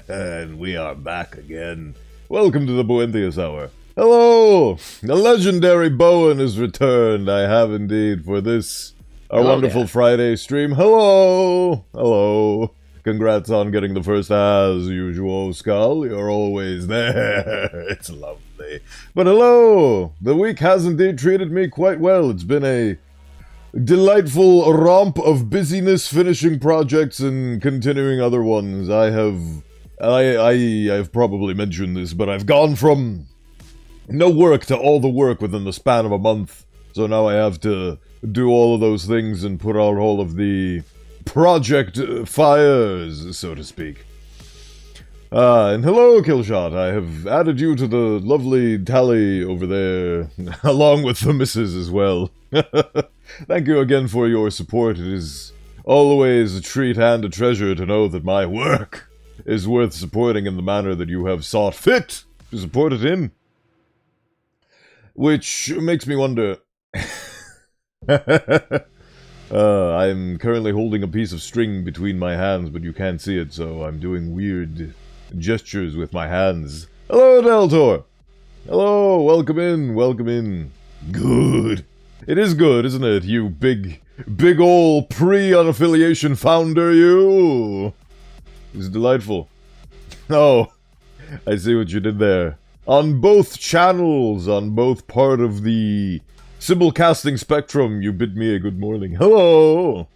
And we are back again. Welcome to the Bowenthius Hour. Hello! The legendary Bowen has returned. I have indeed for this, our wonderful Friday stream. Hello! Hello. Congrats on getting the first as usual, Skull. You're always there. It's lovely. But hello! The week has indeed treated me quite well. It's been a delightful romp of busyness, finishing projects and continuing other ones. I've probably mentioned this, but I've gone from no work to all the work within the span of a month. So now I have to do all of those things and put out all of the project fires, so to speak. And hello, Killshot. I have added you to the lovely tally over there, along with the misses as well. Thank you again for your support. It is always a treat and a treasure to know that my work is worth supporting in the manner that you have sought fit to support it in. Which makes me wonder... I'm currently holding a piece of string between my hands, but you can't see it, so I'm doing weird gestures with my hands. Hello, Deltor! Hello, welcome in, welcome in. Good. It is good, isn't it, you big ol' pre-unaffiliation founder, you? It's delightful. Oh, I see what you did there. On both channels, on both part of the symbol casting spectrum, you bid me a good morning. Hello!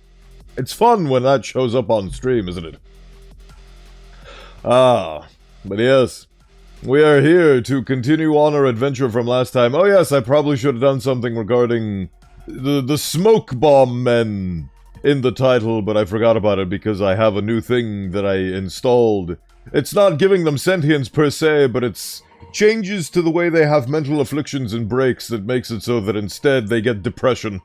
It's fun when that shows up on stream, isn't it? Ah, but yes. We are here to continue on our adventure from last time. Oh yes, I probably should have done something regarding the smoke bomb men in the title, but I forgot about it because I have a new thing that I installed. It's not giving them sentience per se, but it's changes to the way they have mental afflictions and breaks that makes it so that instead they get depression.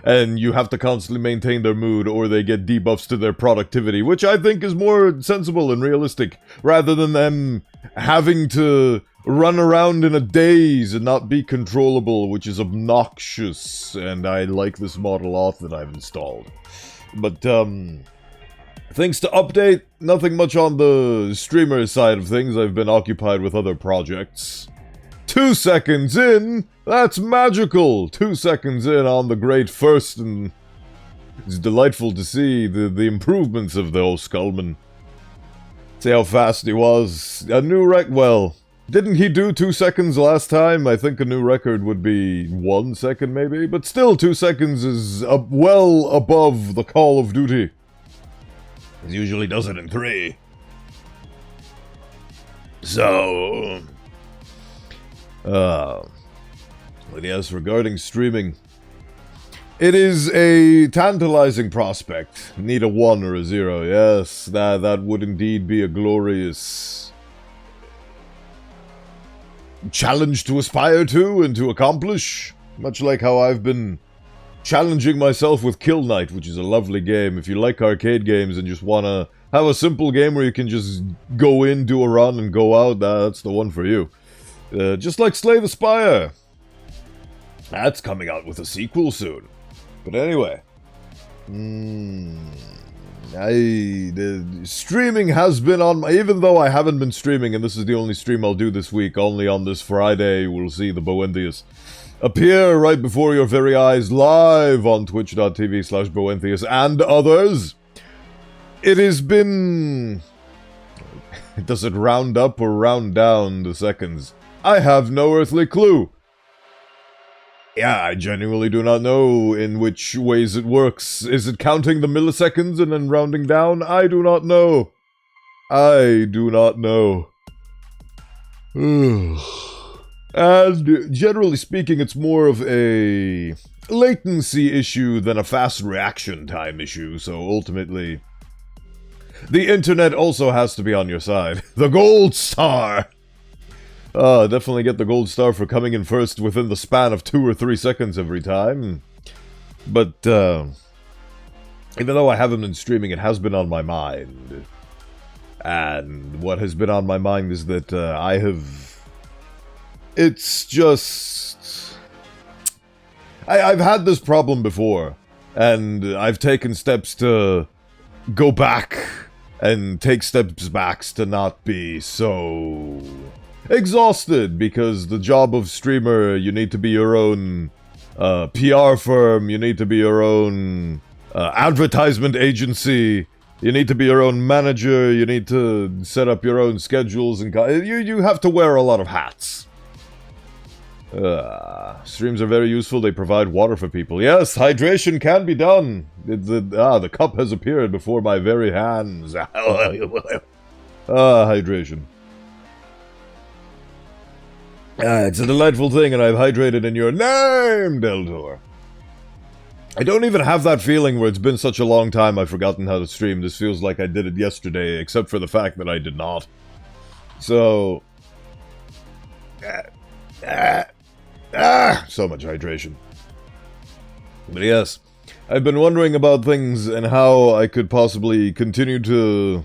And you have to constantly maintain their mood, or they get debuffs to their productivity, which I think is more sensible and realistic, rather than them having to run around in a daze and not be controllable, which is obnoxious, and I like this model off that I've installed. But, things to update, nothing much on the streamer side of things. I've been occupied with other projects. 2 seconds in! That's magical! 2 seconds in on the great first, and it's delightful to see the improvements of the old Skullman. See how fast he was. A new well, didn't he do 2 seconds last time? I think a new record would be 1 second maybe, but still 2 seconds is well above the Call of Duty. He usually does it in 3. So... but yes, regarding streaming, it is a tantalizing prospect. Need a 1 or a 0, yes, that would indeed be a glorious challenge to aspire to and to accomplish. Much like how I've been challenging myself with Kill Knight, which is a lovely game. If you like arcade games and just want to have a simple game where you can just go in, do a run, and go out, that's the one for you. Just like Slay the Spire. That's coming out with a sequel soon. But anyway. Streaming has been on my... Even though I haven't been streaming, and this is the only stream I'll do this week, only on this Friday we'll see the Bowenthius appear right before your very eyes live on twitch.tv/Bowenthius and others. It has been... Does it round up or round down the seconds? I have no earthly clue. Yeah, I genuinely do not know in which ways it works. Is it counting the milliseconds and then rounding down? I do not know. I do not know. And generally speaking, it's more of a latency issue than a fast reaction time issue, so ultimately, the internet also has to be on your side. The gold star! Definitely get the gold star for coming in first within the span of 2 or 3 seconds every time. But, even though I haven't been streaming, it has been on my mind. And what has been on my mind is that, it's just... I've had this problem before, and I've taken steps to go back and take steps back to not be so exhausted, because the job of streamer, you need to be your own PR firm, you need to be your own advertisement agency, you need to be your own manager, you need to set up your own schedules, and you have to wear a lot of hats. Streams are very useful, they provide water for people. Yes, hydration can be done! The cup has appeared before my very hands. Hydration. It's a delightful thing, and I've hydrated in your name, Deltor. I don't even have that feeling where it's been such a long time I've forgotten how to stream. This feels like I did it yesterday, except for the fact that I did not. So... so much hydration. But yes, I've been wondering about things and how I could possibly continue to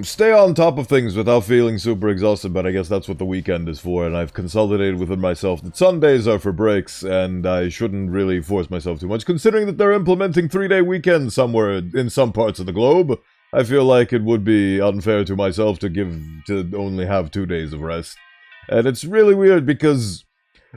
stay on top of things without feeling super exhausted, but I guess that's what the weekend is for, and I've consolidated within myself that Sundays are for breaks, and I shouldn't really force myself too much, considering that they're implementing 3-day weekends somewhere in some parts of the globe. I feel like it would be unfair to myself to only have 2 days of rest. And it's really weird because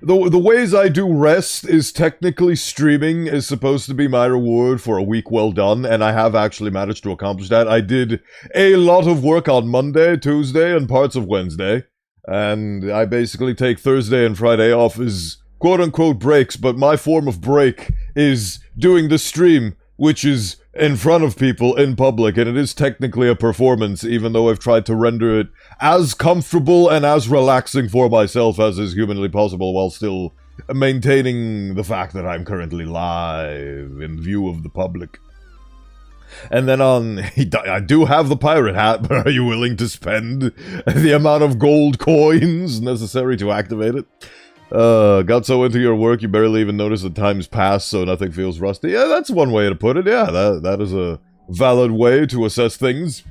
the ways I do rest is technically streaming is supposed to be my reward for a week well done, and I have actually managed to accomplish that. I did a lot of work on Monday, Tuesday, and parts of Wednesday, and I basically take Thursday and Friday off as quote-unquote breaks, but my form of break is doing the stream, which is in front of people in public, and it is technically a performance, even though I've tried to render it as comfortable and as relaxing for myself as is humanly possible, while still maintaining the fact that I'm currently live in view of the public. And then I do have the pirate hat, but are you willing to spend the amount of gold coins necessary to activate it? Got so into your work you barely even notice the time's passed, so nothing feels rusty. Yeah, that's one way to put it. Yeah, that is a valid way to assess things.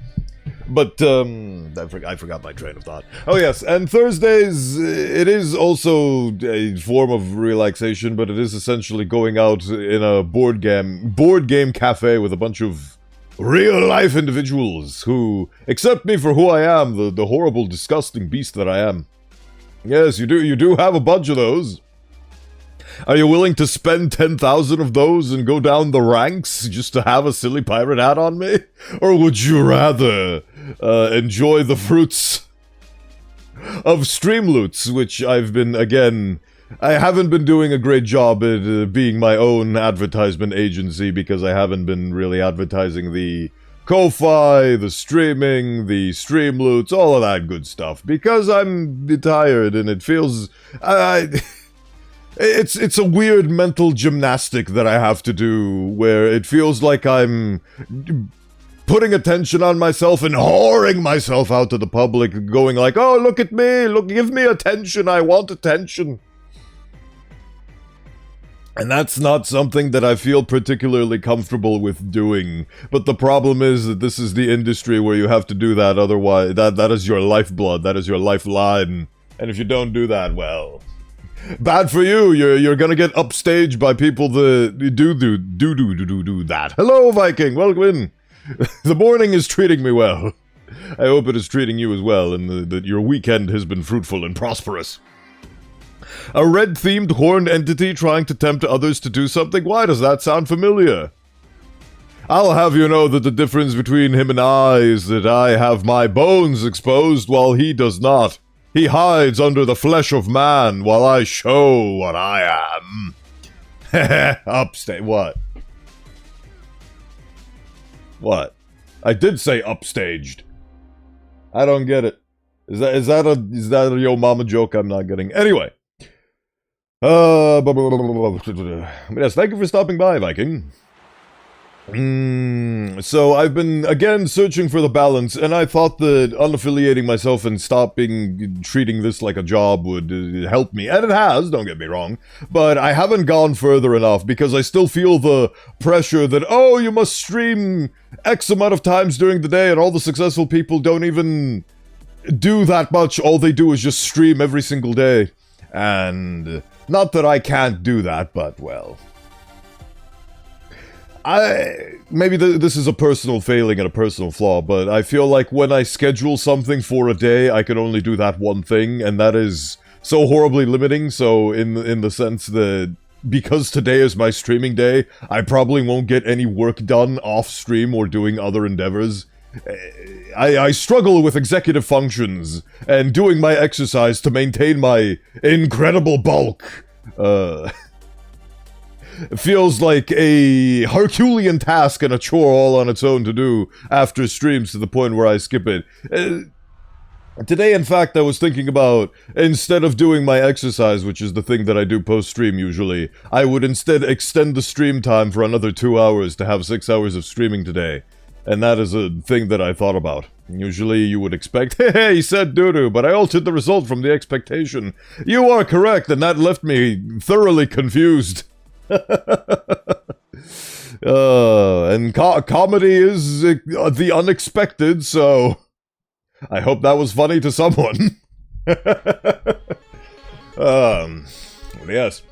But, I forgot my train of thought. Oh yes, and Thursdays, it is also a form of relaxation, but it is essentially going out in a board game cafe with a bunch of real-life individuals who accept me for who I am, the horrible, disgusting beast that I am. Yes, you do have a bunch of those. Are you willing to spend 10,000 of those and go down the ranks just to have a silly pirate hat on me? Or would you rather enjoy the fruits of stream loots, which I've been, again, I haven't been doing a great job at being my own advertisement agency because I haven't been really advertising the Ko-Fi, the streaming, the stream loots, all of that good stuff, because I'm tired and it feels... It's a weird mental gymnastic that I have to do, where it feels like I'm putting attention on myself and whoring myself out to the public, going like, oh, look at me, look, give me attention, I want attention. And that's not something that I feel particularly comfortable with doing. But the problem is that this is the industry where you have to do that, otherwise that is your lifeblood, that is your lifeline. And if you don't do that, well, bad for you. You're gonna get upstaged by people that do that. Hello, Viking, welcome in. The morning is treating me well. I hope it is treating you as well, and that your weekend has been fruitful and prosperous. A red-themed horned entity trying to tempt others to do something? Why does that sound familiar? I'll have you know that the difference between him and I is that I have my bones exposed while he does not. He hides under the flesh of man while I show what I am. Upstage. What? What? I did say upstaged. I don't get it. Is that a yo mama joke I'm not getting? Anyway. Yes, thank you for stopping by, Viking. So I've been, again, searching for the balance, and I thought that unaffiliating myself and stopping treating this like a job would help me. And it has, don't get me wrong. But I haven't gone further enough, because I still feel the pressure that, oh, you must stream X amount of times during the day, and all the successful people don't even do that much. All they do is just stream every single day. And not that I can't do that, but, well... maybe this is a personal failing and a personal flaw, but I feel like when I schedule something for a day, I can only do that one thing, and that is so horribly limiting. So in the sense that because today is my streaming day, I probably won't get any work done off stream or doing other endeavors. I struggle with executive functions and doing my exercise to maintain my incredible bulk. It feels like a Herculean task and a chore all on its own to do after streams, to the point where I skip it. Today, in fact, I was thinking about, instead of doing my exercise, which is the thing that I do post-stream usually, I would instead extend the stream time for another 2 hours to have 6 hours of streaming today. And that is a thing that I thought about. Usually you would expect, hey, he said doo-doo, but I altered the result from the expectation. You are correct, and that left me thoroughly confused. And comedy is the unexpected, so I hope that was funny to someone. Yes.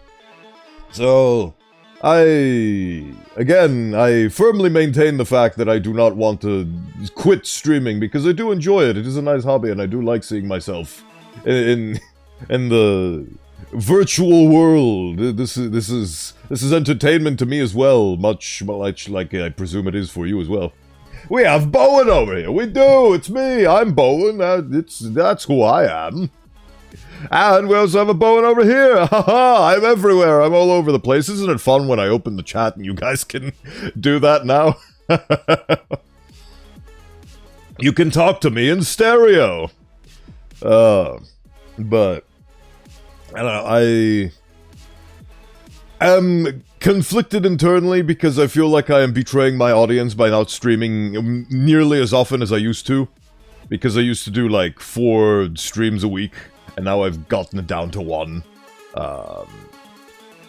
So, I firmly maintain the fact that I do not want to quit streaming, because I do enjoy it. It is a nice hobby, and I do like seeing myself in the virtual world. This is entertainment to me as well, much like I presume it is for you as well. We have Bowen over here. We do. It's me. I'm Bowen. That's who I am. And we also have a Bowen over here. Haha! I'm everywhere. I'm all over the place. Isn't it fun when I open the chat and you guys can do that now? You can talk to me in stereo. But I don't know, I am conflicted internally because I feel like I am betraying my audience by not streaming nearly as often as I used to. Because I used to do like 4 streams a week, and now I've gotten it down to 1.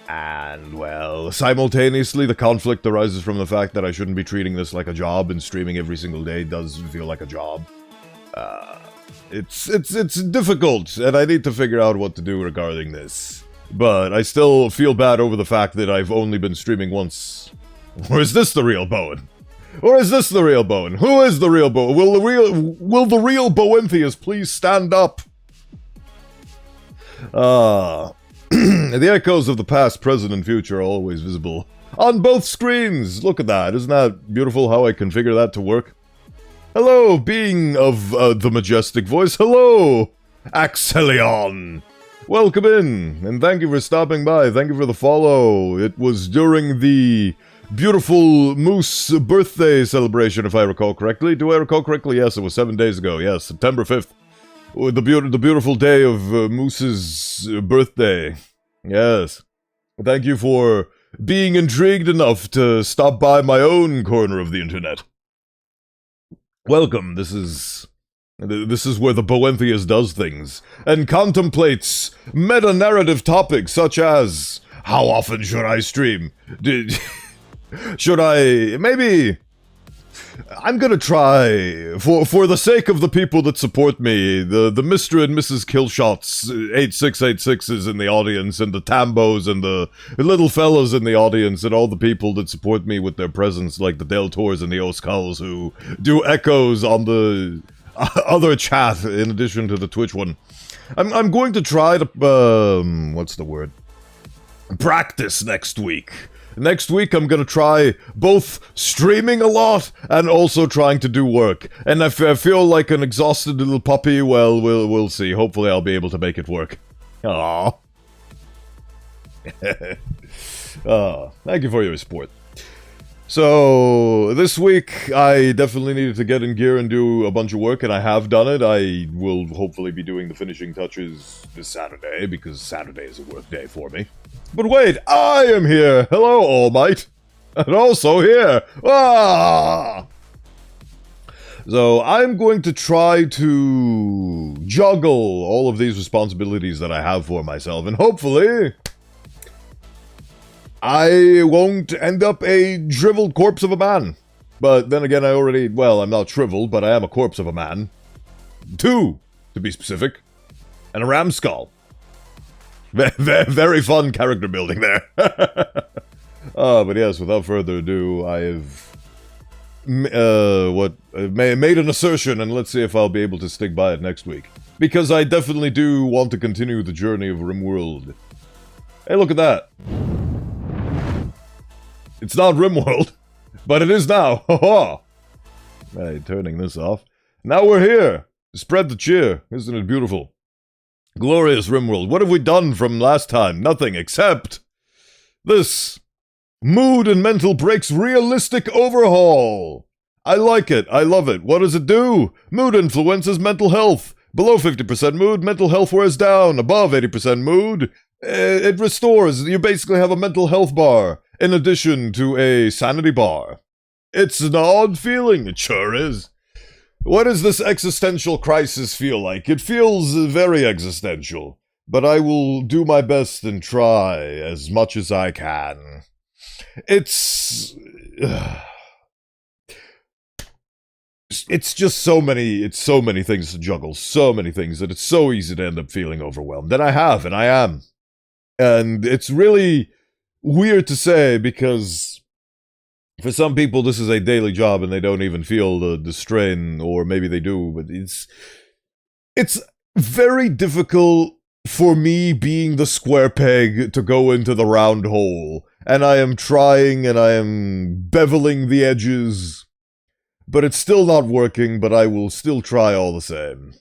And, well, simultaneously the conflict arises from the fact that I shouldn't be treating this like a job, and streaming every single day does feel like a job. It's difficult, and I need to figure out what to do regarding this. But I still feel bad over the fact that I've only been streaming once. Or is this the real Bowen? Or is this the real Bowen? Who is the real Bowen? Will the real Bowenthius please stand up? The echoes of the past, present, and future are always visible on both screens. Look at that. Isn't that beautiful how I configure that to work? Hello, being of the majestic voice. Hello, Axelion. Welcome in, and thank you for stopping by. Thank you for the follow. It was during the beautiful Moose birthday celebration, if I recall correctly. Do I recall correctly? Yes, it was 7 days ago. Yes, September 5th. The beautiful day of Moose's birthday. Yes. Thank you for being intrigued enough to stop by my own corner of the internet. Welcome. This is where the Bowenthius does things and contemplates meta-narrative topics such as, how often should I stream? Should I maybe I'm gonna try, for the sake of the people that support me, the Mr. and Mrs. Killshots 8686s in the audience, and the Tambos and the little fellas in the audience, and all the people that support me with their presence, like the Del Tors and the Oskulls, who do echoes on the other chat in addition to the Twitch one. I'm going to try to, what's the word? Practice next week. Next week, I'm gonna try both streaming a lot and also trying to do work. And if I feel like an exhausted little puppy, well, we'll see. Hopefully, I'll be able to make it work. Aww. Thank you for your support. So, this week, I definitely needed to get in gear and do a bunch of work, and I have done it. I will hopefully be doing the finishing touches this Saturday, because Saturday is a work day for me. But wait, I am here! Hello, All Might! And also here! Ah! So, I'm going to try to juggle all of these responsibilities that I have for myself, and hopefully I won't end up a shriveled corpse of a man. But then again, I'm not shriveled, but I am a corpse of a man. 2, to be specific. And a ram skull. Very fun character building there. But yes, without further ado, I have made an assertion, and let's see if I'll be able to stick by it next week. Because I definitely do want to continue the journey of Rimworld. Hey, look at that. It's not Rimworld, but it is now. Ha-ha! Hey, turning this off. Now we're here. Spread the cheer. Isn't it beautiful? Glorious Rimworld. What have we done from last time? Nothing except this mood and mental breaks realistic overhaul. I like it. I love it. What does it do? Mood influences mental health. Below 50% mood, mental health wears down. Above 80% mood, it restores. You basically have a mental health bar in addition to a sanity bar. It's an odd feeling. It sure is. What does this existential crisis feel like? It feels very existential, but I will do my best and try as much as I can. It's just so many things to juggle, so many things that it's so easy to end up feeling overwhelmed. And I am. And it's really weird to say, because for some people this is a daily job and they don't even feel the strain, or maybe they do, but it's very difficult for me, being the square peg, to go into the round hole. And I am trying, and I am beveling the edges, but it's still not working, but I will still try all the same.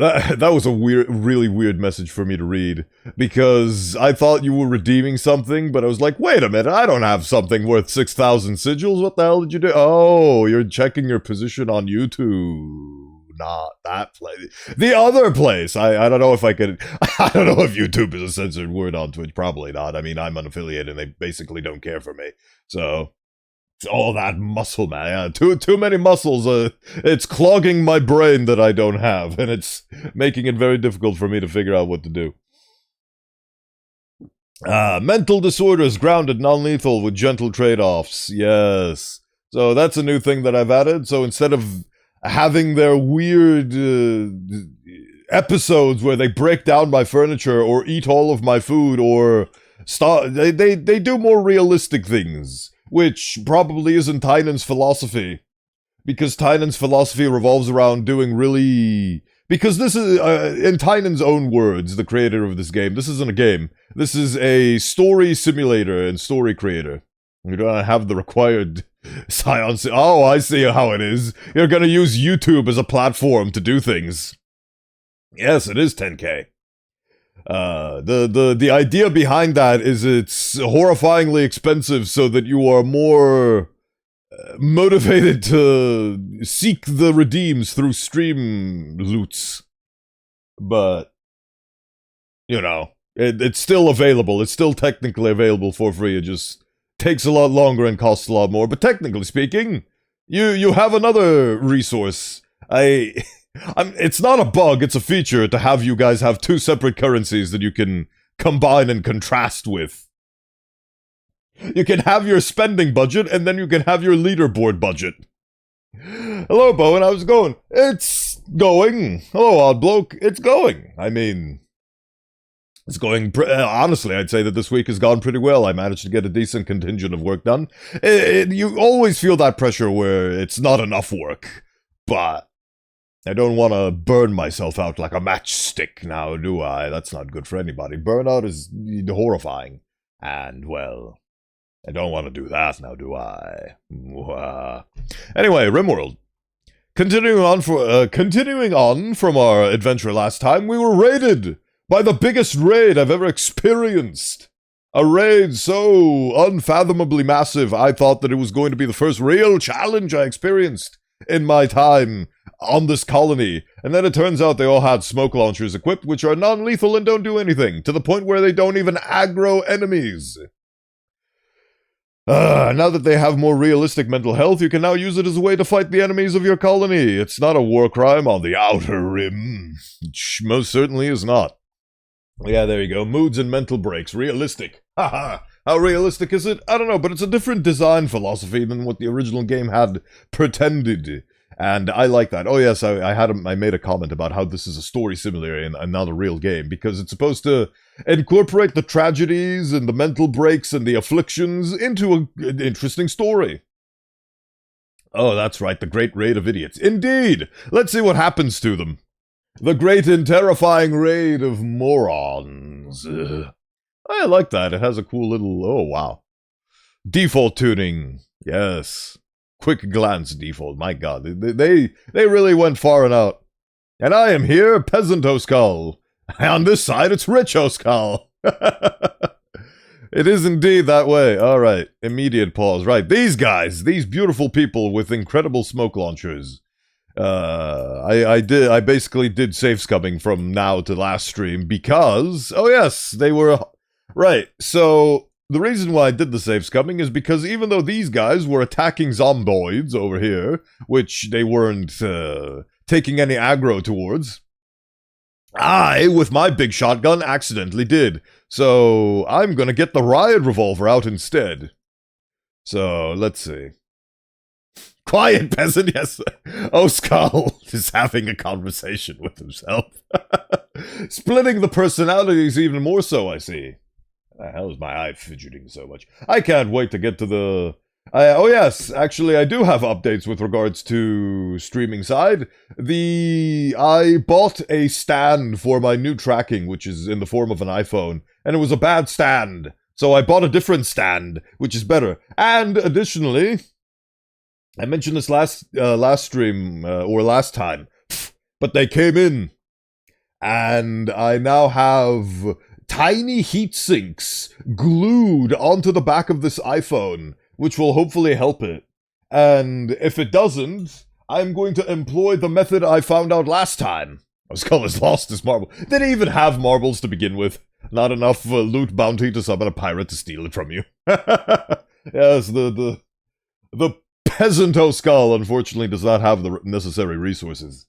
That was a really weird message for me to read, because I thought you were redeeming something, but I was like, wait a minute, I don't have something worth 6,000 sigils, what the hell did you do? Oh, you're checking your position on YouTube. Not that place. The other place! I don't know if I could... I don't know if YouTube is a censored word on Twitch, probably not. I mean, I'm unaffiliated and they basically don't care for me, so... It's all that muscle, man. Yeah, too many muscles. It's clogging my brain that I don't have, and it's making it very difficult for me to figure out what to do. Mental disorders, grounded, non-lethal, with gentle trade-offs. Yes. So that's a new thing that I've added. So instead of having their weird episodes where they break down my furniture or eat all of my food or they do more realistic things. Which probably isn't Tynan's philosophy. Because Tynan's philosophy revolves around doing really... Because this is, in Tynan's own words, the creator of this game, this isn't a game. This is a story simulator and story creator. You don't have the required science. Oh, I see how it is. You're gonna use YouTube as a platform to do things. Yes, it is 10K. The idea behind that is it's horrifyingly expensive so that you are more motivated to seek the redeems through stream loots. But, you know, it's still available. It's still technically available for free. It just takes a lot longer and costs a lot more. But technically speaking, you have another resource. It's not a bug, it's a feature to have you guys have 2 separate currencies that you can combine and contrast with. You can have your spending budget, and then you can have your leaderboard budget. Hello, Bowen, how's it going? It's going. Hello, odd bloke. It's going. I mean, it's going... honestly, I'd say that this week has gone pretty well. I managed to get a decent contingent of work done. You always feel that pressure where it's not enough work, but... I don't want to burn myself out like a matchstick now, do I? That's not good for anybody. Burnout is horrifying. And, well, I don't want to do that now, do I? Anyway, Rimworld. Continuing on from our adventure last time, we were raided by the biggest raid I've ever experienced. A raid so unfathomably massive, I thought that it was going to be the first real challenge I experienced in my time on this colony. And then it turns out they all had smoke launchers equipped, which are non-lethal and don't do anything, to the point where they don't even aggro enemies. Now that they have more realistic mental health, you can now use it as a way to fight the enemies of your colony. It's not a war crime on the Outer Rim. Which most certainly is not. Yeah, there you go. Moods and mental breaks. Realistic. Haha. How realistic is it? I don't know, but it's a different design philosophy than what the original game had pretended. And I like that. Oh yes, I made a comment about how this is a story simulator and not a real game, because it's supposed to incorporate the tragedies and the mental breaks and the afflictions into an interesting story. Oh, that's right, the Great Raid of Idiots. Indeed! Let's see what happens to them. The great and terrifying raid of morons. I like that. It has a cool little... Oh, wow. Default tuning. Yes. Quick glance default. My god. They really went far and out. And I am here, Peasant Skull. On this side, it's Rich Skull. It is indeed that way. Alright. Immediate pause. Right. These guys. These beautiful people with incredible smoke launchers. I basically did save scumming from now to last stream because, oh yes, they were, right, so the reason why I did the save scumming is because even though these guys were attacking zomboids over here, which they weren't, taking any aggro towards, I, with my big shotgun, accidentally did, so I'm gonna get the riot revolver out instead. So, let's see. Quiet, peasant, yes. Skull is having a conversation with himself. Splitting the personalities even more so, I see. The hell is my eye fidgeting so much? I can't wait to get to the... oh yes, actually I do have updates with regards to streaming side. I bought a stand for my new tracking, which is in the form of an iPhone, and it was a bad stand. So I bought a different stand, which is better. And additionally... I mentioned this last stream, or last time, but they came in, and I now have tiny heat sinks glued onto the back of this iPhone, which will hopefully help it. And if it doesn't, I'm going to employ the method I found out last time. Skull has lost his marble. They didn't even have marbles to begin with. Not enough loot bounty to summon a pirate to steal it from you. Yes, the Peasant Skull, unfortunately, does not have the necessary resources.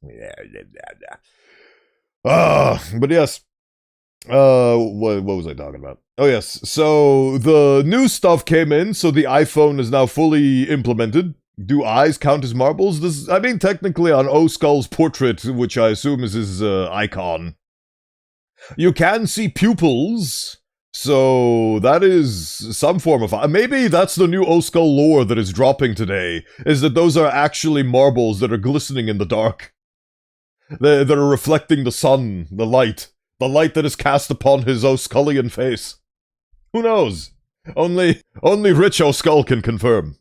But yes. What was I talking about? Oh, yes. So, the new stuff came in, so the iPhone is now fully implemented. Do eyes count as marbles? I mean, technically on Skull's portrait, which I assume is his icon, you can see pupils. So, that is some form of... Maybe that's the new Skull lore that is dropping today, is that those are actually marbles that are glistening in the dark. That are reflecting the sun, the light that is cast upon his Skullian face. Who knows? Only Rich Skull can confirm.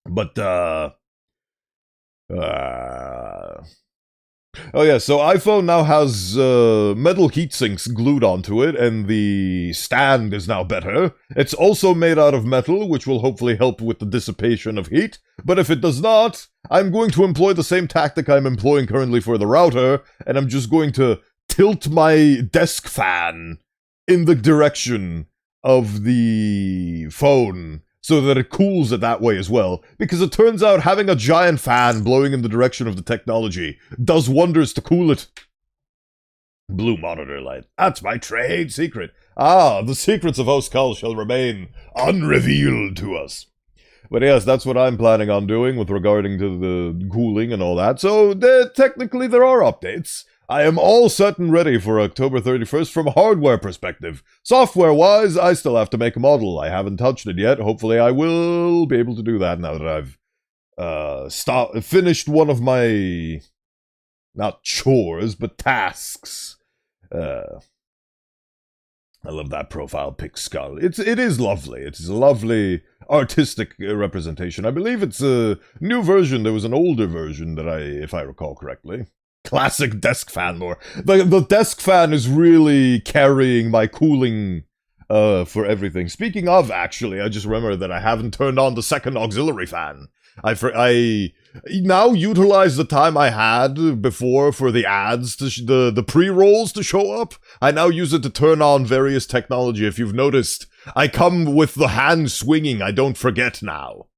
But, oh yeah, so iPhone now has metal heatsinks glued onto it, and the stand is now better. It's also made out of metal, which will hopefully help with the dissipation of heat. But if it does not, I'm going to employ the same tactic I'm employing currently for the router, and I'm just going to tilt my desk fan in the direction of the phone, so that it cools it that way as well. Because it turns out having a giant fan blowing in the direction of the technology does wonders to cool it. Blue monitor light. That's my trade secret. Ah, the secrets of Skull shall remain unrevealed to us. But yes, that's what I'm planning on doing with regarding to the cooling and all that. So, technically there are updates. I am all set and ready for October 31st from a hardware perspective. Software-wise, I still have to make a model. I haven't touched it yet. Hopefully I will be able to do that now that I've finished one of my... not chores, but tasks. I love that profile pic skull. It is lovely. It's a lovely artistic representation. I believe it's a new version. There was an older version that if I recall correctly. Classic desk fan lore. The desk fan is really carrying my cooling for everything. Speaking of, actually, I just remembered that I haven't turned on the second auxiliary fan. I now utilize the time I had before for the ads, to the pre-rolls to show up. I now use it to turn on various technology. If you've noticed, I come with the hand swinging. I don't forget now.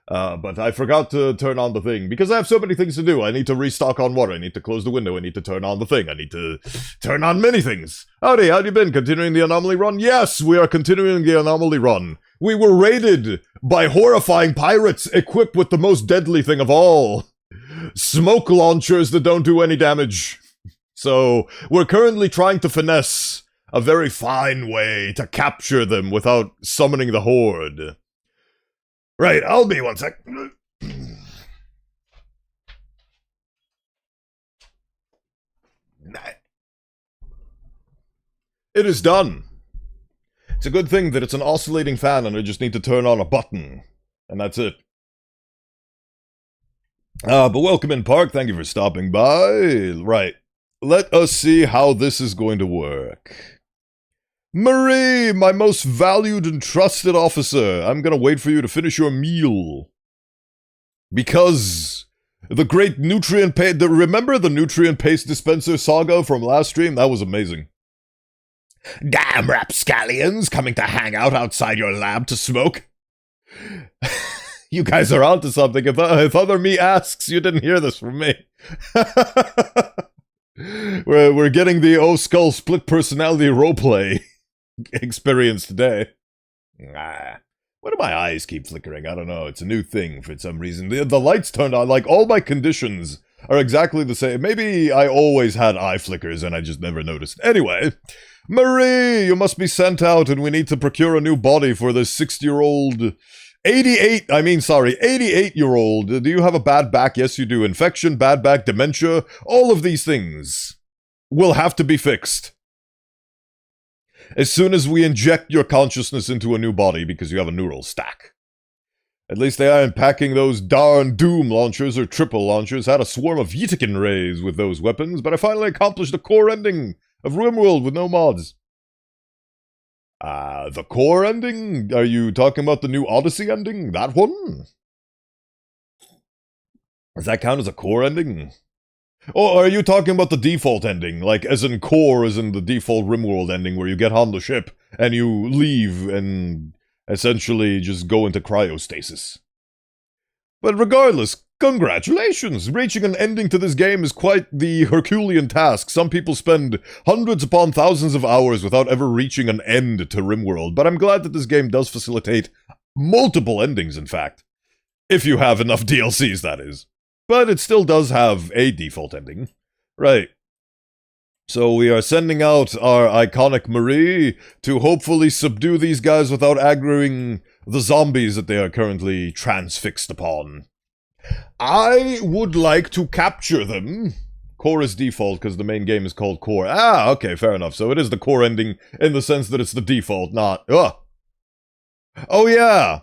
But I forgot to turn on the thing, because I have so many things to do. I need to restock on water, I need to close the window, I need to turn on the thing, I need to turn on many things. Howdy, how you been? Continuing the anomaly run? Yes, we are continuing the anomaly run. We were raided by horrifying pirates equipped with the most deadly thing of all. Smoke launchers that don't do any damage. So, we're currently trying to finesse a very fine way to capture them without summoning the horde. Right, I'll be one sec. It is done. It's a good thing that it's an oscillating fan and I just need to turn on a button. And that's it. But welcome in, Park. Thank you for stopping by. Right. Let us see how this is going to work. Marie, my most valued and trusted officer, I'm gonna wait for you to finish your meal. Because the great nutrient paste... Remember the nutrient paste dispenser saga from last stream? That was amazing. Damn rapscallions coming to hang out outside your lab to smoke. You guys are onto something. If other me asks, you didn't hear this from me. We're getting the O-Skull split personality roleplay experience today. Why do my eyes keep flickering? I don't know. It's a new thing for some reason. The lights turned on. Like, all my conditions are exactly the same. Maybe I always had eye flickers and I just never noticed. Anyway, Marie, you must be sent out and we need to procure a new body for this 60-year-old... 88-year-old. Do you have a bad back? Yes, you do. Infection, bad back, dementia. All of these things will have to be fixed as soon as we inject your consciousness into a new body because you have a neural stack. At least they aren't packing those darn Doom launchers or triple launchers. Had a swarm of Yitikin rays with those weapons, but I finally accomplished the core ending of Rimworld with no mods. The core ending? Are you talking about the new Odyssey ending? That one? Does that count as a core ending? Or are you talking about the default ending? Like, as in core, as in the default Rimworld ending, where you get on the ship, and you leave, and essentially just go into cryostasis. But regardless, congratulations! Reaching an ending to this game is quite the Herculean task. Some people spend hundreds upon thousands of hours without ever reaching an end to Rimworld, but I'm glad that this game does facilitate multiple endings, in fact. If you have enough DLCs, that is. But it still does have a default ending. Right. So we are sending out our iconic Marie to hopefully subdue these guys without aggroing the zombies that they are currently transfixed upon. I would like to capture them. Core is default because the main game is called Core. Ah, okay, fair enough. So it is the core ending in the sense that it's the default, not... Ugh. Oh yeah!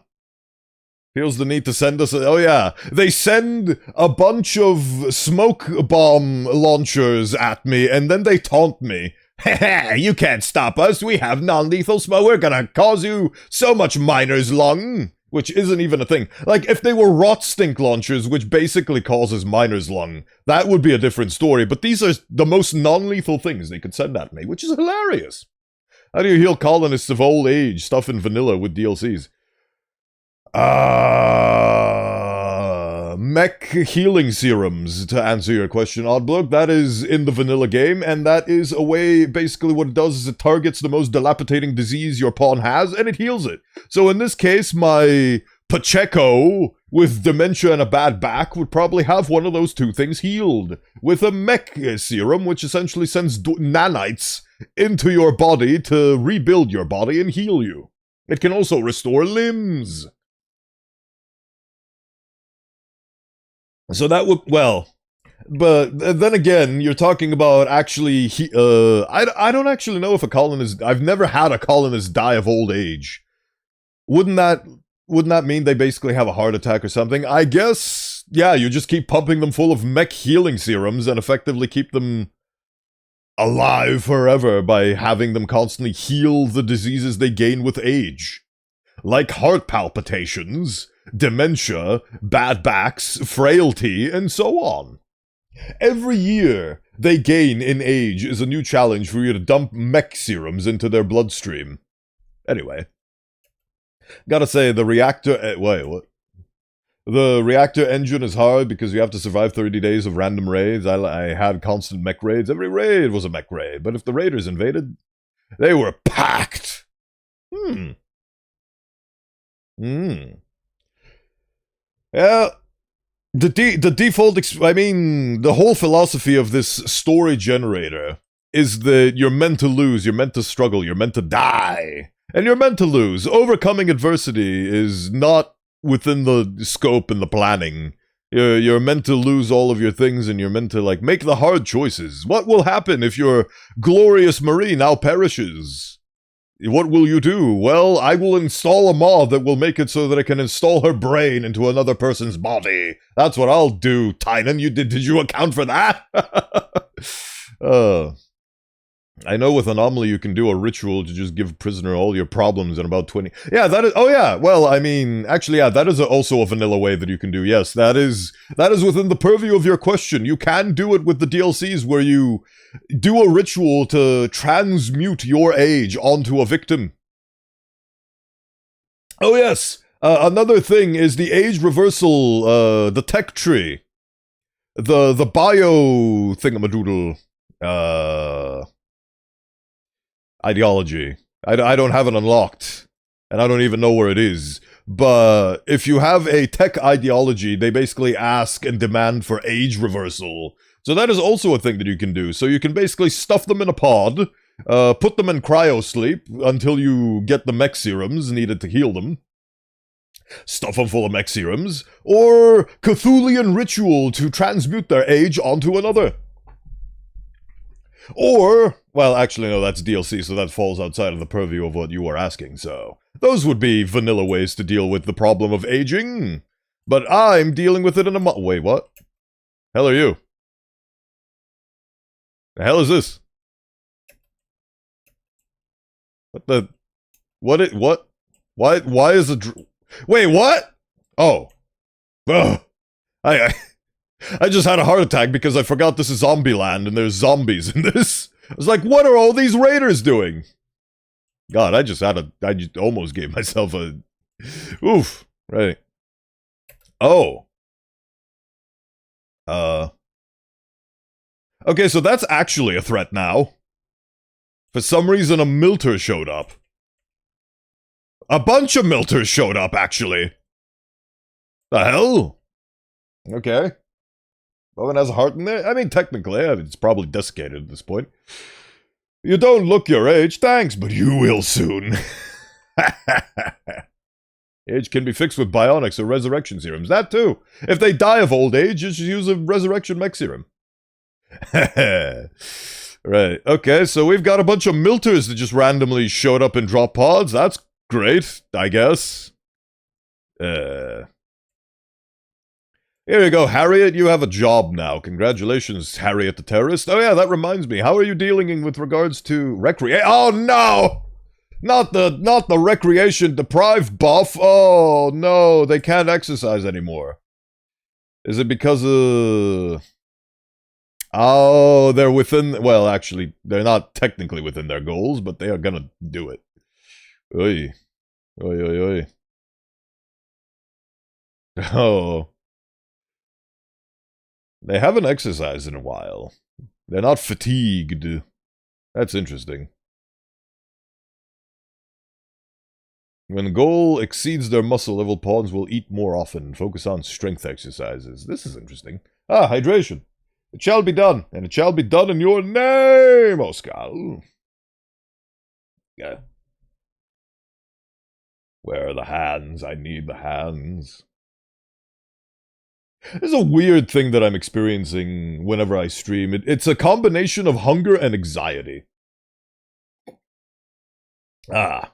Feels the need to send us... Oh yeah, they send a bunch of smoke bomb launchers at me, and then they taunt me. Heh, you can't stop us, we have non-lethal smoke, we're gonna cause you so much miner's lung. Which isn't even a thing. Like, if they were rot stink launchers, which basically causes miner's lung, that would be a different story, but these are the most non-lethal things they could send at me, which is hilarious. How do you heal colonists of old age, stuff in vanilla with DLCs? Mech healing serums, to answer your question, Oddblock. That is in the vanilla game, and that is a way, basically what it does is it targets the most dilapidating disease your pawn has, and it heals it. So in this case, my Pacheco with dementia and a bad back would probably have one of those two things healed, with a mech serum, which essentially sends nanites into your body to rebuild your body and heal you. It can also restore limbs. So that would, well, but then again, you're talking about actually, I don't actually know if a colonist, I've never had a colonist die of old age. Wouldn't that mean they basically have a heart attack or something? I guess, yeah, you just keep pumping them full of mech healing serums and effectively keep them alive forever by having them constantly heal the diseases they gain with age. Like heart palpitations, dementia, bad backs, frailty, and so on. Every year they gain in age is a new challenge for you to dump mech serums into their bloodstream. Anyway. Gotta say, the reactor... wait, what? The reactor engine is hard because you have to survive 30 days of random raids. I had constant mech raids. Every raid was a mech raid. But if the raiders invaded, they were packed. Yeah. The default... the whole philosophy of this story generator is that you're meant to lose, you're meant to struggle, you're meant to die. And you're meant to lose. Overcoming adversity is not within the scope and the planning. You're meant to lose all of your things, and you're meant to, like, make the hard choices. What will happen if your glorious Marie now perishes? What will you do? Well, I will install a mod that will make it so that I can install her brain into another person's body. That's what I'll do, Tynan. Did you account for that? I know with Anomaly you can do a ritual to just give a prisoner all your problems in about 20... Yeah, that is... Oh, yeah. Well, I mean... Actually, yeah, that is also a vanilla way that you can do. Yes, that is within the purview of your question. You can do it with the DLCs where you do a ritual to transmute your age onto a victim. Oh, yes. Another thing is the age reversal, the tech tree. The bio thingamadoodle. Ideology. I don't have it unlocked, and I don't even know where it is. But if you have a tech ideology, they basically ask and demand for age reversal. So that is also a thing that you can do. So you can basically stuff them in a pod, put them in cryo sleep until you get the mech serums needed to heal them. Stuff them full of mech serums, or Cthulhian ritual to transmute their age onto another. Or, well, actually, no, that's DLC, so that falls outside of the purview of what you are asking, so... Those would be vanilla ways to deal with the problem of aging. But I'm dealing with it in a wait, what? Hell are you? The hell is this? What the... What? Why is a... Wait, what? Oh. Ugh. I just had a heart attack because I forgot this is Zombieland and there's zombies in this. I was like, what are all these raiders doing? God, I just almost gave myself a... Oof. Right. Oh. Okay, so that's actually a threat now. For some reason, a Milter showed up. A bunch of Milters showed up, actually. The hell? Okay. Bowen has a heart in there? I mean, technically, it's probably desiccated at this point. You don't look your age, thanks, but you will soon. Age can be fixed with bionics or resurrection serums. That too. If they die of old age, you should use a resurrection mech serum. Right. Okay, so we've got a bunch of Milters that just randomly showed up in drop pods. That's great, I guess. Here you go, Harriet, you have a job now. Congratulations, Harriet the terrorist. Oh yeah, that reminds me. How are you dealing with regards to Oh no! Not the recreation deprived buff. Oh no, they can't exercise anymore. Is it because of... Oh, they're within... Well, actually, they're not technically within their goals, but they are gonna do it. Oy. Oy, oy, oy. Oh... They haven't exercised in a while. They're not fatigued. That's interesting. When the goal exceeds their muscle level, pawns will eat more often. Focus on strength exercises. This is interesting. Ah, hydration. It shall be done, and it shall be done in your name, Oscar. Yeah. Where are the hands? I need the hands. There's a weird thing that I'm experiencing whenever I stream. It's a combination of hunger and anxiety. Ah.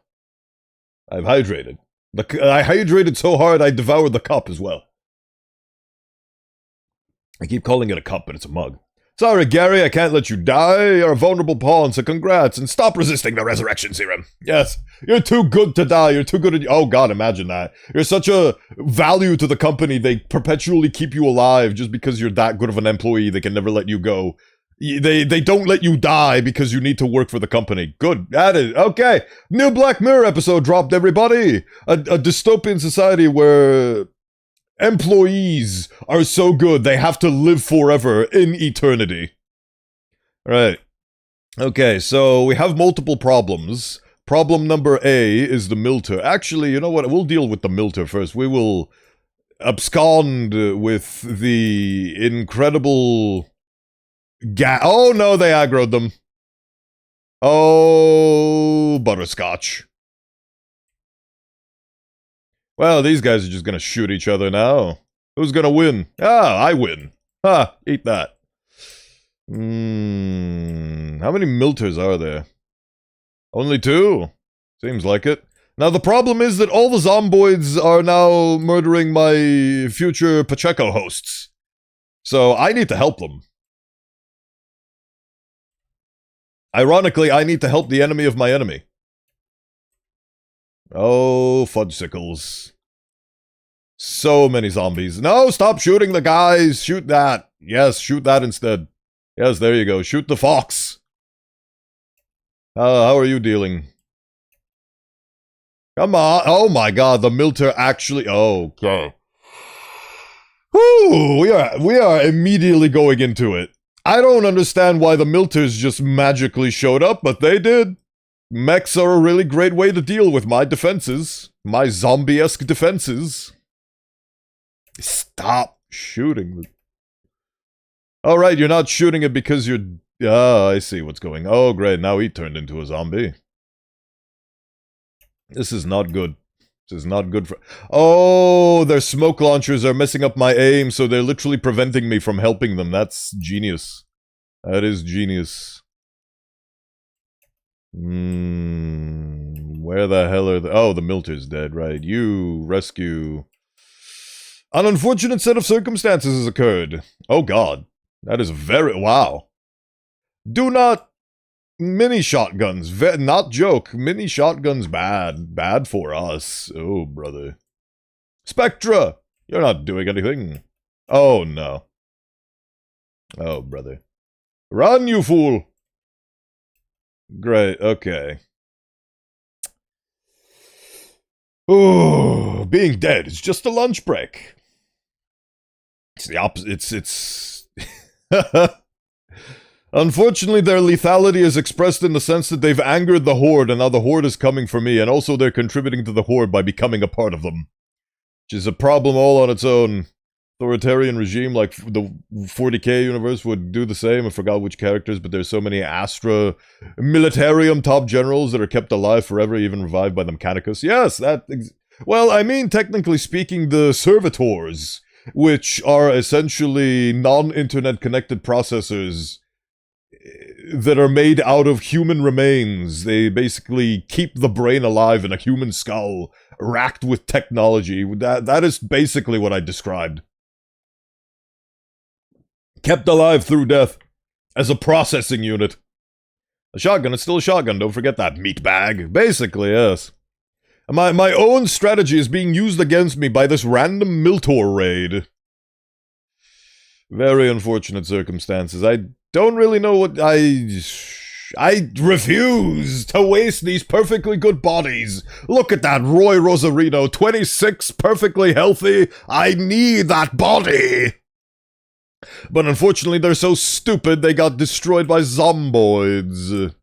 I've hydrated. I hydrated so hard I devoured the cup as well. I keep calling it a cup, but it's a mug. Sorry, Gary, I can't let you die. You're a vulnerable pawn, so congrats, and stop resisting the resurrection serum. Yes, you're too good to die. You're too good at... Oh, God, imagine that. You're such a value to the company, they perpetually keep you alive just because you're that good of an employee. They can never let you go. They don't let you die because you need to work for the company. Good. That is... Okay. New Black Mirror episode dropped, everybody. A dystopian society where... employees are so good they have to live forever in eternity. Right. Okay, so we have multiple problems. Problem number A is the Milter. Actually, you know what? We'll deal with the Milter first. We will abscond with the incredible... Oh, no, they aggroed them. Oh, butterscotch. Well, these guys are just gonna shoot each other now. Who's gonna win? Ah, I win. Ha, eat that. How many Milters are there? Only 2? Seems like it. Now, the problem is that all the zomboids are now murdering my future Pacheco hosts. So, I need to help them. Ironically, I need to help the enemy of my enemy. Oh, fudgesicles. So many zombies. No, stop shooting the guys. Shoot that. Yes, shoot that instead. Yes, there you go. Shoot the fox. How are you dealing? Come on. Oh my god, the Milter actually... Oh, okay. Whew, we are immediately going into it. I don't understand why the Milters just magically showed up, but they did. Mechs are a really great way to deal with my defenses. My zombie-esque defenses. Stop shooting. Alright, you're not shooting it because you're... Ah, I see what's going on. Oh, great, now he turned into a zombie. This is not good. This is not good for... Oh, their smoke launchers are messing up my aim, so they're literally preventing me from helping them. That's genius. That is genius. Where the hell are the... Oh, the Milter's dead, right. You rescue... An unfortunate set of circumstances has occurred. Oh god. That is very... Wow. Do not... Mini shotguns. Not joke. Mini shotguns bad. Bad for us. Oh, brother. Spectra! You're not doing anything. Oh, no. Oh, brother. Run, you fool! Great, okay. Oh, being dead is just a lunch break. It's the opposite. It's... Unfortunately, their lethality is expressed in the sense that they've angered the Horde, and now the Horde is coming for me, and also they're contributing to the Horde by becoming a part of them. Which is a problem all on its own. Authoritarian regime like the 40k universe would do the same. I forgot which characters, but there's so many Astra Militarium top generals that are kept alive forever, even revived by the Mechanicus. Yes, that... Well, I mean, technically speaking, the servitors, which are essentially non-internet connected processors that are made out of human remains. They basically keep the brain alive in a human skull, racked with technology. That is basically what I described. Kept alive through death, as a processing unit. A shotgun is still a shotgun, don't forget that, meat bag. Basically, yes. My own strategy is being used against me by this random Miltor raid. Very unfortunate circumstances. I don't really know what I refuse to waste these perfectly good bodies. Look at that Roy Rosarino, 26, perfectly healthy. I need that body. But unfortunately, they're so stupid they got destroyed by zomboids.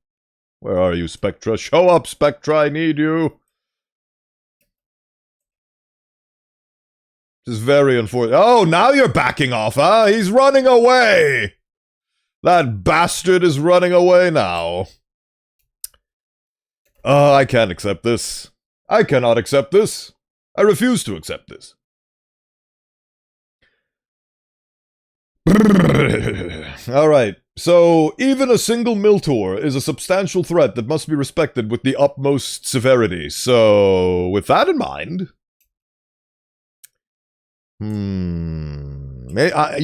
Where are you, Spectra? Show up, Spectra, I need you. This is very unfortunate. Oh, now you're backing off, huh? He's running away! That bastard is running away now. I can't accept this. I cannot accept this. I refuse to accept this. Alright, so even a single Miltor is a substantial threat that must be respected with the utmost severity. So, with that in mind... you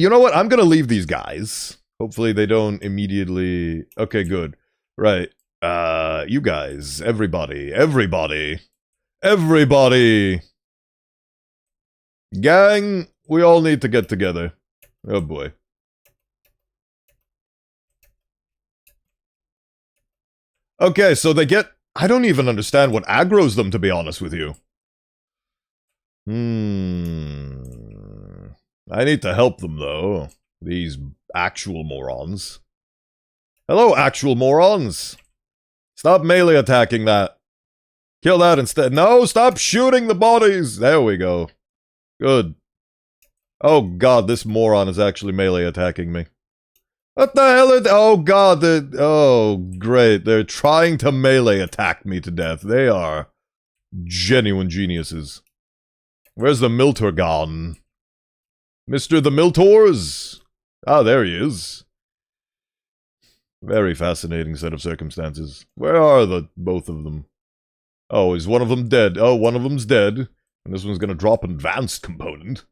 know what? I'm gonna leave these guys. Hopefully they don't immediately... Okay, good. Right. You guys, everybody. Gang, we all need to get together. Oh boy. Okay, so they get... I don't even understand what aggroes them, to be honest with you. I need to help them, though. These actual morons. Hello, actual morons! Stop melee attacking that. Kill that instead. No, stop shooting the bodies! There we go. Good. Oh god, this moron is actually melee attacking me. What the hell are they? Oh god, oh great. They're trying to melee attack me to death. They are genuine geniuses. Where's the Miltor gone? Mr. the Miltors? Ah, there he is. Very fascinating set of circumstances. Where are the both of them? Oh, is one of them dead? Oh, one of them's dead. And this one's gonna drop an advanced component.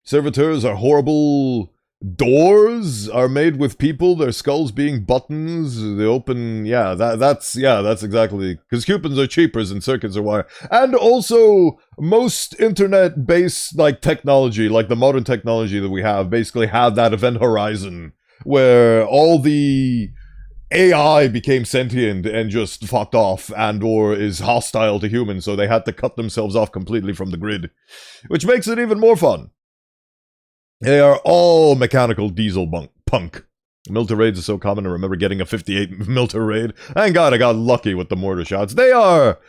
Servitors are horrible. Doors are made with people, their skulls being buttons. They open, yeah, that's exactly. Because coupons are cheapers and circuits are wire. And also, most internet-based, like, technology, like the modern technology that we have, basically had that event horizon, where all the AI became sentient and just fucked off and or is hostile to humans, so they had to cut themselves off completely from the grid. Which makes it even more fun. They are all mechanical diesel punk. Milter raids are so common. I remember getting a 58 Milter raid. Thank God I got lucky with the mortar shots. They are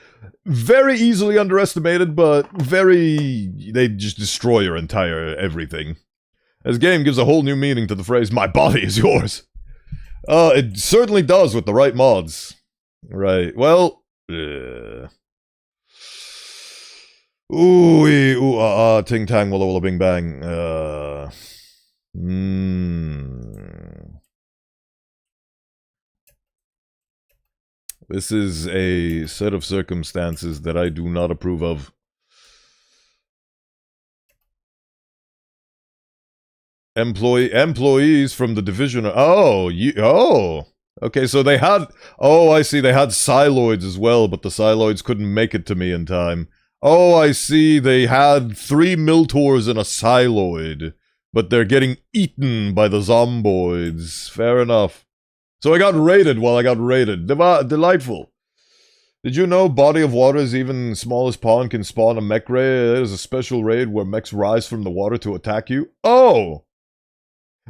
very easily underestimated, but they just destroy your entire everything. This game gives a whole new meaning to the phrase, "My body is yours." It certainly does with the right mods. Right, well... ting tang walla walla bing bang. This is a set of circumstances that I do not approve of. Employees from the division. Okay, so they had... Oh, I see, they had Siloids as well, but the Siloids couldn't make it to me in time. Oh, I see, they had 3 Miltors and a Siloid, but they're getting eaten by the Zomboids. Fair enough. So I got raided while I got raided. Delightful. Did you know Body of Water's even smallest pond can spawn a mech raid? There's a special raid where mechs rise from the water to attack you. Oh!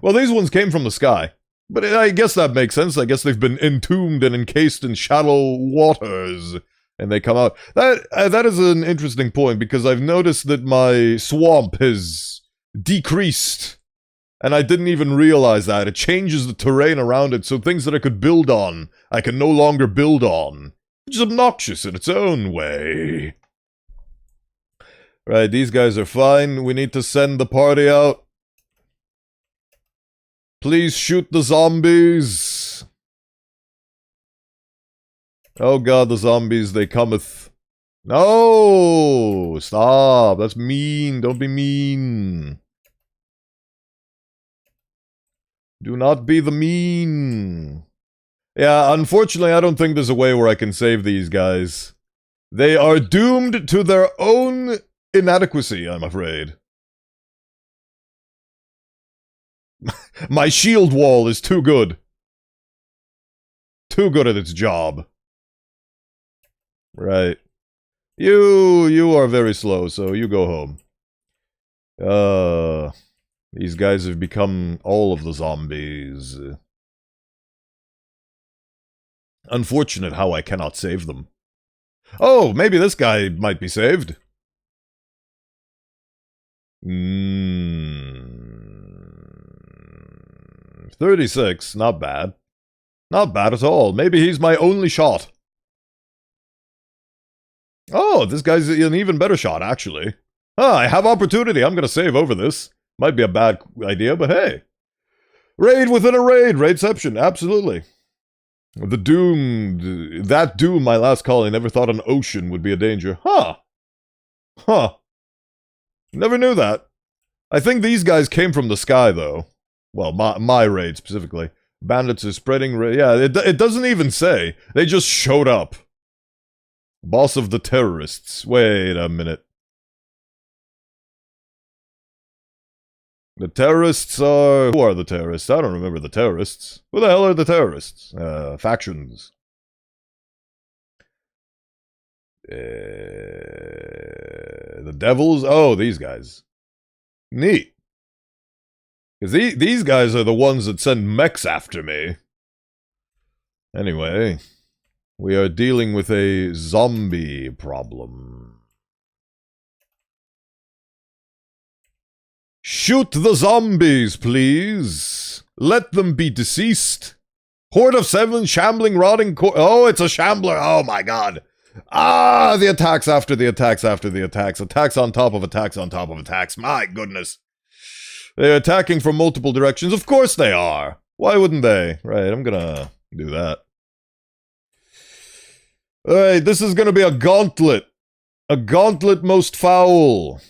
Well, these ones came from the sky. But I guess that makes sense. I guess they've been entombed and encased in shallow waters. And they come out. That is an interesting point, because I've noticed that my swamp has decreased. And I didn't even realize that. It changes the terrain around it, so things that I could build on, I can no longer build on. Which is obnoxious in its own way. Right, these guys are fine. We need to send the party out. Please shoot the zombies. Oh god, the zombies, they cometh. No! Stop! That's mean. Don't be mean. Do not be the mean. Yeah, unfortunately, I don't think there's a way where I can save these guys. They are doomed to their own inadequacy, I'm afraid. My shield wall is too good. Too good at its job. Right. You are very slow, so you go home. These guys have become all of the zombies. Unfortunate how I cannot save them. Oh, maybe this guy might be saved. 36, not bad. Not bad at all. Maybe he's my only shot. Oh, this guy's an even better shot, actually. I have opportunity. I'm gonna save over this. Might be a bad idea, but hey. Raid within a raid. Raidception, absolutely. The Doom... That Doom, my last calling, never thought an ocean would be a danger. Huh. Never knew that. I think these guys came from the sky, though. Well, my raid, specifically. Bandits are spreading... Yeah, it doesn't even say. They just showed up. Boss of the terrorists. Wait a minute. The terrorists are... Who are the terrorists? I don't remember the terrorists. Who the hell are the terrorists? Factions. The devils? Oh, these guys. Neat. Because these guys are the ones that send mechs after me. Anyway, we are dealing with a zombie problem. Shoot the zombies, please. Let them be deceased. Horde of 7 shambling, rotting oh, it's a shambler. Oh my god. Ah, the attacks after the attacks after the attacks. Attacks on top of attacks on top of attacks. My goodness. They're attacking from multiple directions. Of course they are. Why wouldn't they? Right, I'm gonna do that. Alright, this is gonna be a gauntlet. A gauntlet most foul.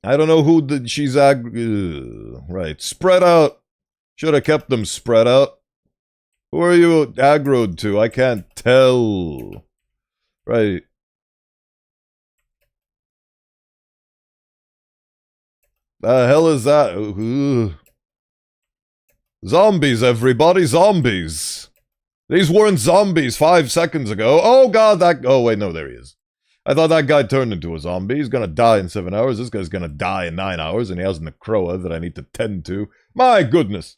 I don't know who she's right, spread out. Should have kept them spread out. Who are you aggroed to? I can't tell. Right. The hell is that? Ugh. Zombies, everybody, zombies. These weren't zombies 5 seconds ago. Oh god, that... Oh wait, no, there he is. I thought that guy turned into a zombie. He's gonna die in 7 hours. This guy's gonna die in 9 hours, and he has a Necroa that I need to tend to. My goodness.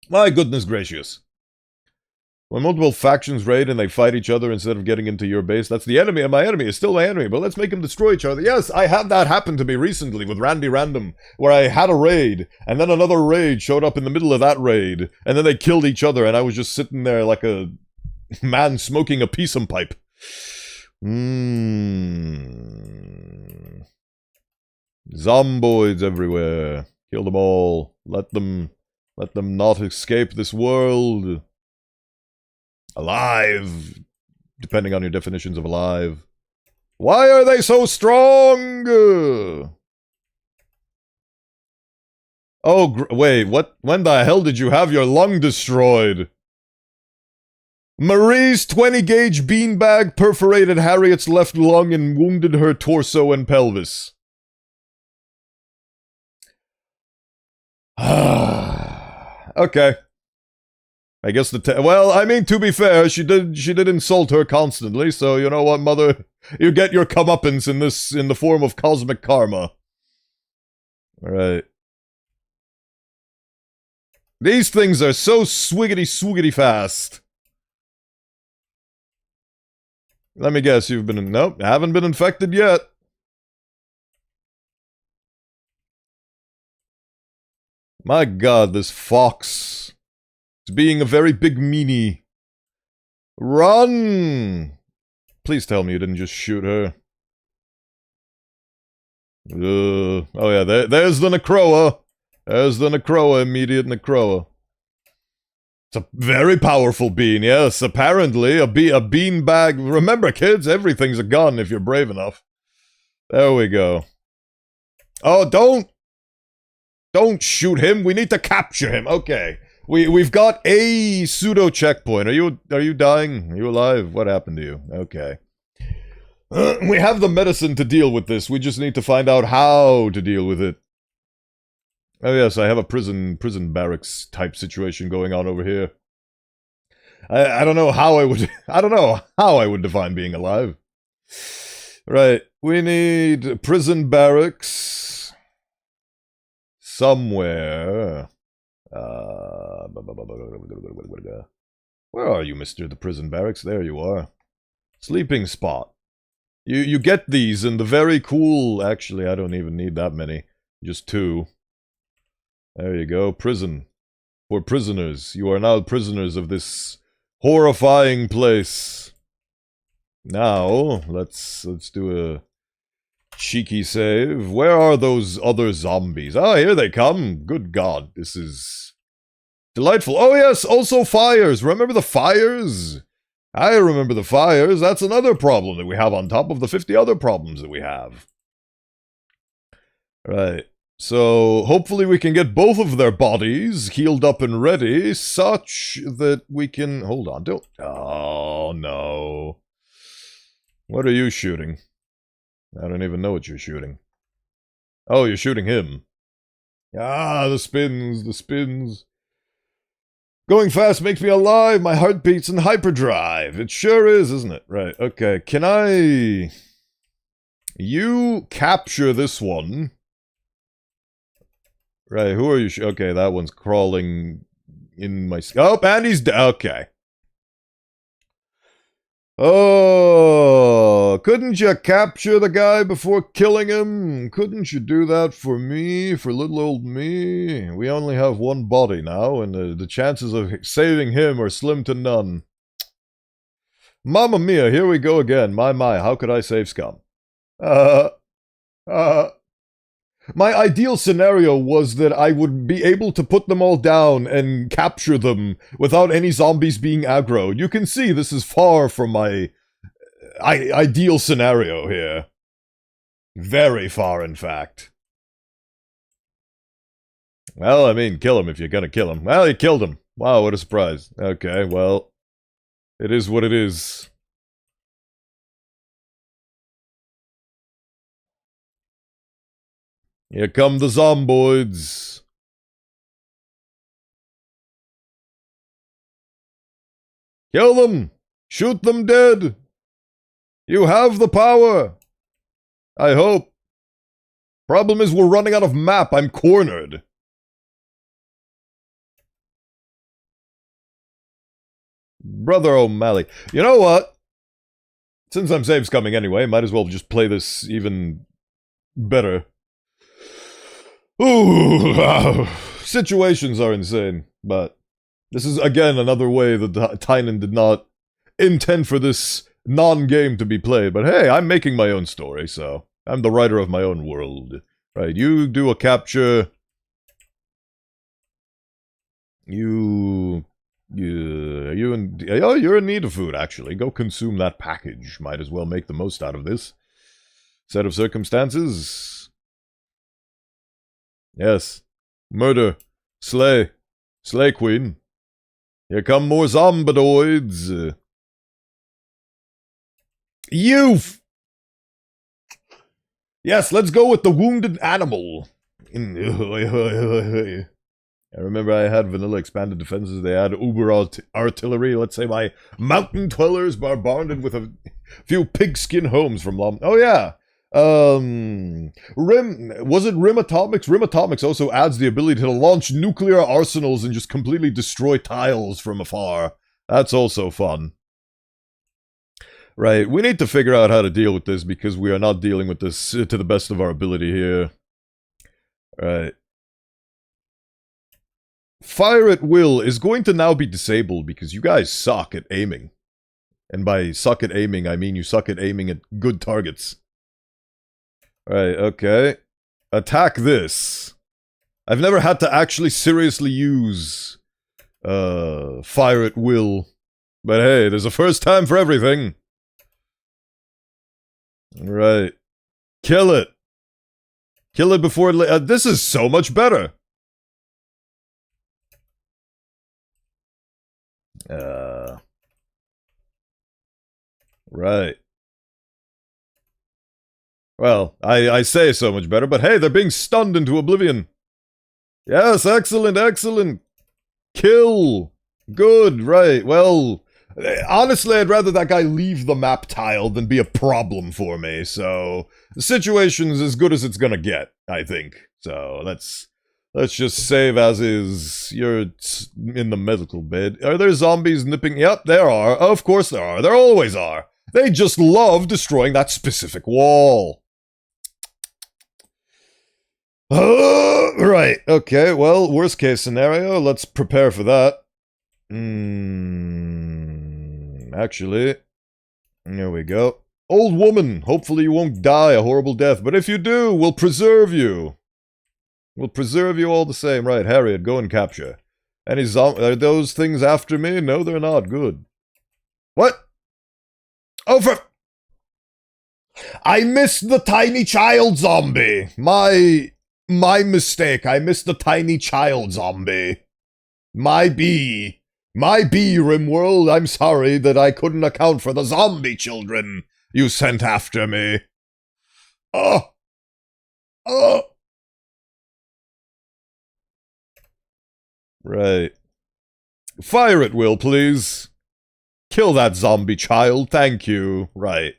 My goodness gracious. When multiple factions raid and they fight each other instead of getting into your base, that's the enemy, and my enemy is still my enemy, but let's make them destroy each other. Yes, I had that happen to me recently with Randy Random, where I had a raid, and then another raid showed up in the middle of that raid, and then they killed each other, and I was just sitting there like a man smoking a peace pipe. Zomboids everywhere. Kill them all. Let them not escape this world. Alive. Depending on your definitions of alive. Why are they so strong? Oh, wait, what? When the hell did you have your lung destroyed? Marie's 20-gauge beanbag perforated Harriet's left lung and wounded her torso and pelvis. Okay. I guess well, I mean, to be fair, she did insult her constantly, so you know what, mother? You get your comeuppance in the form of cosmic karma. Alright. These things are so swiggity fast. Let me guess, you've been... Nope, haven't been infected yet. My god, this fox is being a very big meanie. Run! Please tell me you didn't just shoot her. Oh yeah, there's the Necroa. There's the Necroa, immediate Necroa. It's a very powerful bean, yes, apparently. A bean bag. Remember, kids, everything's a gun if you're brave enough. There we go. Oh, don't shoot him. We need to capture him. Okay. We've got a pseudo checkpoint. Are you dying? Are you alive? What happened to you? Okay. We have the medicine to deal with this. We just need to find out how to deal with it. Oh yes, I have a prison barracks type situation going on over here. I don't know how I would define being alive. Right. We need prison barracks somewhere. Where are you, Mr. the Prison Barracks? There you are. Sleeping spot. You get these in the very cool... Actually, I don't even need that many. Just 2. There you go. Prison. For prisoners. You are now prisoners of this horrifying place. Now, let's do a cheeky save. Where are those other zombies? Ah, here they come. Good God, this is delightful. Oh yes, also fires. Remember the fires? I remember the fires. That's another problem that we have on top of the 50 other problems that we have. Right. So, hopefully we can get both of their bodies healed up and ready, such that we can... Hold on, don't... Oh, no. What are you shooting? I don't even know what you're shooting. Oh, you're shooting him. Ah, the spins, the spins. Going fast makes me alive, my heart beats in hyperdrive. It sure is, isn't it? Right, okay. Can I... You capture this one. Right, who are you? Okay, that one's crawling in my... Oh, and he's... Okay. Oh, couldn't you capture the guy before killing him? Couldn't you do that for me, for little old me? We only have one body now, and the chances of saving him are slim to none. Mamma mia, here we go again. My, how could I save scum? My ideal scenario was that I would be able to put them all down and capture them without any zombies being aggro. You can see this is far from my ideal scenario here. Very far, in fact. Well, I mean, kill him if you're gonna kill him. Well, he killed him. Wow, what a surprise. Okay, well, it is what it is. Here come the zomboids. Kill them! Shoot them dead! You have the power! I hope. Problem is we're running out of map. I'm cornered. Brother O'Malley. You know what? Since I'm save scumming anyway, might as well just play this even better. Ooh, wow. Situations are insane, but this is again another way that Tynan did not intend for this non-game to be played. But hey, I'm making my own story, so I'm the writer of my own world. Right, you do a capture. You're in need of food, actually. Go consume that package. Might as well make the most out of this set of circumstances. Yes. Murder. Slay. Slay, queen. Here come more zombidoids. You've... Yes, let's go with the wounded animal. I remember I had vanilla expanded defenses. They had uber artillery. Let's say my mountain dwellers are bonded with a few pigskin homes from Lom. Oh, yeah. Was it Rim Atomics? Rim Atomics also adds the ability to launch nuclear arsenals and just completely destroy tiles from afar. That's also fun. Right, we need to figure out how to deal with this because we are not dealing with this to the best of our ability here. Right. Fire at will is going to now be disabled because you guys suck at aiming. And by suck at aiming, I mean you suck at aiming at good targets. Right, okay. Attack this. I've never had to actually seriously use fire at will. But hey, there's a first time for everything. Right. Kill it. Kill it before it... this is so much better. Right. Well, I say so much better, but hey, they're being stunned into oblivion. Yes, excellent, excellent. Kill. Good, right. Well, honestly, I'd rather that guy leave the map tile than be a problem for me, so... The situation's as good as it's gonna get, I think. So, let's just save as is. You're in the medical bed. Are there zombies nipping? Yep, there are. Of course there are. There always are. They just love destroying that specific wall. Right, okay, well, worst case scenario, let's prepare for that. Actually, there we go. Old woman, hopefully you won't die a horrible death, but if you do, we'll preserve you. We'll preserve you all the same. Right, Harriet, go and capture. Any are those things after me? No, they're not. Good. What? Oh, I missed the tiny child zombie! My My mistake. I missed the tiny child zombie. My bee. My bee, Rimworld. I'm sorry that I couldn't account for the zombie children you sent after me. Oh! Oh! Right. Fire at will, please. Kill that zombie child, thank you. Right.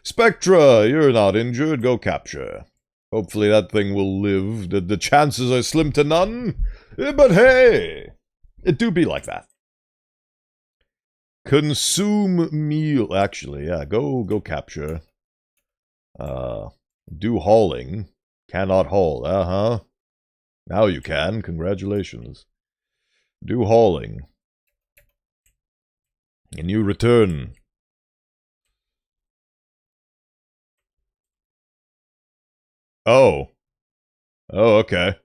Spectra, you're not injured, go capture. Hopefully that thing will live. The chances are slim to none. But hey, it do be like that. Consume meal. Actually, yeah, go capture. Do hauling. Cannot haul. Uh-huh. Now you can. Congratulations. Do hauling. And you return. Oh. Oh, okay.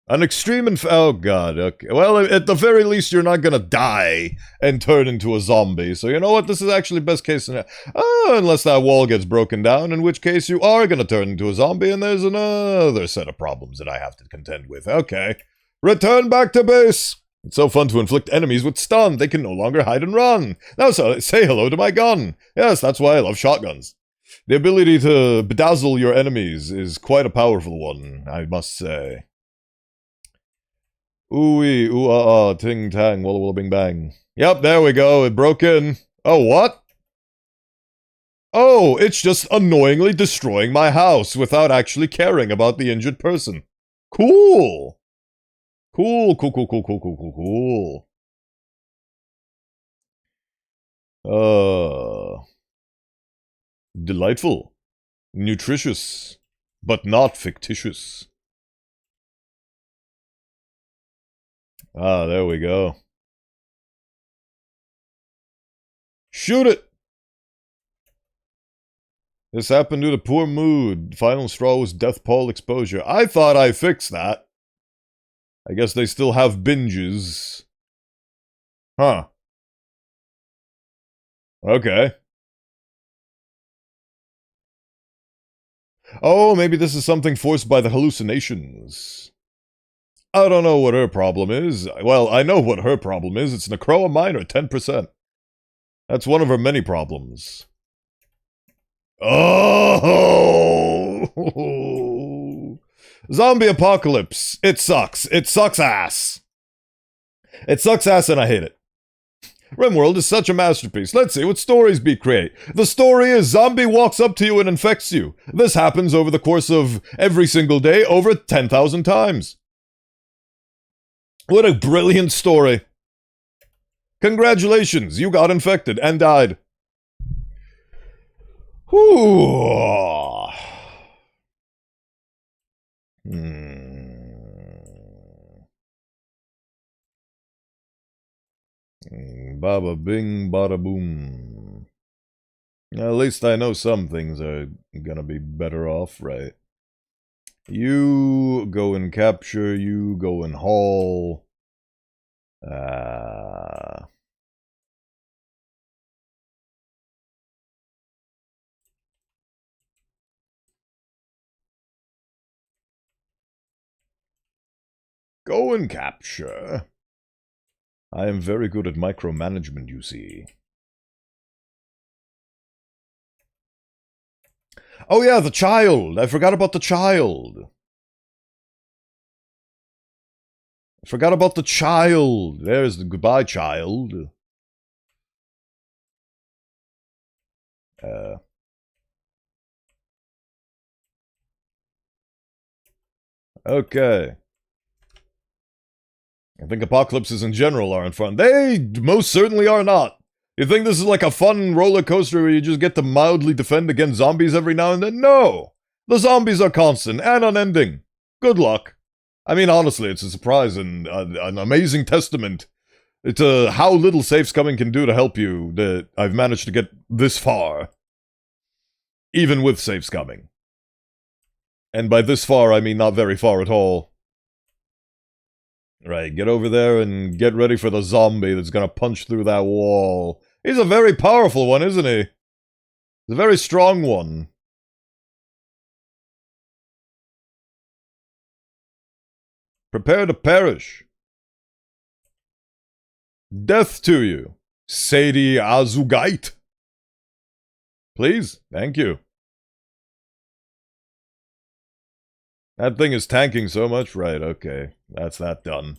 An extreme oh god, okay. Well, at the very least, you're not gonna die and turn into a zombie. So you know what? This is actually best case scenario. Oh, unless that wall gets broken down, in which case you are gonna turn into a zombie, and there's another set of problems that I have to contend with. Okay. Return back to base! It's so fun to inflict enemies with stun. They can no longer hide and run. Now so say hello to my gun. Yes, that's why I love shotguns. The ability to bedazzle your enemies is quite a powerful one, I must say. Ooh-wee, ooh-ah-ah, ting-tang, walla-walla bing-bang. Yep, there we go, it broke in. Oh, what? Oh, it's just annoyingly destroying my house without actually caring about the injured person. Cool! Cool, cool, cool, cool, cool, cool, cool, cool. Delightful. Nutritious. But not fictitious. Ah, there we go. Shoot it! This happened due to poor mood. Final straw was death pole exposure. I thought I fixed that. I guess they still have binges. Huh. Okay. Oh, maybe this is something forced by the hallucinations. I don't know what her problem is. Well, I know what her problem is. It's Necroa Minor, 10%. That's one of her many problems. Oh! Zombie apocalypse. It sucks. It sucks ass. It sucks ass and I hate it. Rimworld is such a masterpiece. Let's see what stories be create. The story is zombie walks up to you and infects you. This happens over the course of every single day over 10,000 times. What a brilliant story. Congratulations, you got infected and died. Whew. Baba bing, bada boom. At least I know some things are gonna be better off, right? You go and capture, you go and haul. Go and capture. I am very good at micromanagement, you see. Oh yeah, the child! I forgot about the child! I forgot about the child! There's the goodbye, child. Okay. I think apocalypses in general aren't fun. They most certainly are not. You think this is like a fun roller coaster where you just get to mildly defend against zombies every now and then? No! The zombies are constant and unending. Good luck. I mean, honestly, it's a surprise and an amazing testament to how little safe scumming can do to help you that I've managed to get this far. Even with safe scumming. And by this far, I mean not very far at all. Right, get over there and get ready for the zombie that's gonna punch through that wall. He's a very powerful one, isn't he? He's a very strong one. Prepare to perish. Death to you, Sadie Azugite. Please, thank you. That thing is tanking so much. Right, okay. That's that done.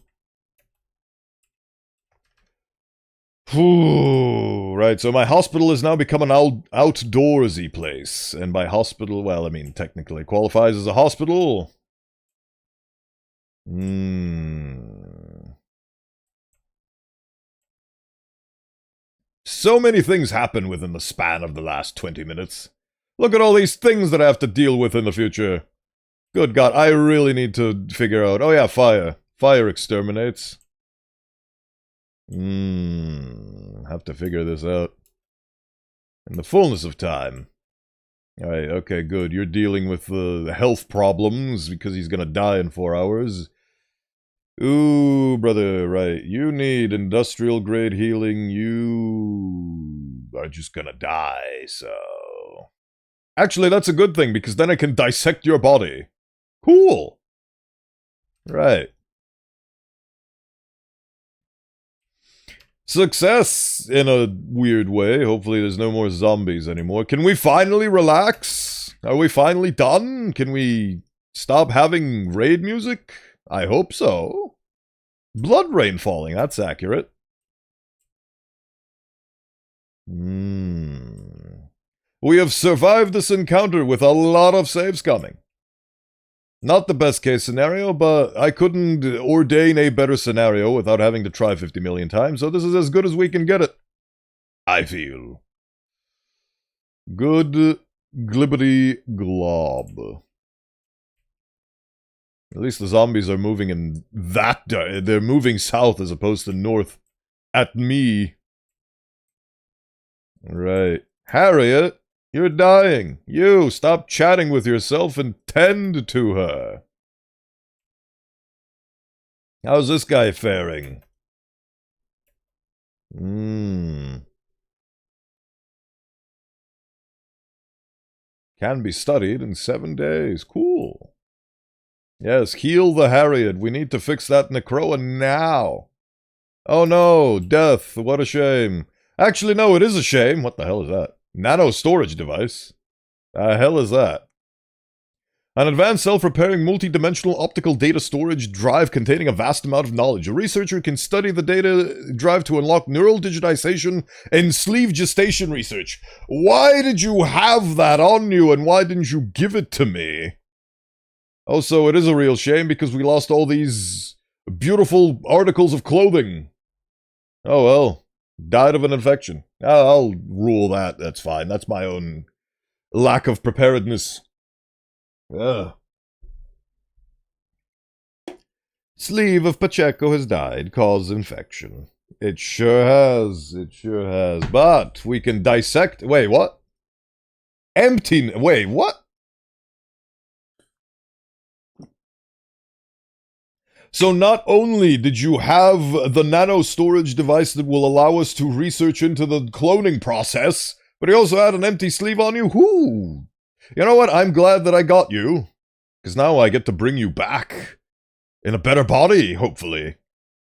Whew, right, so my hospital has now become an outdoorsy place. And by hospital, well, I mean, technically qualifies as a hospital. So many things happen within the span of the last 20 minutes. Look at all these things that I have to deal with in the future. Good God, I really need to figure out... Oh yeah, fire. Fire exterminates. Have to figure this out. In the fullness of time. Alright, okay, good. You're dealing with the health problems because he's gonna die in 4 hours. Ooh, brother, right. You need industrial grade healing. You are just gonna die, so... Actually, that's a good thing, because then I can dissect your body. Cool. Right. Success, in a weird way. Hopefully there's no more zombies anymore. Can we finally relax? Are we finally done? Can we stop having raid music? I hope so. Blood rain falling, that's accurate. We have survived this encounter with a lot of saves coming. Not the best case scenario, but I couldn't ordain a better scenario without having to try 50 million times, so this is as good as we can get it. I feel. Good glibbity glob. At least the zombies are moving in that... They're moving south as opposed to north. At me. Right. Harriet, you're dying. You, stop chatting with yourself and tend to her. How's this guy faring? Can be studied in 7 days. Cool. Yes, heal the Harriet. We need to fix that Necroa now. Oh no, death. What a shame. Actually, no, it is a shame. What the hell is that? Nano storage device? The hell is that? An advanced self-repairing multi-dimensional optical data storage drive containing a vast amount of knowledge. A researcher can study the data drive to unlock neural digitization and sleeve gestation research. Why did you have that on you and why didn't you give it to me? Also, it is a real shame because we lost all these beautiful articles of clothing. Oh well. Died of an infection. I'll rule that. That's fine. That's my own lack of preparedness. Ugh. Sleeve of Pacheco has died. Cause infection. It sure has. It sure has. But we can dissect... Wait, what? Empty... Wait, what? So not only did you have the nano storage device that will allow us to research into the cloning process, but you also had an empty sleeve on you? Whoo! You know what? I'm glad that I got you. Because now I get to bring you back. In a better body, hopefully.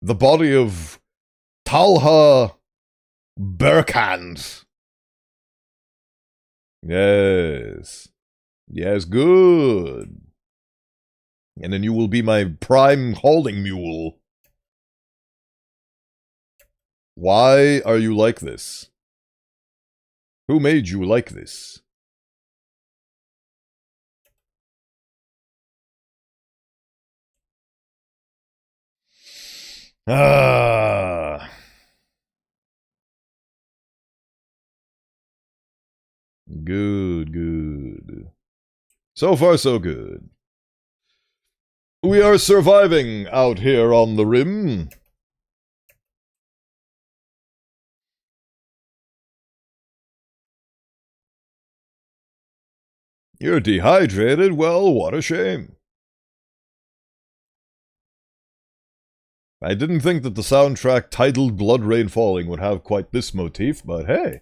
The body of Talha Berkand. Yes. Yes, good. And then you will be my prime hauling mule. Why are you like this? Who made you like this? Ah. Good, good. So far, so good. We are surviving out here on the rim. You're dehydrated? Well, what a shame. I didn't think that the soundtrack titled Blood Rain Falling would have quite this motif, but hey.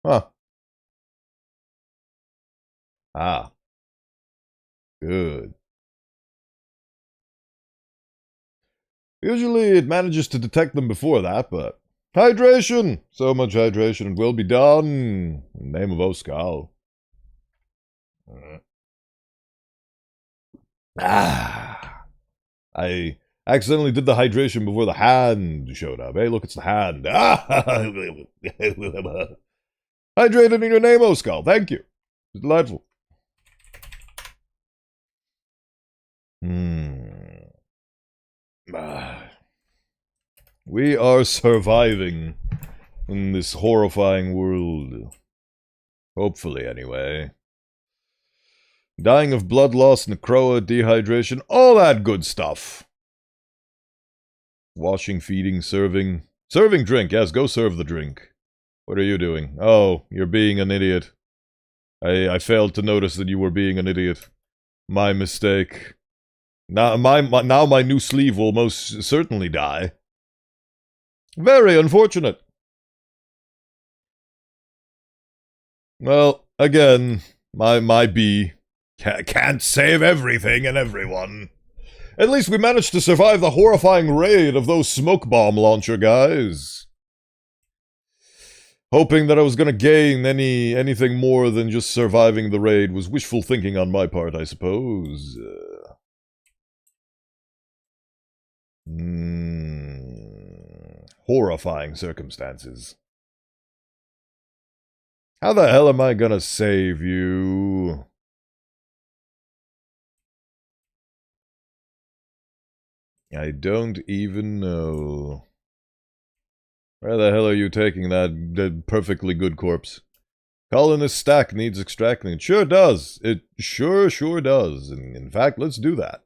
Huh. Ah. Good. Usually it manages to detect them before that, but... Hydration! So much hydration, it will be done. In the name of Oskal. I accidentally did the hydration before the hand showed up. Hey, look, it's the hand. Hydrated in your name, Oskal. Thank you. It's delightful. We are surviving in this horrifying world. Hopefully, anyway. Dying of blood loss, necroa, dehydration, all that good stuff. Washing, feeding, serving. Serving drink, yes, go serve the drink. What are you doing? Oh, you're being an idiot. I failed to notice that you were being an idiot. My mistake. Now my new sleeve will most certainly die. Very unfortunate. Well, again, my bee can't save everything and everyone. At least we managed to survive the horrifying raid of those smoke bomb launcher guys. Hoping that I was gonna gain anything more than just surviving the raid was wishful thinking on my part, I suppose. Horrifying circumstances. How the hell am I gonna save you? I don't even know. Where the hell are you taking that perfectly good corpse? Colonist stack needs extracting. It sure does. It sure does. In fact, let's do that.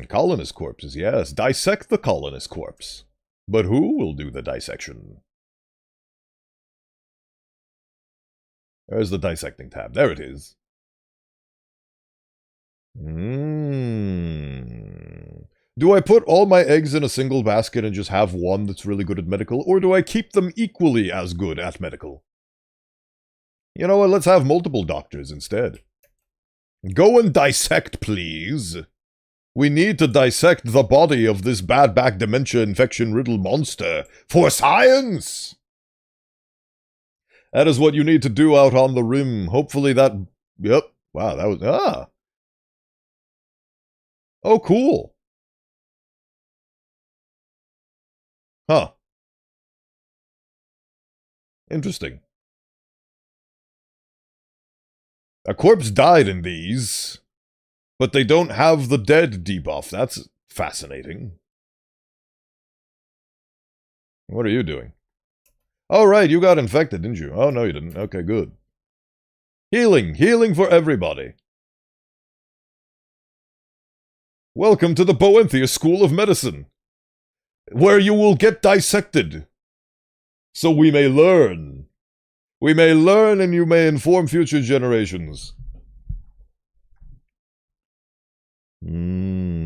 Colonist corpses, yes. Dissect the colonist corpse. But who will do the dissection? There's the dissecting tab. There it is. Do I put all my eggs in a single basket and just have one that's really good at medical, or do I keep them equally as good at medical? You know what, let's have multiple doctors instead. Go and dissect, please. We need to dissect the body of this bad back dementia infection-riddled monster for science! That is what you need to do out on the rim. Hopefully that... Yep. Wow, that was... Oh, cool. Huh. Interesting. A corpse died in these, but they don't have the dead debuff. That's fascinating. What are you doing? Oh, right, you got infected, didn't you? Oh, no, you didn't. Okay, good. Healing. Healing for everybody. Welcome to the Bowenthius School of Medicine, where you will get dissected, so we may learn. We may learn and you may inform future generations.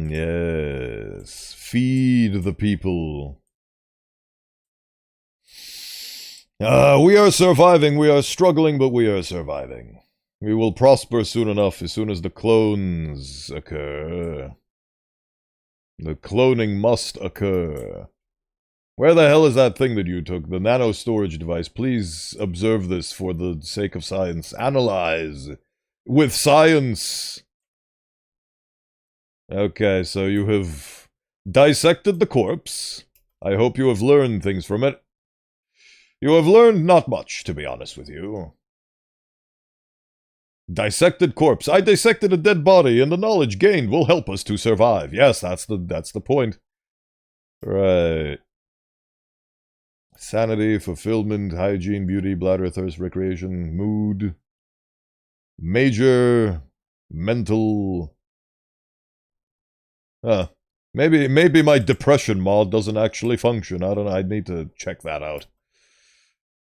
Yes. Feed the people. We are surviving. We are struggling, but we are surviving. We will prosper soon enough, as soon as the clones occur. The cloning must occur. Where the hell is that thing that you took? The nano storage device. Please observe this for the sake of science. Analyze. With science. Okay, so you have dissected the corpse. I hope you have learned things from it. You have learned not much, to be honest with you. Dissected corpse. I dissected a dead body, and the knowledge gained will help us to survive. Yes, that's the point. Right. Sanity, fulfillment, hygiene, beauty, bladder, thirst, recreation, mood. Major, mental. Maybe my depression mod doesn't actually function. I don't know. I'd need to check that out.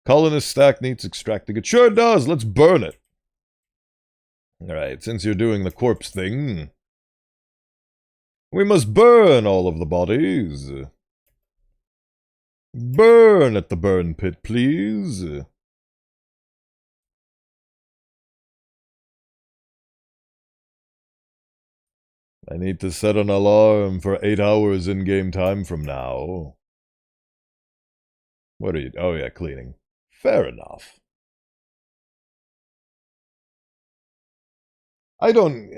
Colonist stack needs extracting. It sure does. Let's burn it. Alright, since you're doing the corpse thing, we must burn all of the bodies. Burn at the burn pit, please. I need to set an alarm for 8 hours in-game time from now. What are you... Oh yeah, cleaning. Fair enough. I don't...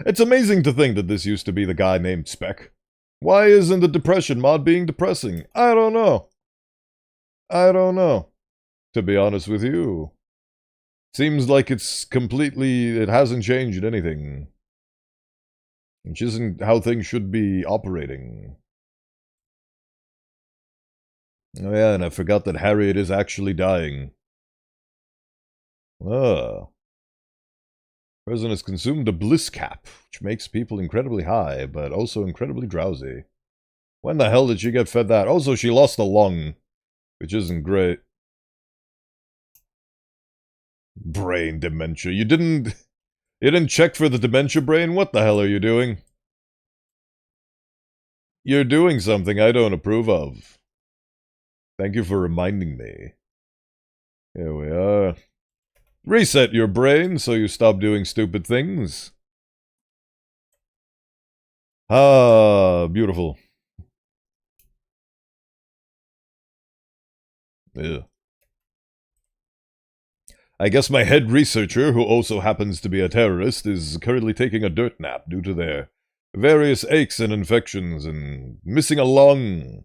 It's amazing to think that this used to be the guy named Spec. Why isn't the depression mod being depressing? I don't know. I don't know. To be honest with you. Seems like it's completely... It hasn't changed anything. Which isn't how things should be operating. Oh yeah, and I forgot that Harriet is actually dying. Ah. President has consumed a bliss cap, which makes people incredibly high, but also incredibly drowsy. When the hell did she get fed that? Also, she lost a lung, which isn't great. Brain dementia. You didn't check for the dementia brain? What the hell are you doing? You're doing something I don't approve of. Thank you for reminding me. Here we are. Reset your brain so you stop doing stupid things. Ah, beautiful. Ew. I guess my head researcher, who also happens to be a terrorist, is currently taking a dirt nap due to their various aches and infections and missing a lung.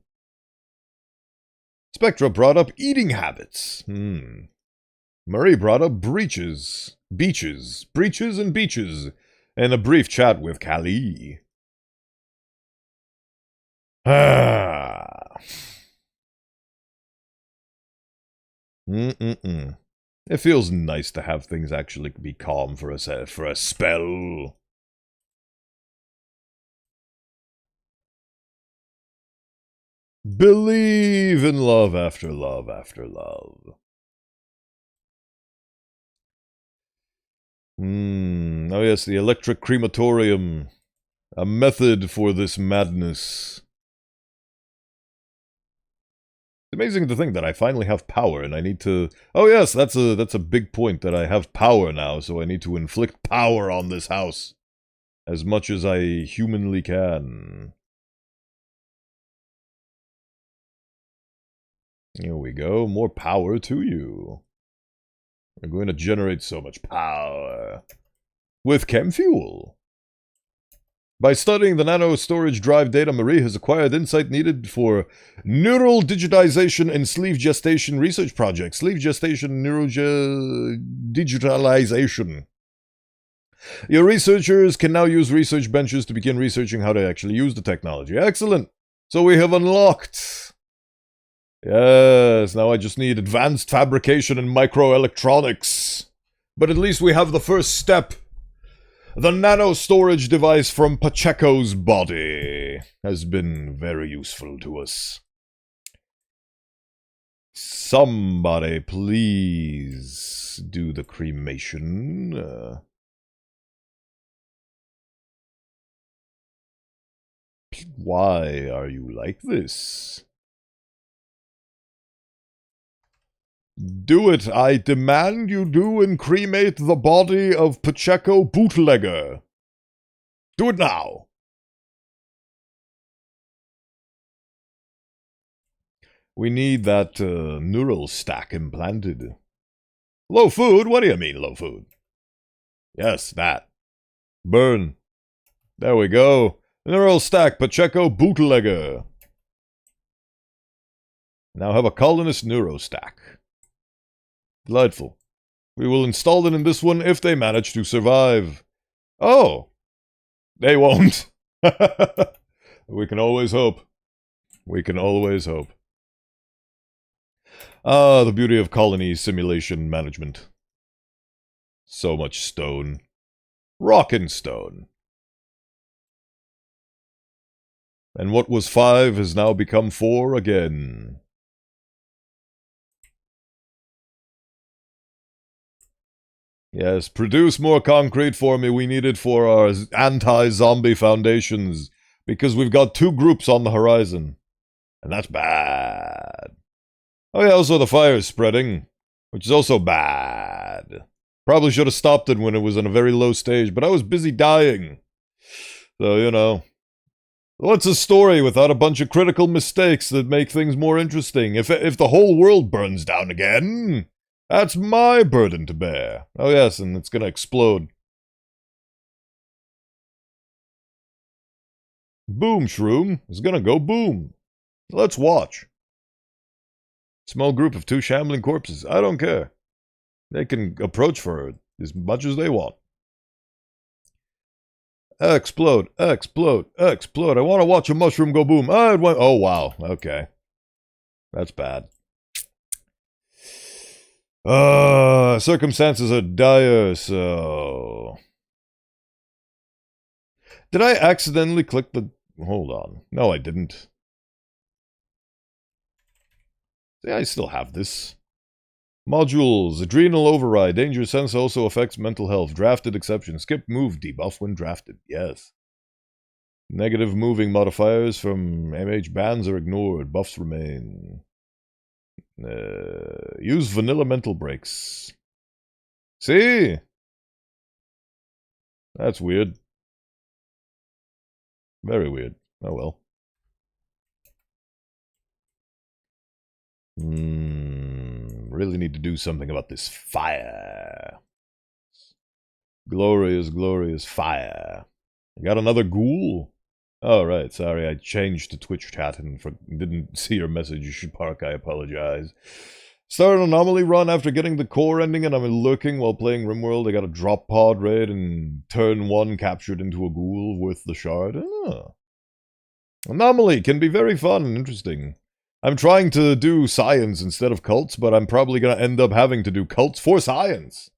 Spectra brought up eating habits. Marie brought up beaches, and beaches, and a brief chat with Kali. Ah. It feels nice to have things actually be calm for a spell. Believe in love after love after love. Oh yes, the electric crematorium. A method for this madness. It's amazing to think that I finally have power and I need to... Oh yes, that's a big point, that I have power now, so I need to inflict power on this house. As much as I humanly can. Here we go, more power to you. We're going to generate so much power. With chem fuel. By studying the nano storage drive data, Marie has acquired insight needed for neural digitization and sleeve gestation research projects. Sleeve gestation, neural digitalization. Your researchers can now use research benches to begin researching how to actually use the technology. Excellent! So we have unlocked... Yes, now I just need advanced fabrication and microelectronics. But at least we have the first step. The nano storage device from Pacheco's body has been very useful to us. Somebody please do the cremation. Why are you like this? Do it, I demand you do, and cremate the body of Pacheco Bootlegger. Do it now. We need that neural stack implanted. Low food? What do you mean, low food? Yes, that. Burn. There we go. Neural stack, Pacheco Bootlegger. Now have a colonist neuro stack. Delightful. We will install it in this one if they manage to survive. Oh! They won't. We can always hope. We can always hope. Ah, the beauty of colony simulation management. So much stone. Rock and stone. And what was 5 has now become 4 again. Yes, produce more concrete for me. We need it for our anti-zombie foundations. Because we've got 2 groups on the horizon. And that's bad. Oh yeah, also the fire's spreading. Which is also bad. Probably should have stopped it when it was in a very low stage, but I was busy dying. So, you know, what's a story without a bunch of critical mistakes that make things more interesting? If the whole world burns down again, that's my burden to bear. Oh yes, and it's gonna explode. Boom, Shroom. It's gonna go boom. Let's watch. Small group of 2 shambling corpses. I don't care. They can approach for it as much as they want. Explode, explode, explode. I want to watch a mushroom go boom. Oh, wow. Okay. That's bad. Circumstances are dire, so... Did I accidentally click the... Hold on. No, I didn't. See, I still have this. Modules. Adrenal override. Danger sense also affects mental health. Drafted exception. Skip move debuff when drafted. Yes. Negative moving modifiers from MH bans are ignored. Buffs remain. Use vanilla mental breaks. See? That's weird. Very weird. Oh well. Really need to do something about this fire. Glorious, glorious fire. I got another ghoul? Oh, right. Sorry, I changed to Twitch chat and didn't see your message, Park. I apologize. Start an anomaly run after getting the core ending, and I'm lurking while playing Rimworld. I got a drop pod raid, and turn 1 captured into a ghoul worth the shard. Anomaly can be very fun and interesting. I'm trying to do science instead of cults, but I'm probably going to end up having to do cults for science.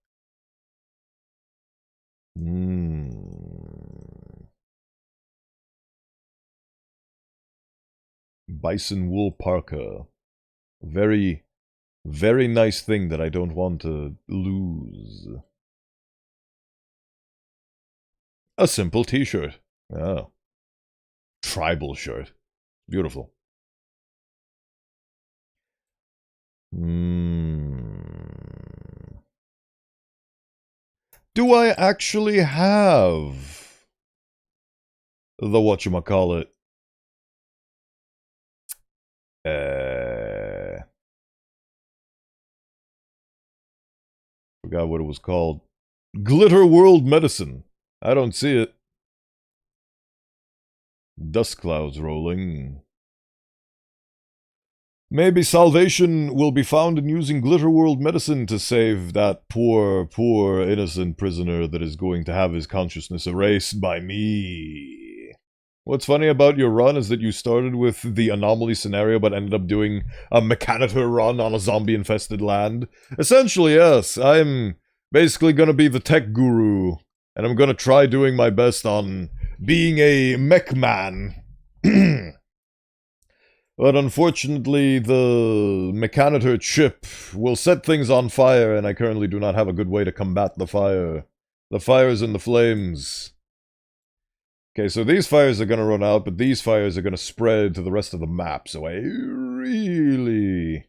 Bison wool parka. Very, very nice thing that I don't want to lose. A simple t-shirt. Oh. Tribal shirt. Beautiful. Do I actually have the whatchamacallit? Forgot what it was called. Glitter World Medicine. I don't see it. Dust clouds rolling. Maybe salvation will be found in using Glitter World Medicine to save that poor, poor innocent prisoner that is going to have his consciousness erased by me. What's funny about your run is that you started with the anomaly scenario but ended up doing a Mechanitor run on a zombie-infested land. Essentially, yes, I'm basically gonna be the tech guru, and I'm gonna try doing my best on being a mech man. But unfortunately, the Mechanitor chip will set things on fire, and I currently do not have a good way to combat the fire. The fire's in the flames. Okay, so these fires are going to run out, but these fires are going to spread to the rest of the map, so I really...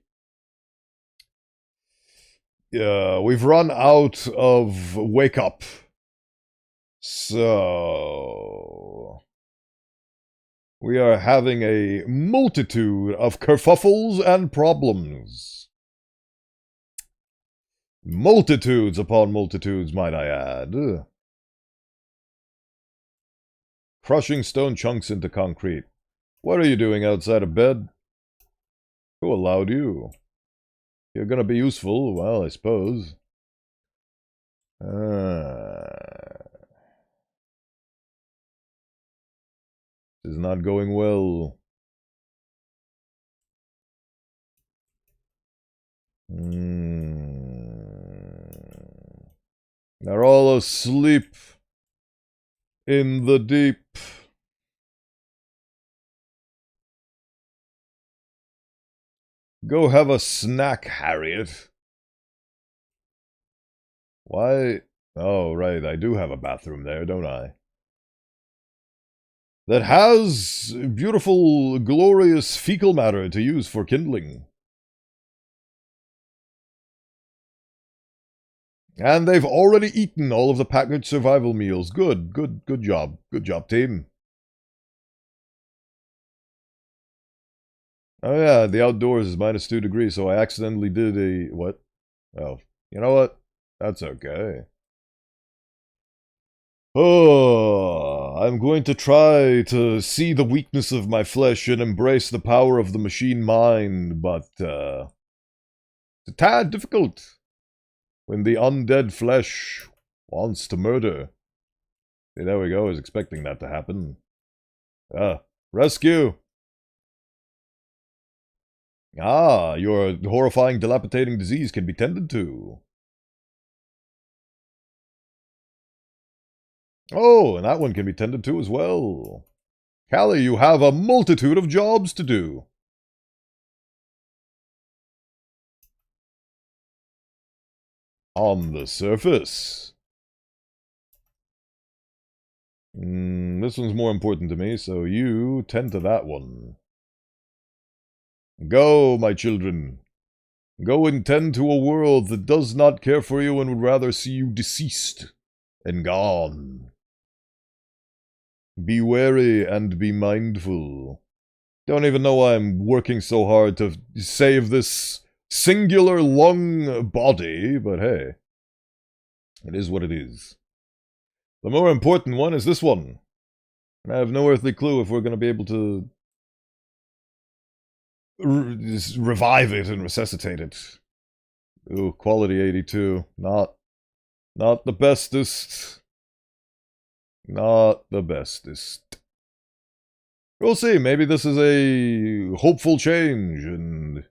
Yeah, we've run out of wake up. So... we are having a multitude of kerfuffles and problems. Multitudes upon multitudes, might I add. Crushing stone chunks into concrete. What are you doing outside of bed? Who allowed you? You're gonna be useful, well, I suppose. This is not going well. They're all asleep in the deep. Go have a snack, Harriet. Why? Oh, right, I do have a bathroom there, don't I? That has beautiful, glorious fecal matter to use for kindling. And they've already eaten all of the packaged survival meals. Good job. Good job, team. Oh yeah, the outdoors is -2 degrees, so I accidentally did a... what? Oh, you know what? That's okay. Oh, I'm going to try to see the weakness of my flesh and embrace the power of the machine mind, but, it's a tad difficult when the undead flesh wants to murder. See, there we go, I was expecting that to happen. Ah, rescue! Ah, your horrifying, dilapidating disease can be tended to. Oh, and that one can be tended to as well. Callie, you have a multitude of jobs to do. On the surface. This one's more important to me, so you tend to that one. Go, my children. Go and tend to a world that does not care for you and would rather see you deceased and gone. Be wary and be mindful. Don't even know why I'm working so hard to save this singular lung body, but hey. It is what it is. The more important one is this one. I have no earthly clue if we're going to be able to revive it and resuscitate it. Ooh, quality 82. Not the bestest. Not the bestest. We'll see. Maybe this is a hopeful change, and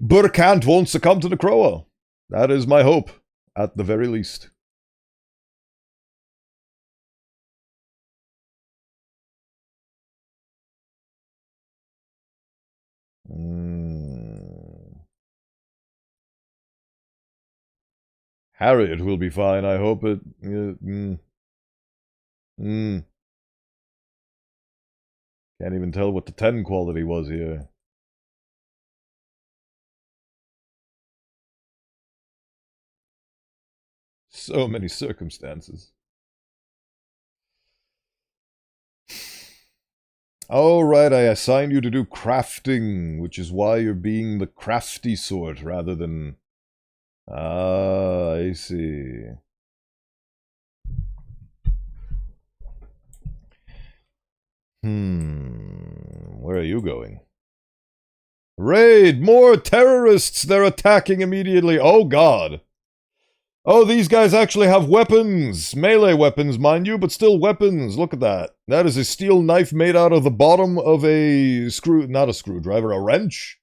Burkant won't succumb to the Croa. That is my hope, at the very least. Harriet will be fine, I hope it... Can't even tell what the 10 quality was here. So many circumstances. Oh, right, I assigned you to do crafting, which is why you're being the crafty sort rather than... Ah, I see. Where are you going? Raid! More terrorists! They're attacking immediately! Oh, God! Oh, these guys actually have weapons! Melee weapons, mind you, but still weapons! Look at that. That is a steel knife made out of the bottom of a not a screwdriver, a wrench?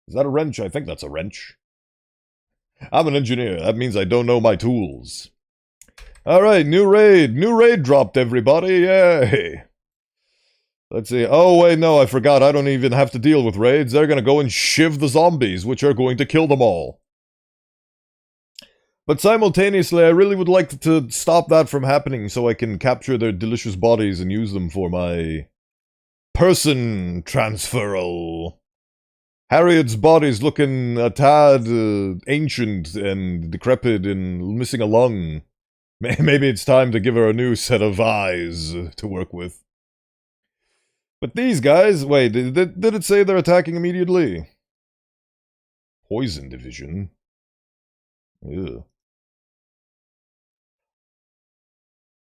Is that a wrench? I think that's a wrench. I'm an engineer. That means I don't know my tools. Alright, new raid. New raid dropped, everybody. Yay! Let's see. Oh, wait, no, I forgot. I don't even have to deal with raids. They're gonna go and shiv the zombies, which are going to kill them all. But simultaneously, I really would like to stop that from happening so I can capture their delicious bodies and use them for my person transferal. Harriet's body's looking a tad ancient and decrepit and missing a lung. Maybe it's time to give her a new set of eyes to work with. But these guys, wait, did it say they're attacking immediately? Poison division? Ew.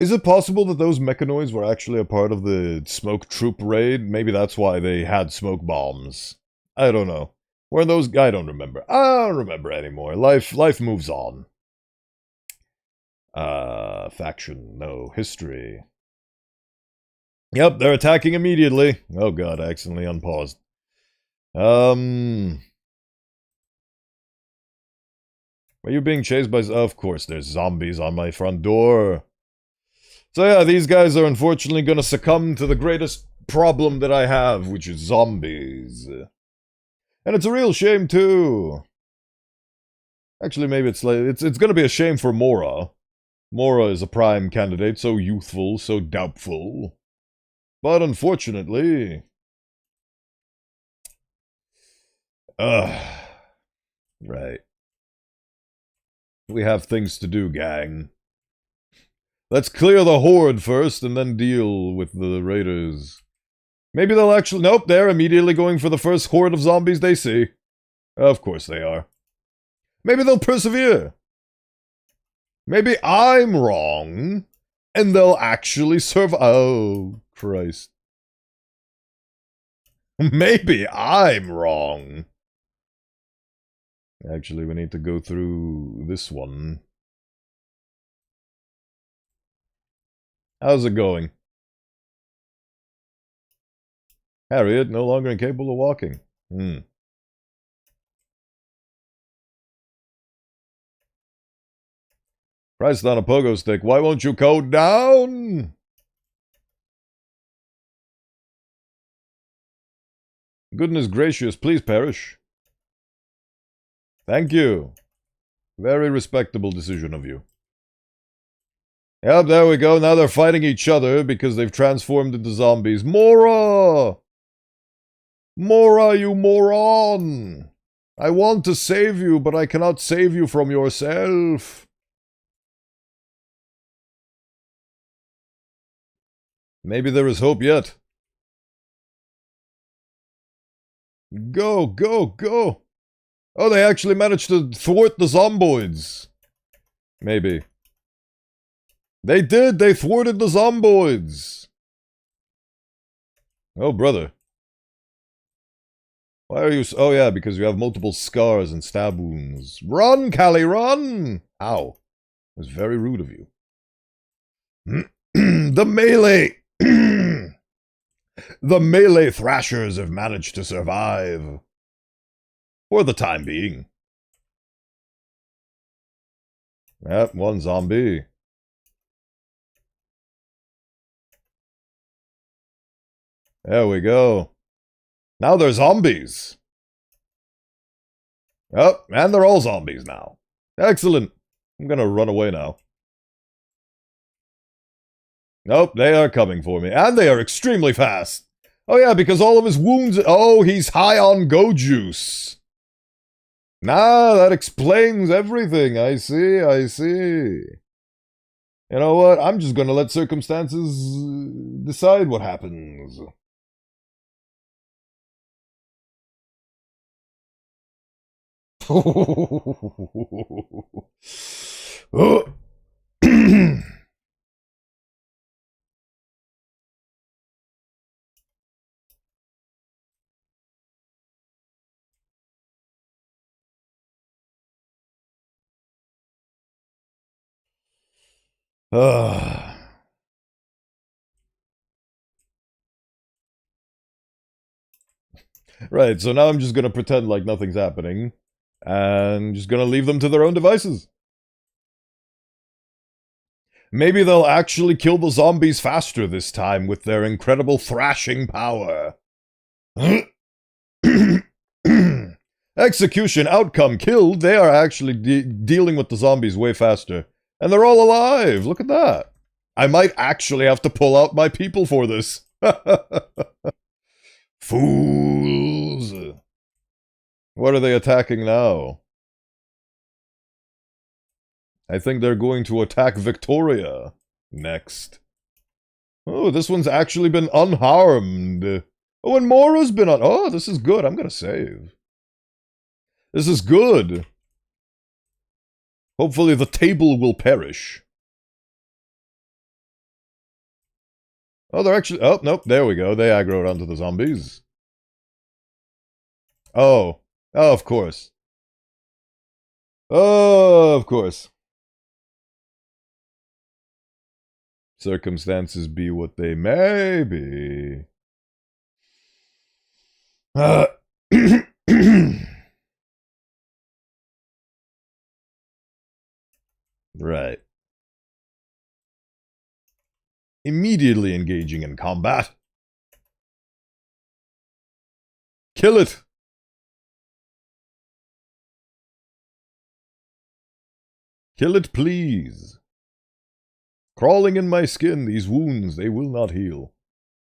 Is it possible that those mechanoids were actually a part of the smoke troop raid? Maybe that's why they had smoke bombs. I don't know. Were those... I don't remember. I don't remember anymore. Life moves on. Faction. No. History. Yep, they're attacking immediately. Oh god, I accidentally unpaused. Are you being chased by... Of course, there's zombies on my front door. So yeah, these guys are unfortunately gonna succumb to the greatest problem that I have, which is zombies. And it's a real shame, too. Actually, maybe it's like... It's gonna be a shame for Mora. Mora is a prime candidate, so youthful, so doubtful. But unfortunately... Right. We have things to do, gang. Let's clear the horde first, and then deal with the raiders. Maybe they'll actually... Nope, they're immediately going for the first horde of zombies they see. Of course they are. Maybe they'll persevere. Maybe I'm wrong, and they'll actually survive. Oh, Christ. Maybe I'm wrong. Actually, we need to go through this one. How's it going? Harriet, no longer incapable of walking. Christ on a pogo stick, why won't you go down? Goodness gracious, please perish. Thank you. Very respectable decision of you. Yep, there we go. Now they're fighting each other because they've transformed into zombies. Mora! Mora, you moron! I want to save you, but I cannot save you from yourself. Maybe there is hope yet. Go, go, go! Oh, they actually managed to thwart the zomboids. Maybe. They did! They thwarted the zomboids! Oh, brother. Why are you... Oh, yeah, because you have multiple scars and stab wounds. Run, Callie, run! Ow. It was very rude of you. The melee... The melee thrashers have managed to survive. For the time being. Yep, one zombie. There we go. Now they're zombies. Oh, and they're all zombies now. Excellent. I'm gonna run away now. Nope, they are coming for me. And they are extremely fast. Oh yeah, because all of his wounds... Oh, he's high on go juice. Nah, that explains everything. I see, I see. You know what? I'm just gonna let circumstances decide what happens. Right, so now I'm just gonna pretend like nothing's happening. And just gonna leave them to their own devices. Maybe they'll actually kill the zombies faster this time with their incredible thrashing power. Execution, outcome, killed. They are actually dealing with the zombies way faster. And they're all alive. Look at that. I might actually have to pull out my people for this. Fools. What are they attacking now? I think they're going to attack Victoria next. Oh, this one's actually been unharmed. Oh, and Mora's been on... Oh, this is good. I'm gonna save. This is good. Hopefully the table will perish. Oh, they're actually... Oh, nope. There we go. They aggroed onto the zombies. Oh. Oh, of course. Oh, of course. Circumstances be what they may be. Right. Immediately engaging in combat. Kill it! Kill it, please. Crawling in my skin, these wounds, they will not heal.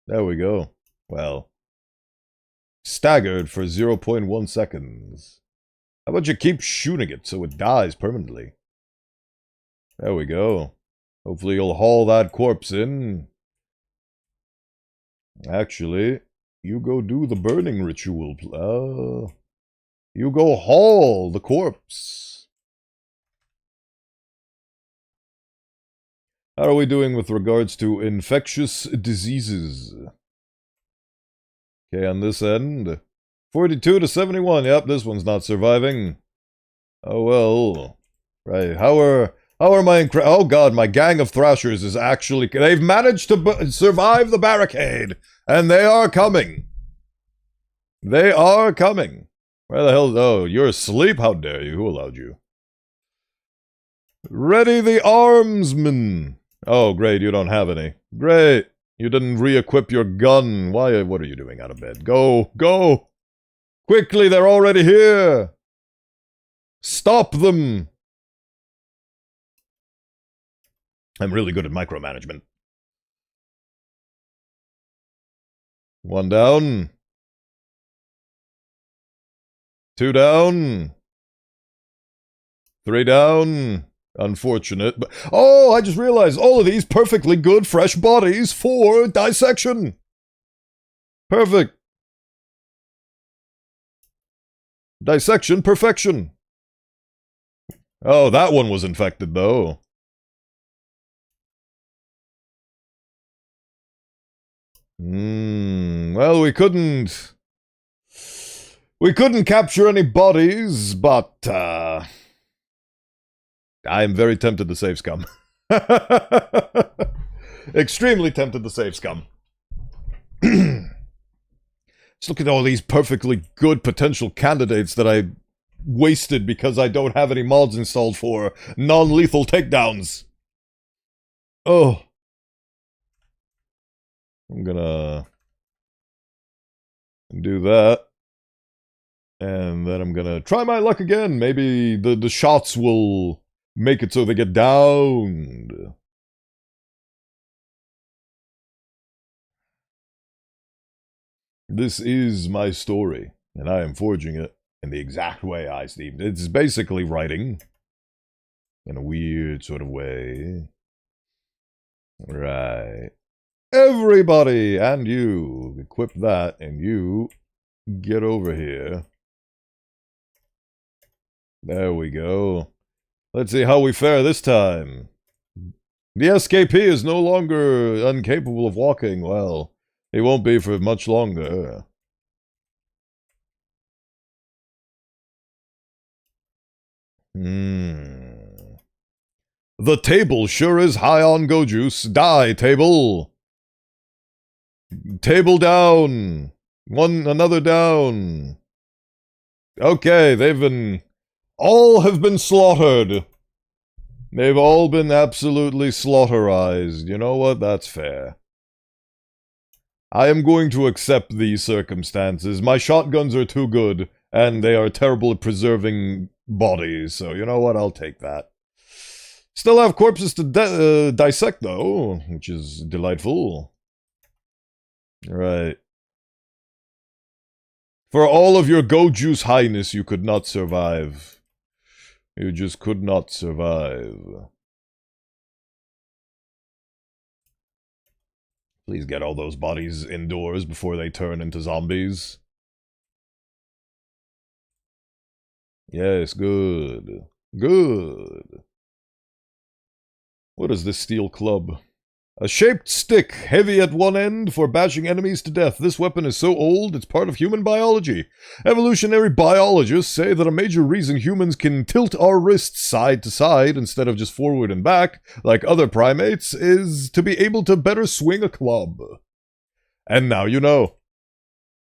There we go. Well. Staggered for 0.1 seconds. How about you keep shooting it so it dies permanently? There we go. Hopefully you'll haul that corpse in. Actually, you go do the burning ritual. You go haul the corpse. How are we doing with regards to infectious diseases? Okay, on this end. 42 to 71. Yep, this one's not surviving. Oh well. Right, how are my oh god, my gang of thrashers is actually... They've managed to survive the barricade! And they are coming! They are coming! Where the hell... Oh, you're asleep? How dare you? Who allowed you? Ready the armsmen! Oh, great, you don't have any. Great! You didn't re-equip your gun. Why? What are you doing out of bed? Go! Go! Quickly, they're already here! Stop them! I'm really good at micromanagement. One down. Two down. Three down. Unfortunate, but... Oh, I just realized all of these perfectly good fresh bodies for dissection. Perfect. Dissection perfection. Oh, that one was infected, though. Well, we couldn't capture any bodies, but, I am very tempted to save scum. Extremely tempted to save scum. Just look at all these perfectly good potential candidates that I wasted because I don't have any mods installed for non-lethal takedowns. Oh. I'm gonna do that. And then I'm gonna try my luck again. Maybe the shots will make it so they get downed. This is my story, and I am forging it in the exact way I see it. It's basically writing in a weird sort of way. Right. Everybody, and you, equip that, and you get over here. There we go. Let's see how we fare this time. The SKP is no longer incapable of walking. Well, he won't be for much longer. The table sure is high on go juice. Die, table! Table down! Another down. Okay, all have been slaughtered. They've all been absolutely slaughterized. You know what? That's fair. I am going to accept these circumstances. My shotguns are too good, and they are terrible at preserving bodies, so you know what? I'll take that. Still have corpses to dissect, though, which is delightful. Right. For all of your go juice highness, you could not survive. You just could not survive. Please get all those bodies indoors before they turn into zombies. Yes, good. Good. What is this steel club? A shaped stick, heavy at one end for bashing enemies to death. This weapon is so old, it's part of human biology. Evolutionary biologists say that a major reason humans can tilt our wrists side to side instead of just forward and back, like other primates, is to be able to better swing a club. And now you know.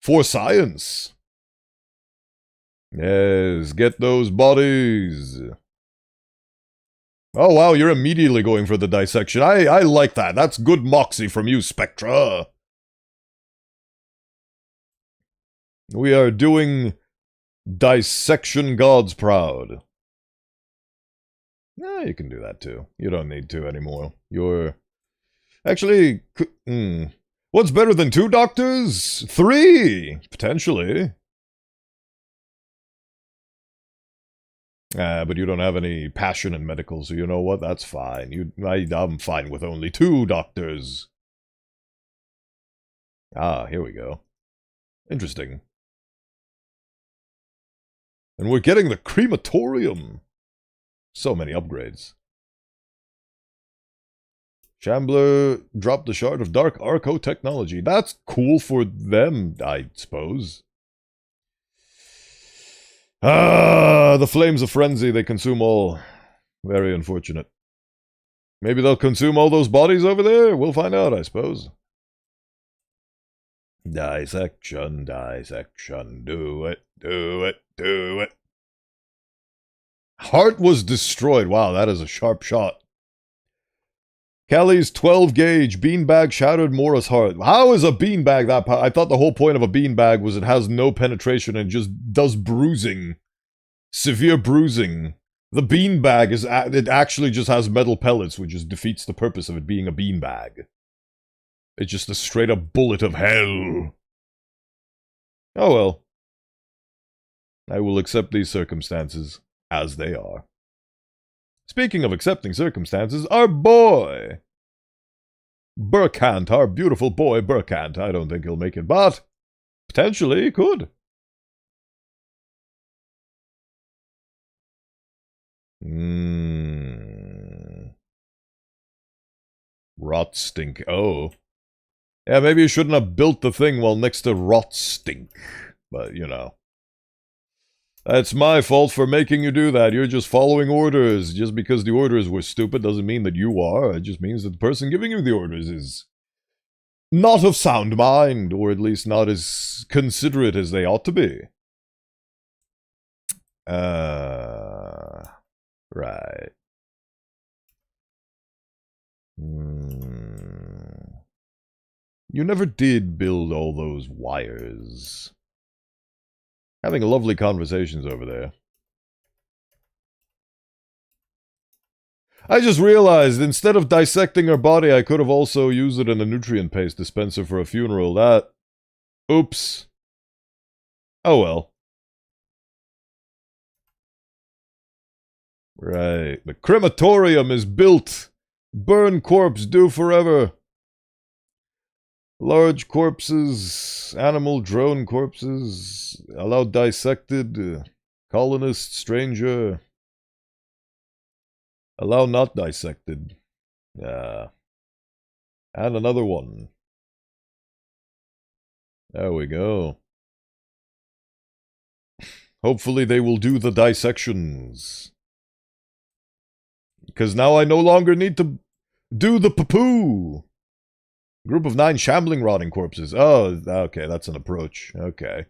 For science. Yes, get those bodies. Oh wow, you're immediately going for the dissection. I like that. That's good moxie from you, Spectra. We are doing dissection gods proud. Yeah, you can do that too. You don't need to anymore. You're... Actually, what's better than 2 doctors? 3, potentially. But you don't have any passion in medical, so you know what? That's fine. I'm fine with only 2 doctors. Ah, here we go. Interesting. And we're getting the crematorium. So many upgrades. Shambler dropped the shard of Dark Arco technology. That's cool for them, I suppose. Ah, the flames of frenzy, they consume all. Very unfortunate. Maybe they'll consume all those bodies over there? We'll find out, I suppose. Dissection, dissection, do it, do it, do it. Heart was destroyed. Wow, that is a sharp shot. Kelly's 12 gauge beanbag shattered Mora's heart. How is a beanbag that powerful? I thought the whole point of a beanbag was it has no penetration and just does bruising. Severe bruising. The beanbag it actually just has metal pellets, which just defeats the purpose of it being a beanbag. It's just a straight up bullet of hell. Oh well. I will accept these circumstances as they are. Speaking of accepting circumstances, our boy! Burkant, our beautiful boy Burkant. I don't think he'll make it, but potentially he could. Rot stink. Oh. Yeah, maybe you shouldn't have built the thing while next to rot stink. But, you know. That's my fault for making you do that. You're just following orders. Just because the orders were stupid doesn't mean that you are. It just means that the person giving you the orders is not of sound mind, or at least not as considerate as they ought to be. Right. You never did build all those wires. Having lovely conversations over there. I just realized, instead of dissecting her body, I could have also used it in a nutrient paste dispenser for a funeral. That... Oops. Oh well. Right. The crematorium is built. Burn corpse, do forever. Large corpses, animal drone corpses, allow dissected, colonist, stranger, allow not dissected. Yeah. And another one. There we go. Hopefully they will do the dissections. Because now I no longer need to do the poo-poo. Group of 9 shambling rotting corpses. Oh, okay, that's an approach. Okay.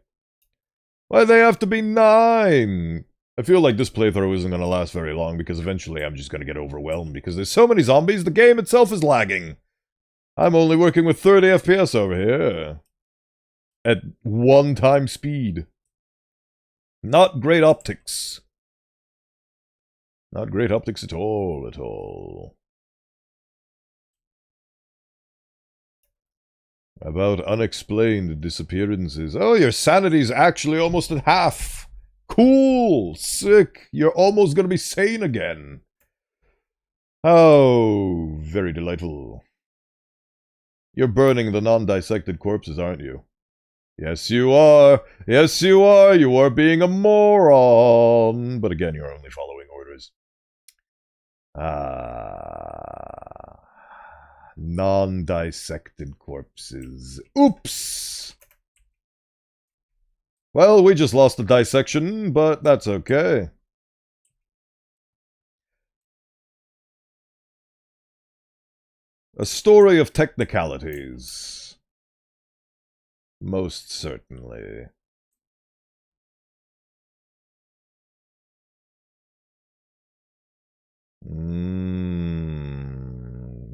Why they have to be 9? I feel like this playthrough isn't going to last very long because eventually I'm just going to get overwhelmed because there's so many zombies, the game itself is lagging. I'm only working with 30 FPS over here. At 1 time speed. Not great optics. Not great optics at all, at all. About unexplained disappearances. Oh, your sanity's actually almost at half. Cool. Sick. You're almost gonna be sane again. Oh, very delightful. You're burning the non-dissected corpses, aren't you? Yes, you are. Yes, you are. You are being a moron. But again, you're only following orders. Non-dissected corpses. Oops! Well, we just lost the dissection, but that's okay. A story of technicalities. Most certainly.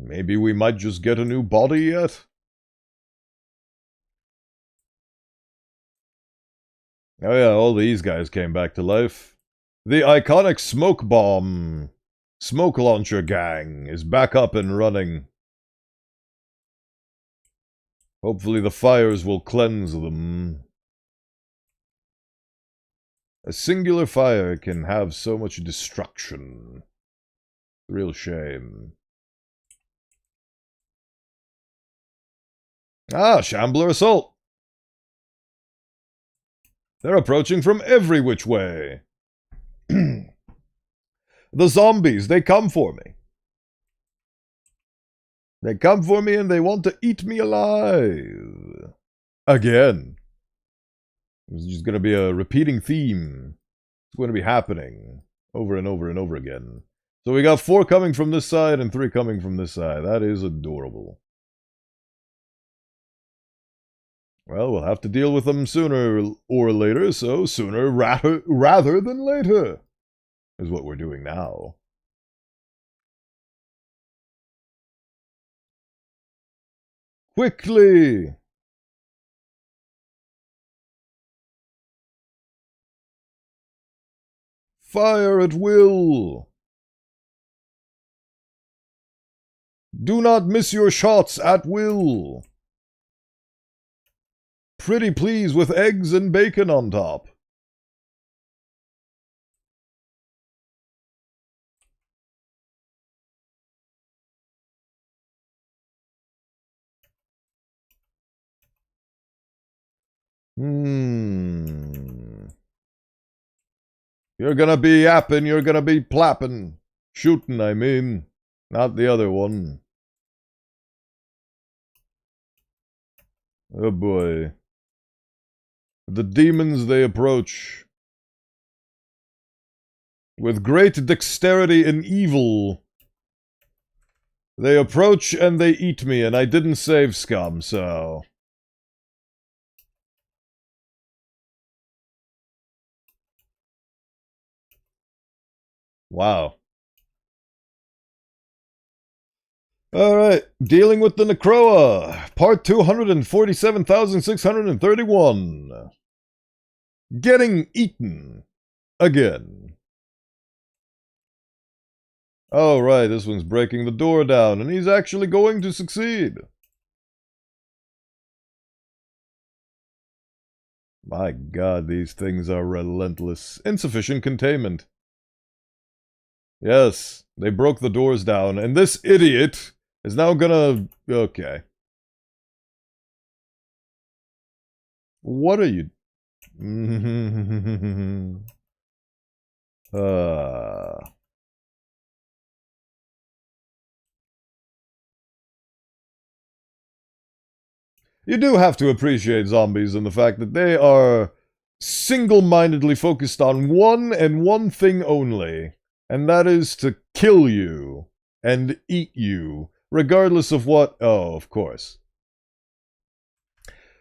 Maybe we might just get a new body yet? Oh yeah, all these guys came back to life. The iconic smoke bomb, smoke launcher gang is back up and running. Hopefully the fires will cleanse them. A singular fire can have so much destruction. Real shame. Ah, Shambler Assault! They're approaching from every which way. The zombies, they come for me. They come for me and they want to eat me alive. Again. This is just going to be a repeating theme. It's going to be happening over and over and over again. So we got 4 coming from this side and 3 coming from this side. That is adorable. Well, we'll have to deal with them sooner or later, so sooner rather than later is what we're doing now. Quickly! Fire at will! Do not miss your shots at will! Pretty please with eggs and bacon on top. You're gonna be yapping, you're gonna be plapping. Shooting, I mean. Not the other one. Oh boy. The demons they approach. With great dexterity and evil. They approach and they eat me, and I didn't save scum, so... Wow. Alright, dealing with the Necroa. Part 247,631. Getting eaten. Again. Oh, right, this one's breaking the door down, and he's actually going to succeed. My god, these things are relentless. Insufficient containment. Yes, they broke the doors down, and this idiot is now gonna... Okay. What are you... You do have to appreciate zombies and the fact that they are single-mindedly focused on one and one thing only, and that is to kill you and eat you, regardless of what... Oh, of course.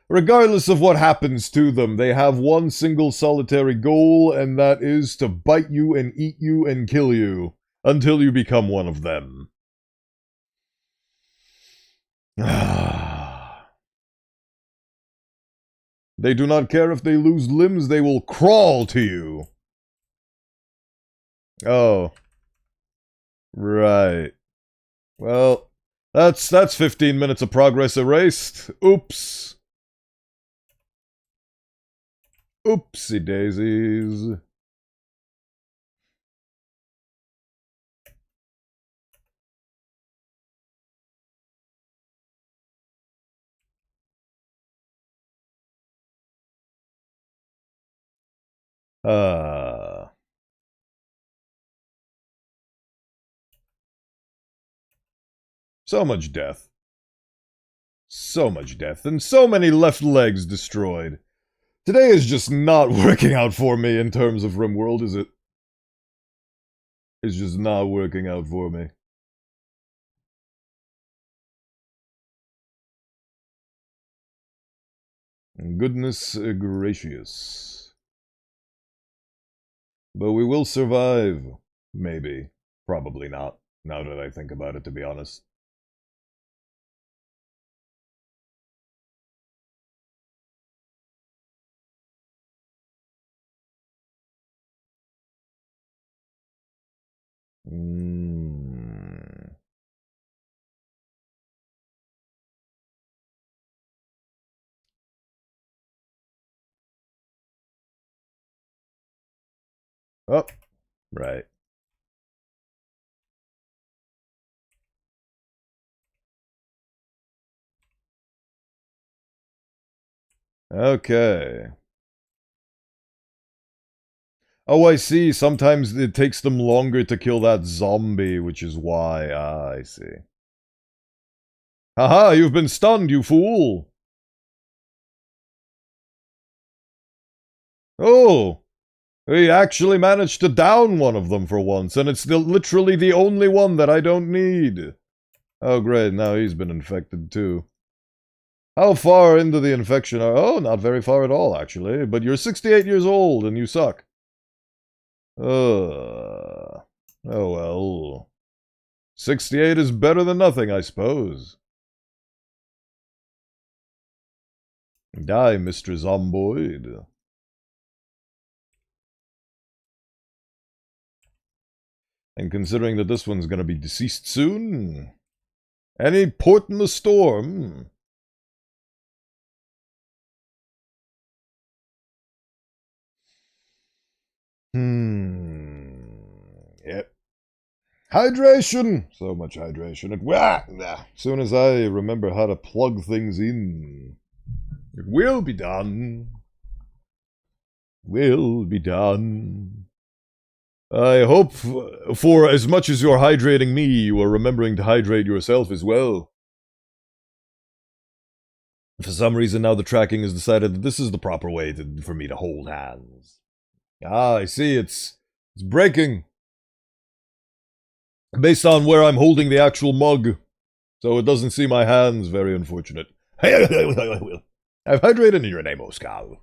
Regardless of what happens to them, they have one single solitary goal, and that is to bite you and eat you and kill you until you become one of them. They do not care if they lose limbs, they will crawl to you. Oh. Right. Well, that's 15 minutes of progress erased. Oops. Oopsie daisies. So much death. So much death, and so many left legs destroyed. Today is just not working out for me in terms of Rimworld, is it? It's just not working out for me. Goodness gracious. But we will survive. Maybe. Probably not, now that I think about it, to be honest. Oh, right. Okay. Oh, I see. Sometimes it takes them longer to kill that zombie, which is why. Ah, I see. Haha, you've been stunned, you fool! Oh! We actually managed to down one of them for once, and it's literally the only one that I don't need. Oh, great, now he's been infected too. How far into the infection are... Oh, not very far at all, actually. But you're 68 years old, and you suck. Oh well. 68 is better than nothing, I suppose. Die, Mr. Zomboid. And considering that this one's gonna be deceased soon... Any port in the storm? Yep. Hydration! So much hydration. As soon as I remember how to plug things in, it will be done. Will be done. I hope for as much as you're hydrating me, you are remembering to hydrate yourself as well. For some reason now the tracking has decided that this is the proper way for me to hold hands. Ah, I see, it's breaking. Based on where I'm holding the actual mug. So it doesn't see my hands, very unfortunate. I've hydrated in your name, Oscar.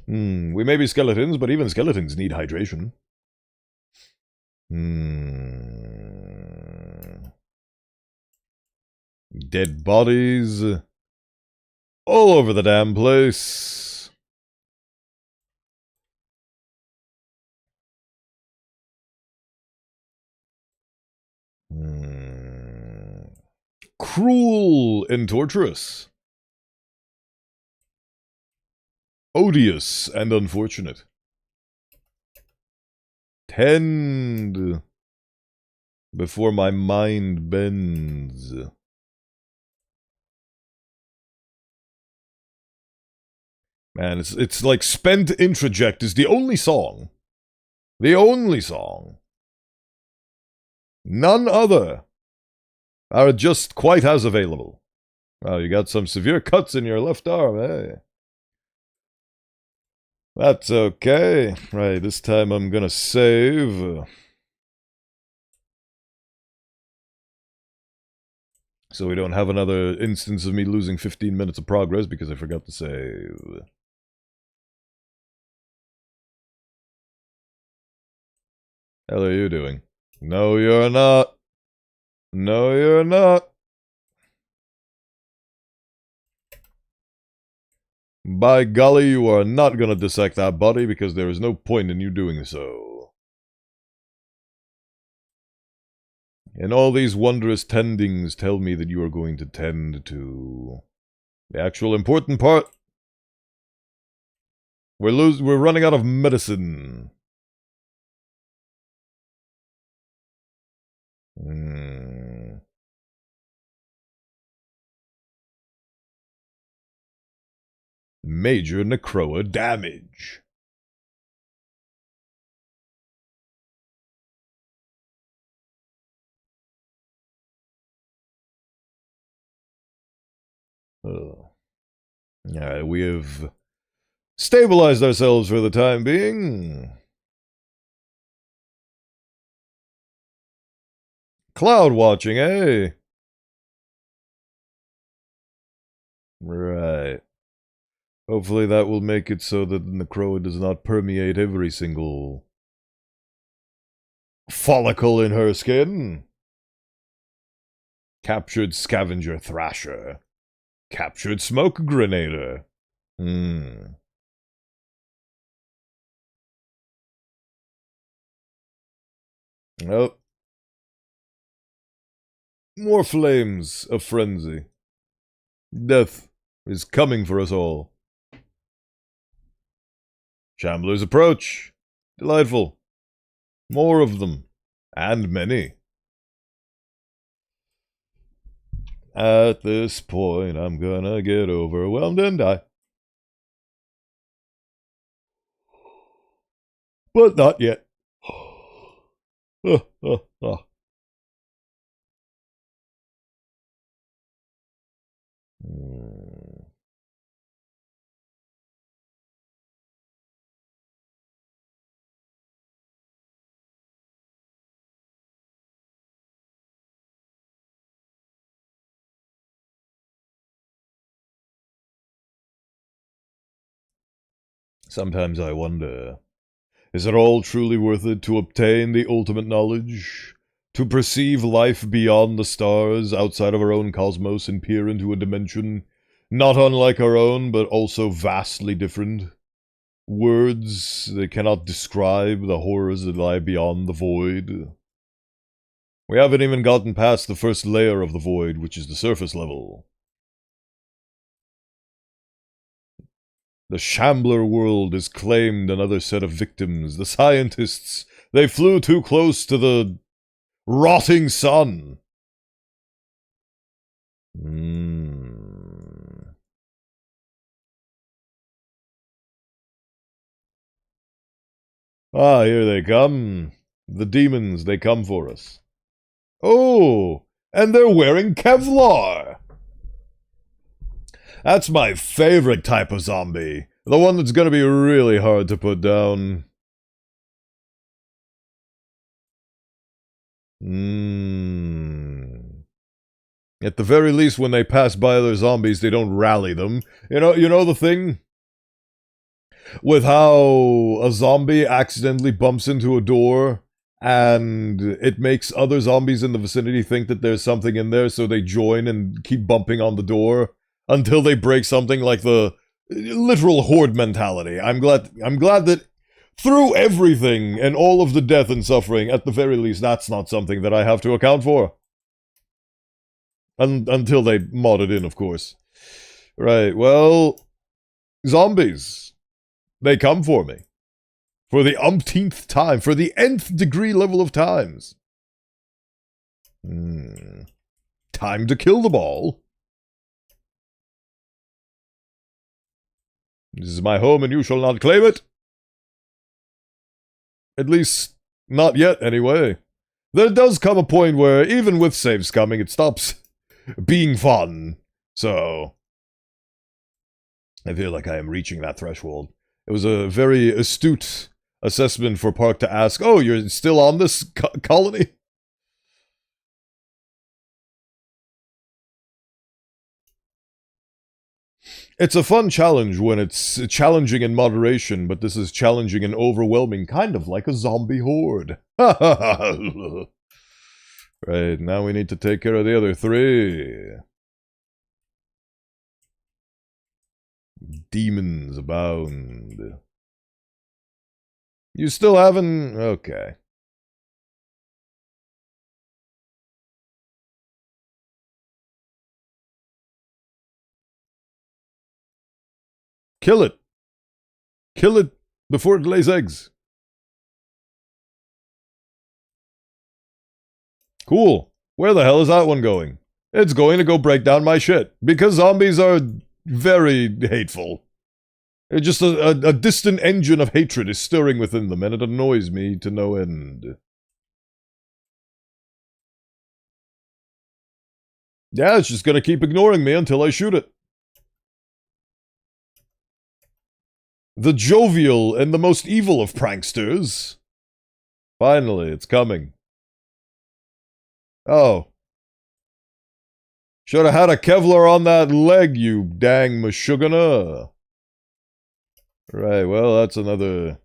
We may be skeletons, but even skeletons need hydration. Dead bodies all over the damn place. Cruel and torturous. Odious and unfortunate. Tend before my mind bends. Man, it's like Spent Introject is the only song. The only song. None other are just quite as available. Oh, you got some severe cuts in your left arm, eh? That's okay. Right, this time I'm gonna save. So we don't have another instance of me losing 15 minutes of progress because I forgot to save. Hell are you doing? No, you're not. No, you're not. By golly, you are not gonna dissect that body because there is no point in you doing so. And all these wondrous tendings tell me that you are going to tend to the actual important part. We're running out of medicine. Major Necroa damage. Alright, we have stabilized ourselves for the time being. Cloud watching, eh? Right. Hopefully that will make it so that the Necroa does not permeate every single follicle in her skin. Captured Scavenger Thrasher. Captured Smoke Grenader. Oh. More flames of frenzy. Death is coming for us all. Shambler's approach. Delightful. More of them. And many. At this point, I'm gonna get overwhelmed and die. But not yet. Sometimes I wonder, is it all truly worth it to obtain the ultimate knowledge? To perceive life beyond the stars, outside of our own cosmos, and peer into a dimension not unlike our own, but also vastly different? Words that cannot describe the horrors that lie beyond the void. We haven't even gotten past the first layer of the void, which is the surface level. The Shambler world has claimed another set of victims. The scientists, they flew too close to the rotting sun. Ah, here they come. The demons, they come for us. Oh, and they're wearing Kevlar. That's my favorite type of zombie. The one that's gonna be really hard to put down. At the very least, when they pass by other zombies, they don't rally them. You know the thing? With how a zombie accidentally bumps into a door, and it makes other zombies in the vicinity think that there's something in there, so they join and keep bumping on the door until they break something, like the literal horde mentality. I'm glad that through everything and all of the death and suffering, at the very least, that's not something that I have to account for. Until they mod it in, of course. Right, well, zombies. They come for me. For the umpteenth time. For the nth degree level of times. Time to kill them all. This is my home and you shall not claim it. At least, not yet, anyway. There does come a point where, even with saves coming, it stops being fun. So, I feel like I am reaching that threshold. It was a very astute assessment for Park to ask, oh, you're still on this colony? It's a fun challenge when it's challenging in moderation, but this is challenging and overwhelming, kind of like a zombie horde. Right, now we need to take care of the other three. Demons abound. You still haven't... Okay. Kill it. Kill it before it lays eggs. Cool. Where the hell is that one going? It's going to go break down my shit. Because zombies are very hateful. It's just a distant engine of hatred is stirring within them, and it annoys me to no end. Yeah, it's just gonna keep ignoring me until I shoot it. The jovial and the most evil of pranksters. Finally, it's coming. Oh. Should have had a Kevlar on that leg, you dang Meshuggah. Right, well, that's another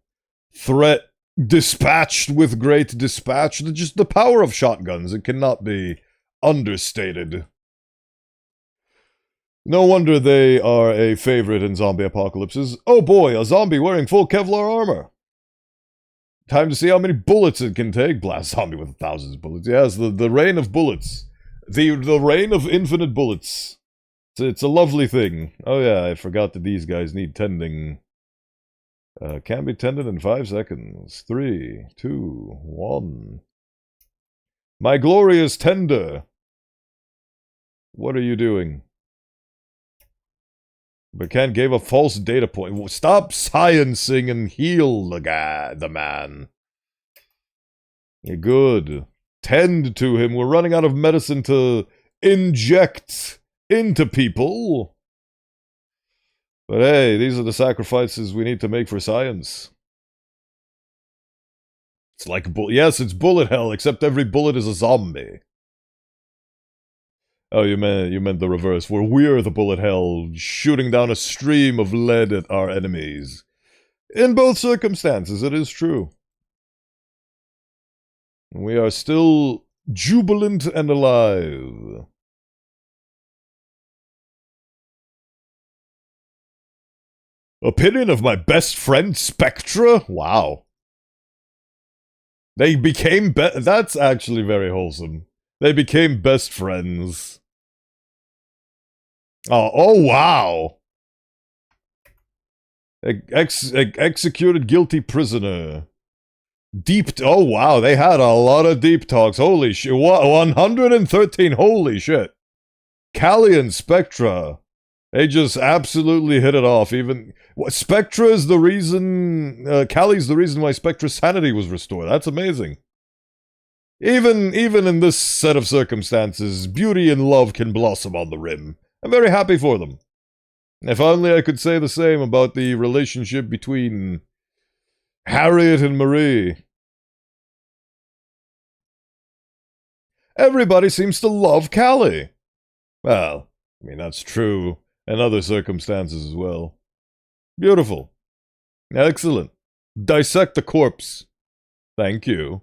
threat dispatched with great dispatch. Just the power of shotguns, it cannot be understated. No wonder they are a favorite in zombie apocalypses. Oh boy, a zombie wearing full Kevlar armor. Time to see how many bullets it can take. Blast zombie with thousands of bullets. Yes, the rain of bullets. The rain of infinite bullets. It's a lovely thing. Oh yeah, I forgot that these guys need tending. Can be tended in 5 seconds. 3, 2, 1. My glorious tender. What are you doing? But Ken gave a false data point. Stop sciencing and heal the man. You're good. Tend to him. We're running out of medicine to inject into people. But hey, these are the sacrifices we need to make for science. It's like yes, it's bullet hell, except every bullet is a zombie. Oh, you meant the reverse, where we're the bullet hell, shooting down a stream of lead at our enemies. In both circumstances, it is true. We are still jubilant and alive. Opinion of my best friend Spectra? Wow. They became that's actually very wholesome. They became best friends. Oh wow. Executed guilty prisoner. Oh wow, they had a lot of deep talks. Holy shit. 113, holy shit. Callie and Spectra. They just absolutely hit it off. Even Spectra is the reason. Callie's the reason why Spectra's sanity was restored. That's amazing. Even in this set of circumstances, beauty and love can blossom on the rim. I'm very happy for them. If only I could say the same about the relationship between Harriet and Marie. Everybody seems to love Callie. Well, I mean, that's true. And other circumstances as well. Beautiful. Excellent. Dissect the corpse. Thank you.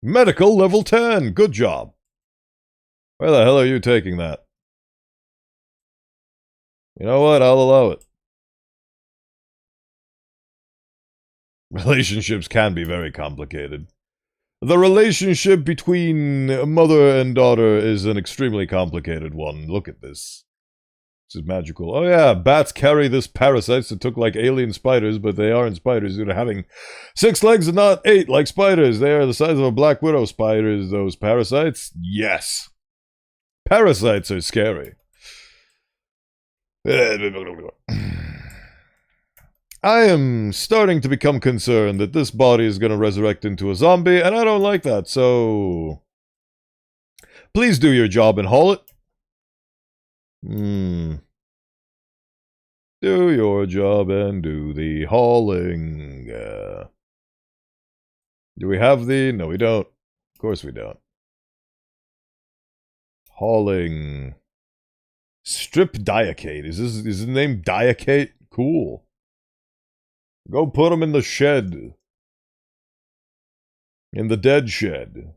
Medical level 10. Good job. Where the hell are you taking that? You know what? I'll allow it. Relationships can be very complicated. The relationship between mother and daughter is an extremely complicated one. Look at this. This is magical. Oh yeah, bats carry this parasites that look like alien spiders, but they aren't spiders due to having 6 legs and not 8 like spiders. They are the size of a black widow spider, those parasites. Yes. Parasites are scary. I am starting to become concerned that this body is going to resurrect into a zombie, and I don't like that, so... Please do your job and haul it. Do your job and do the hauling. Do we have the... No, we don't. Of course we don't. Hauling. Strip Diacate. Is the name Diacate? Cool. Go put him in the shed. In the dead shed.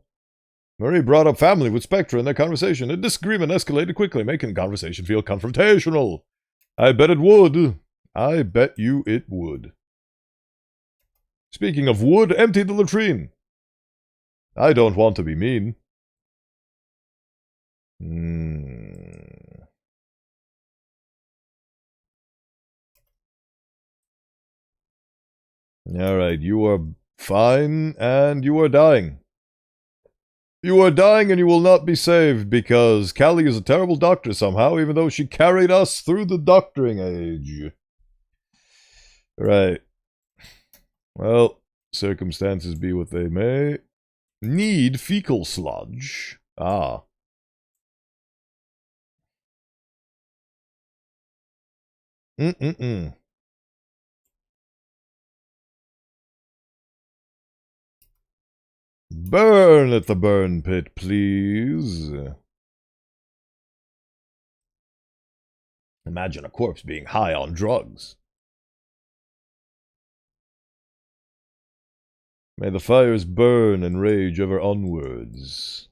Marie brought up family with Spectra in their conversation. A disagreement escalated quickly, making the conversation feel confrontational. I bet it would. I bet you it would. Speaking of wood, empty the latrine. I don't want to be mean. Alright, you are fine, and you are dying. You are dying and you will not be saved, because Callie is a terrible doctor somehow, even though she carried us through the doctoring age. Right. Well, circumstances be what they may. Need fecal sludge. Ah. Burn at the burn pit, please. Imagine a corpse being high on drugs. May the fires burn and rage ever onwards.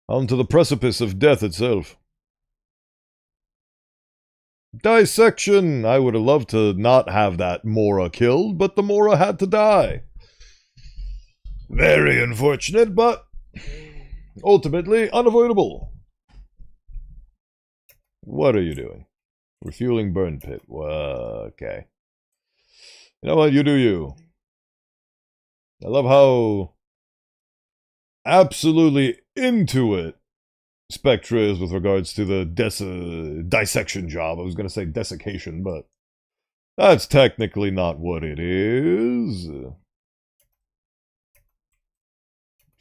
Onto the precipice of death itself. Dissection! I would have loved to not have that Mora killed, but the Mora had to die. Very unfortunate, but ultimately unavoidable. What are you doing? Refueling burn pit. Okay. You know what? You do you. I love how absolutely into it Spectra is with regards to the dissection job. I was going to say desiccation, but that's technically not what it is.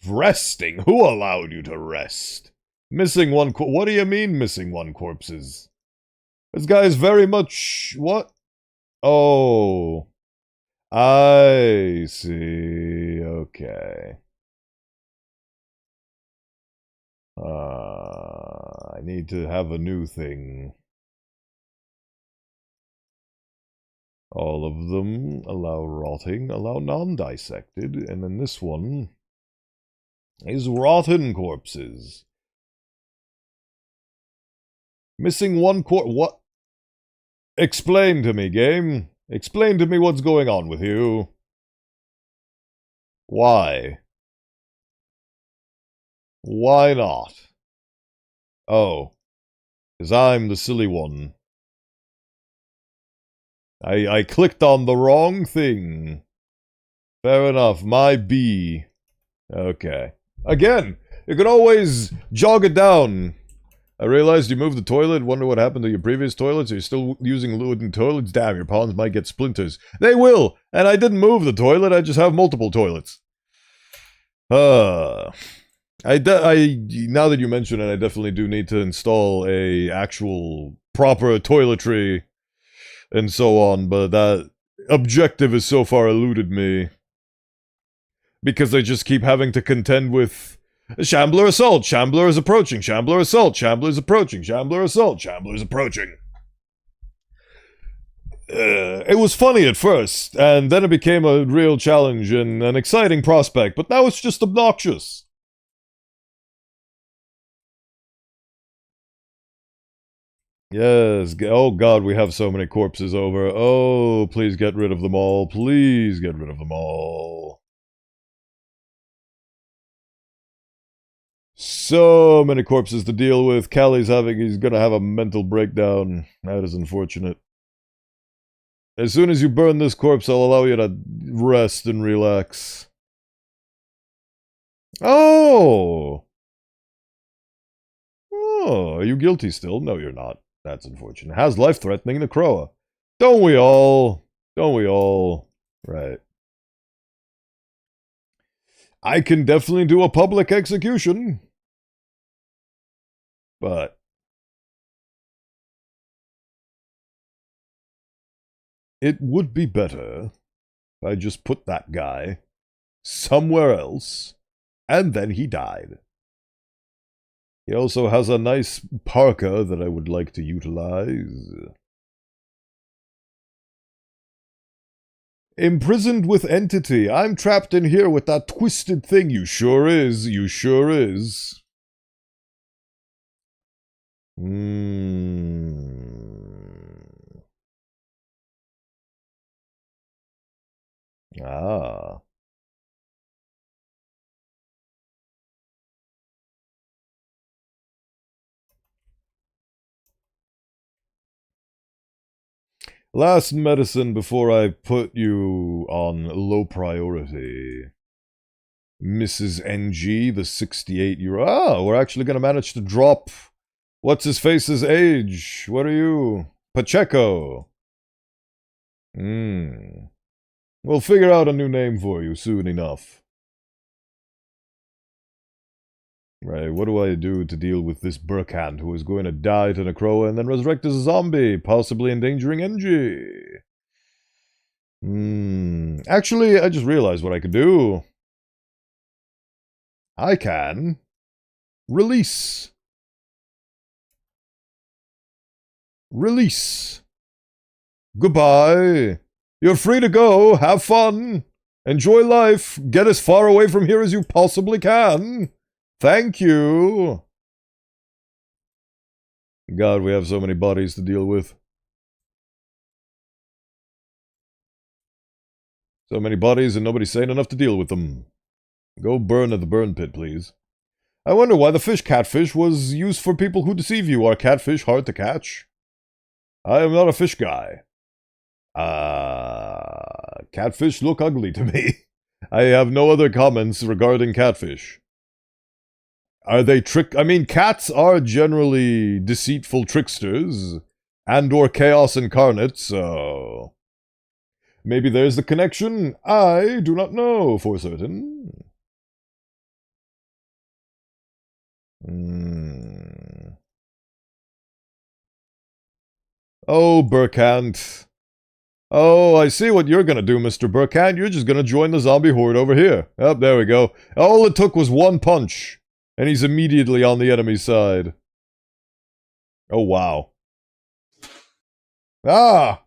Resting? Who allowed you to rest? Missing one what do you mean missing one corpses? This guy is very much... What? Oh. I see. Okay. I need to have a new thing. All of them allow rotting, allow non-dissected, and then this one is rotten corpses. Missing one what? Explain to me, game. Explain to me what's going on with you. Why? Why not? Oh. 'Cause I'm the silly one. I clicked on the wrong thing. Fair enough, my B. Okay. Again, you can always jog it down. I realized you moved the toilet. Wonder what happened to your previous toilets. Are you still using wooden toilets? Damn, your pawns might get splinters. They will! And I didn't move the toilet, I just have multiple toilets. Now that you mention it, I definitely do need to install a actual proper toiletry and so on, but that objective has so far eluded me. Because I just keep having to contend with Shambler assault, Shambler is approaching, Shambler assault, Shambler is approaching, Shambler assault, Shambler is approaching. It was funny at first, and then it became a real challenge and an exciting prospect, but now it's just obnoxious. Yes, oh god, we have so many corpses over. Oh, please get rid of them all, please get rid of them all. So many corpses to deal with. He's gonna have a mental breakdown. That is unfortunate. As soon as you burn this corpse, I'll allow you to rest and relax. Oh! Oh, are you guilty still? No, you're not. That's unfortunate. How's life threatening the Croa? Don't we all? Don't we all? Right. I can definitely do a public execution. But it would be better if I just put that guy somewhere else, and then he died. He also has a nice parka that I would like to utilize. Imprisoned with entity. I'm trapped in here with that twisted thing. You sure is. You sure is. Ah. Last medicine before I put you on low priority. Mrs. NG, the 68-year-old. Ah, we're actually going to manage to drop what's-his-face's age. What are you? Pacheco. We'll figure out a new name for you soon enough. Right, what do I do to deal with this Burkhand who is going to die to Necroa and then resurrect as a zombie, possibly endangering NG? Actually, I just realized what I could do. I can release. Release. Goodbye. You're free to go. Have fun. Enjoy life. Get as far away from here as you possibly can. Thank you. God, we have so many bodies to deal with. So many bodies and nobody sane enough to deal with them. Go burn at the burn pit, please. I wonder why the fish catfish was used for people who deceive you. Are catfish hard to catch? I am not a fish guy. Catfish look ugly to me. I have no other comments regarding catfish. Are they I mean, cats are generally deceitful tricksters and/or chaos incarnate, so maybe there's the connection. I do not know for certain. Oh, Burkant. Oh, I see what you're gonna do, Mr. Burkant. You're just gonna join the zombie horde over here. Oh, there we go. All it took was one punch, and he's immediately on the enemy's side. Oh, wow. Ah!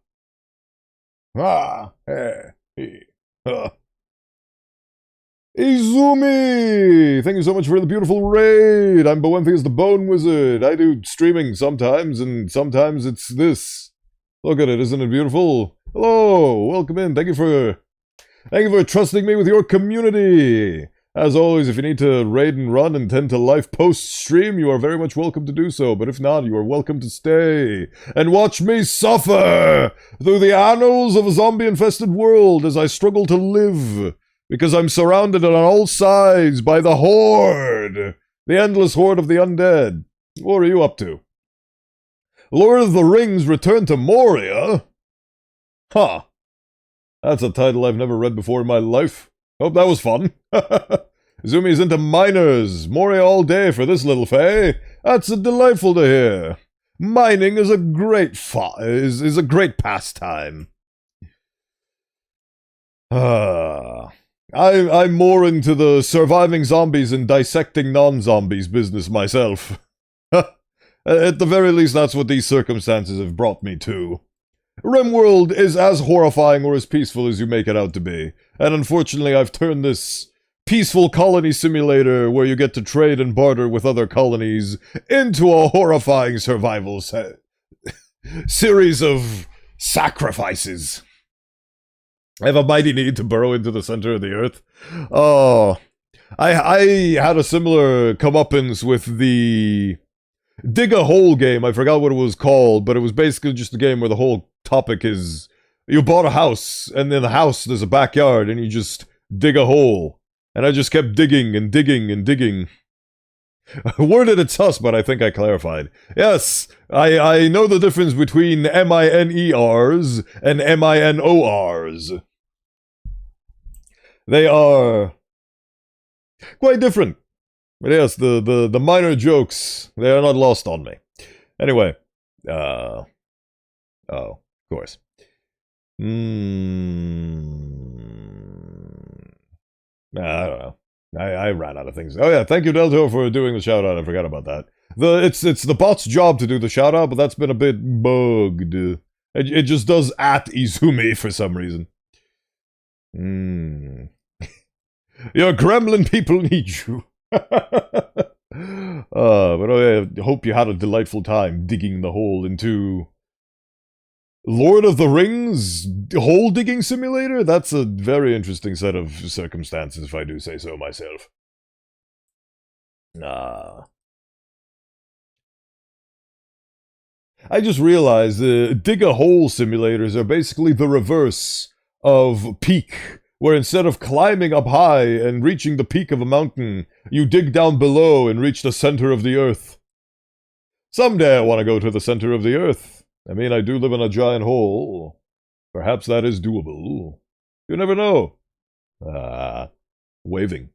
Ah! Hey. Izumi! Thank you so much for the beautiful raid! I'm Bowenthius the Bone Wizard. I do streaming sometimes, and sometimes it's this. Look at it, isn't it beautiful? Hello! Welcome in. Thank you for trusting me with your community! As always, if you need to raid and run and tend to life post-stream, you are very much welcome to do so, but if not, you are welcome to stay and watch me suffer through the annals of a zombie-infested world as I struggle to live, because I'm surrounded on all sides by the Horde, the endless horde of the undead. What are you up to? Lord of the Rings Return to Moria? Huh. That's a title I've never read before in my life. Hope that was fun. Zumi's into miners. Moria all day for this little fay. That's delightful to hear. Mining is a great is a great pastime. I'm more into the surviving zombies and dissecting non-zombies business myself. At the very least, that's what these circumstances have brought me to. Rimworld is as horrifying or as peaceful as you make it out to be, and unfortunately I've turned this peaceful colony simulator where you get to trade and barter with other colonies into a horrifying survival series of sacrifices. I have a mighty need to burrow into the center of the earth. Oh, I had a similar comeuppance with the Dig a Hole game. I forgot what it was called, but it was basically just a game where the whole topic is you bought a house, and in the house there's a backyard, and you just dig a hole. And I just kept digging and digging and digging. Worded it sus, but I think I clarified. Yes, I know the difference between MINERs and MINORs. They are quite different. But yes, the minor jokes, they are not lost on me. Anyway, oh, of course. I don't know. I ran out of things. Oh yeah, thank you, Delto, for doing the shout-out. I forgot about that. It's the bot's job to do the shout-out, but that's been a bit bugged. It just does at Izumi for some reason. Your gremlin people need you. But I hope you had a delightful time digging the hole into Lord of the Rings hole digging simulator. That's a very interesting set of circumstances, if I do say so myself. I just realized dig a hole simulators are basically the reverse of Peak, where instead of climbing up high and reaching the peak of a mountain, you dig down below and reach the center of the earth. Someday I want to go to the center of the earth. I mean, I do live in a giant hole. Perhaps that is doable. You never know. Waving.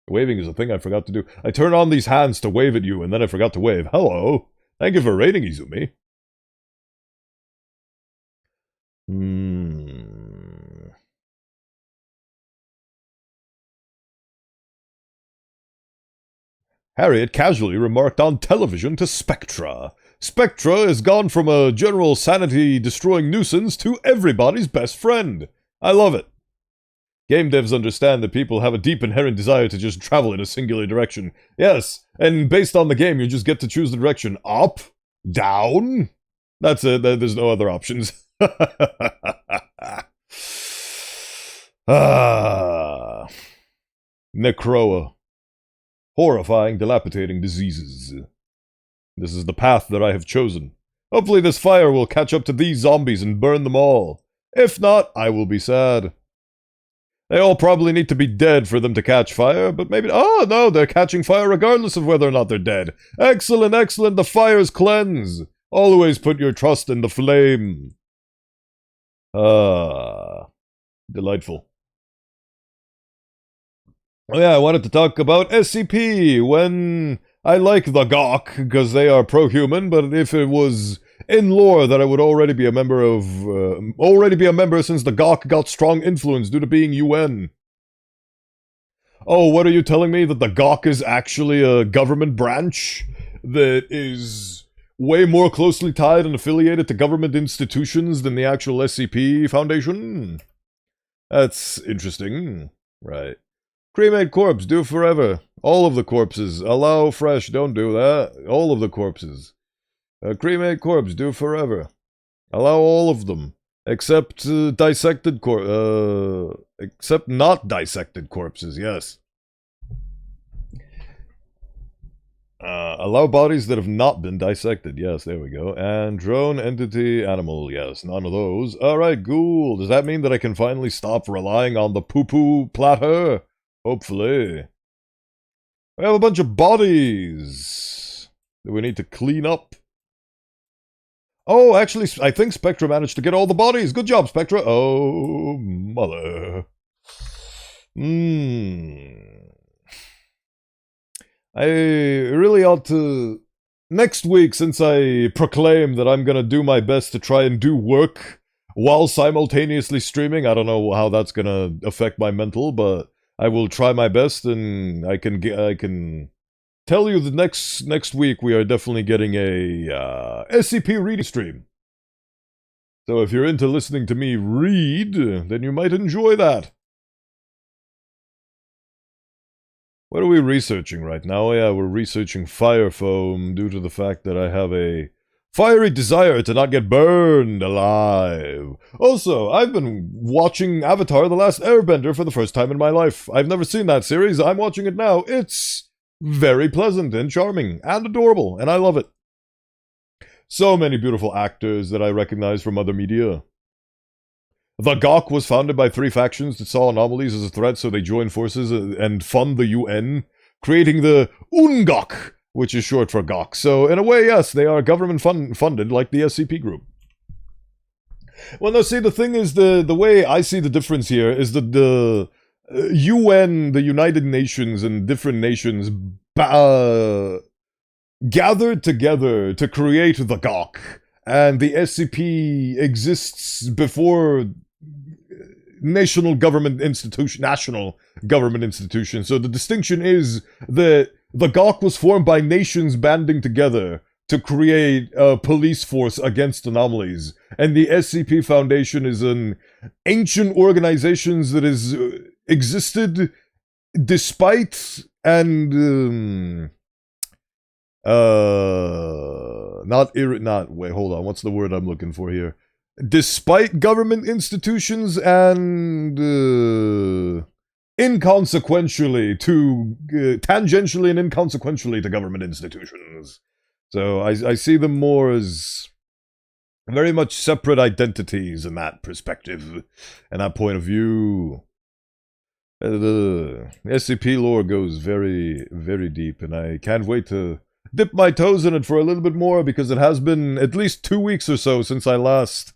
Waving is a thing I forgot to do. I turn on these hands to wave at you, and then I forgot to wave. Hello. Thank you for raiding, Izumi. Harriet casually remarked on television to Spectra. Spectra has gone from a general sanity-destroying nuisance to everybody's best friend. I love it. Game devs understand that people have a deep inherent desire to just travel in a singular direction. Yes, and based on the game, you just get to choose the direction. Up? Down? That's it. There's no other options. Necroa. Horrifying, dilapidating diseases. This is the path that I have chosen. Hopefully this fire will catch up to these zombies and burn them all. If not, I will be sad. They all probably need to be dead for them to catch fire, but maybe... Oh, no, they're catching fire regardless of whether or not they're dead. Excellent, excellent, the fires cleanse. Always put your trust in the flame. Ah, delightful. Oh yeah, I wanted to talk about SCP, when I like the Gawk, because they are pro-human, but if it was in lore that I would already be a member of, since the Gawk got strong influence due to being UN. Oh, what are you telling me, that the Gawk is actually a government branch that is way more closely tied and affiliated to government institutions than the actual SCP Foundation? That's interesting. Right. Cremate corpse, do forever. All of the corpses. Allow fresh, don't do that. All of the corpses. Cremate corpse, do forever. Allow all of them. Except dissected except not dissected corpses, yes. Allow bodies that have not been dissected. Yes, there we go. And drone, entity, animal. Yes, none of those. Alright, cool. Does that mean that I can finally stop relying on the poo-poo platter? Hopefully. We have a bunch of bodies that we need to clean up. Oh, actually, I think Spectra managed to get all the bodies. Good job, Spectra. Oh, mother. I really ought to... Next week, since I proclaim that I'm gonna do my best to try and do work while simultaneously streaming, I don't know how that's gonna affect my mental, but I will try my best, and I can tell you that next week we are definitely getting a SCP reading stream. So if you're into listening to me read, then you might enjoy that. What are we researching right now? Yeah, we're researching fire foam due to the fact that I have a fiery desire to not get burned alive. Also, I've been watching Avatar: The Last Airbender for the first time in my life. I've never seen that series. I'm watching it now. It's very pleasant and charming and adorable, and I love it. So many beautiful actors that I recognize from other media. The Gawk was founded by 3 factions that saw anomalies as a threat, so they joined forces and fund the UN, creating the Ungok, which is short for Gawk. So, in a way, yes, they are government funded, like the SCP group. Well, no, see, the thing is, the way I see the difference here is that the UN, the United Nations, and different nations gathered together to create the Gawk, and the SCP exists before national government institution. So the distinction is that the Gawk was formed by nations banding together to create a police force against anomalies, and the SCP Foundation is an ancient organization that has existed despite and wait, hold on, what's the word I'm looking for here? Despite government institutions and inconsequentially to tangentially and inconsequentially to government institutions. So I see them more as very much separate identities in that perspective and that point of view. The SCP lore goes very, very deep, and I can't wait to dip my toes in it for a little bit more, because it has been at least 2 weeks or so since I last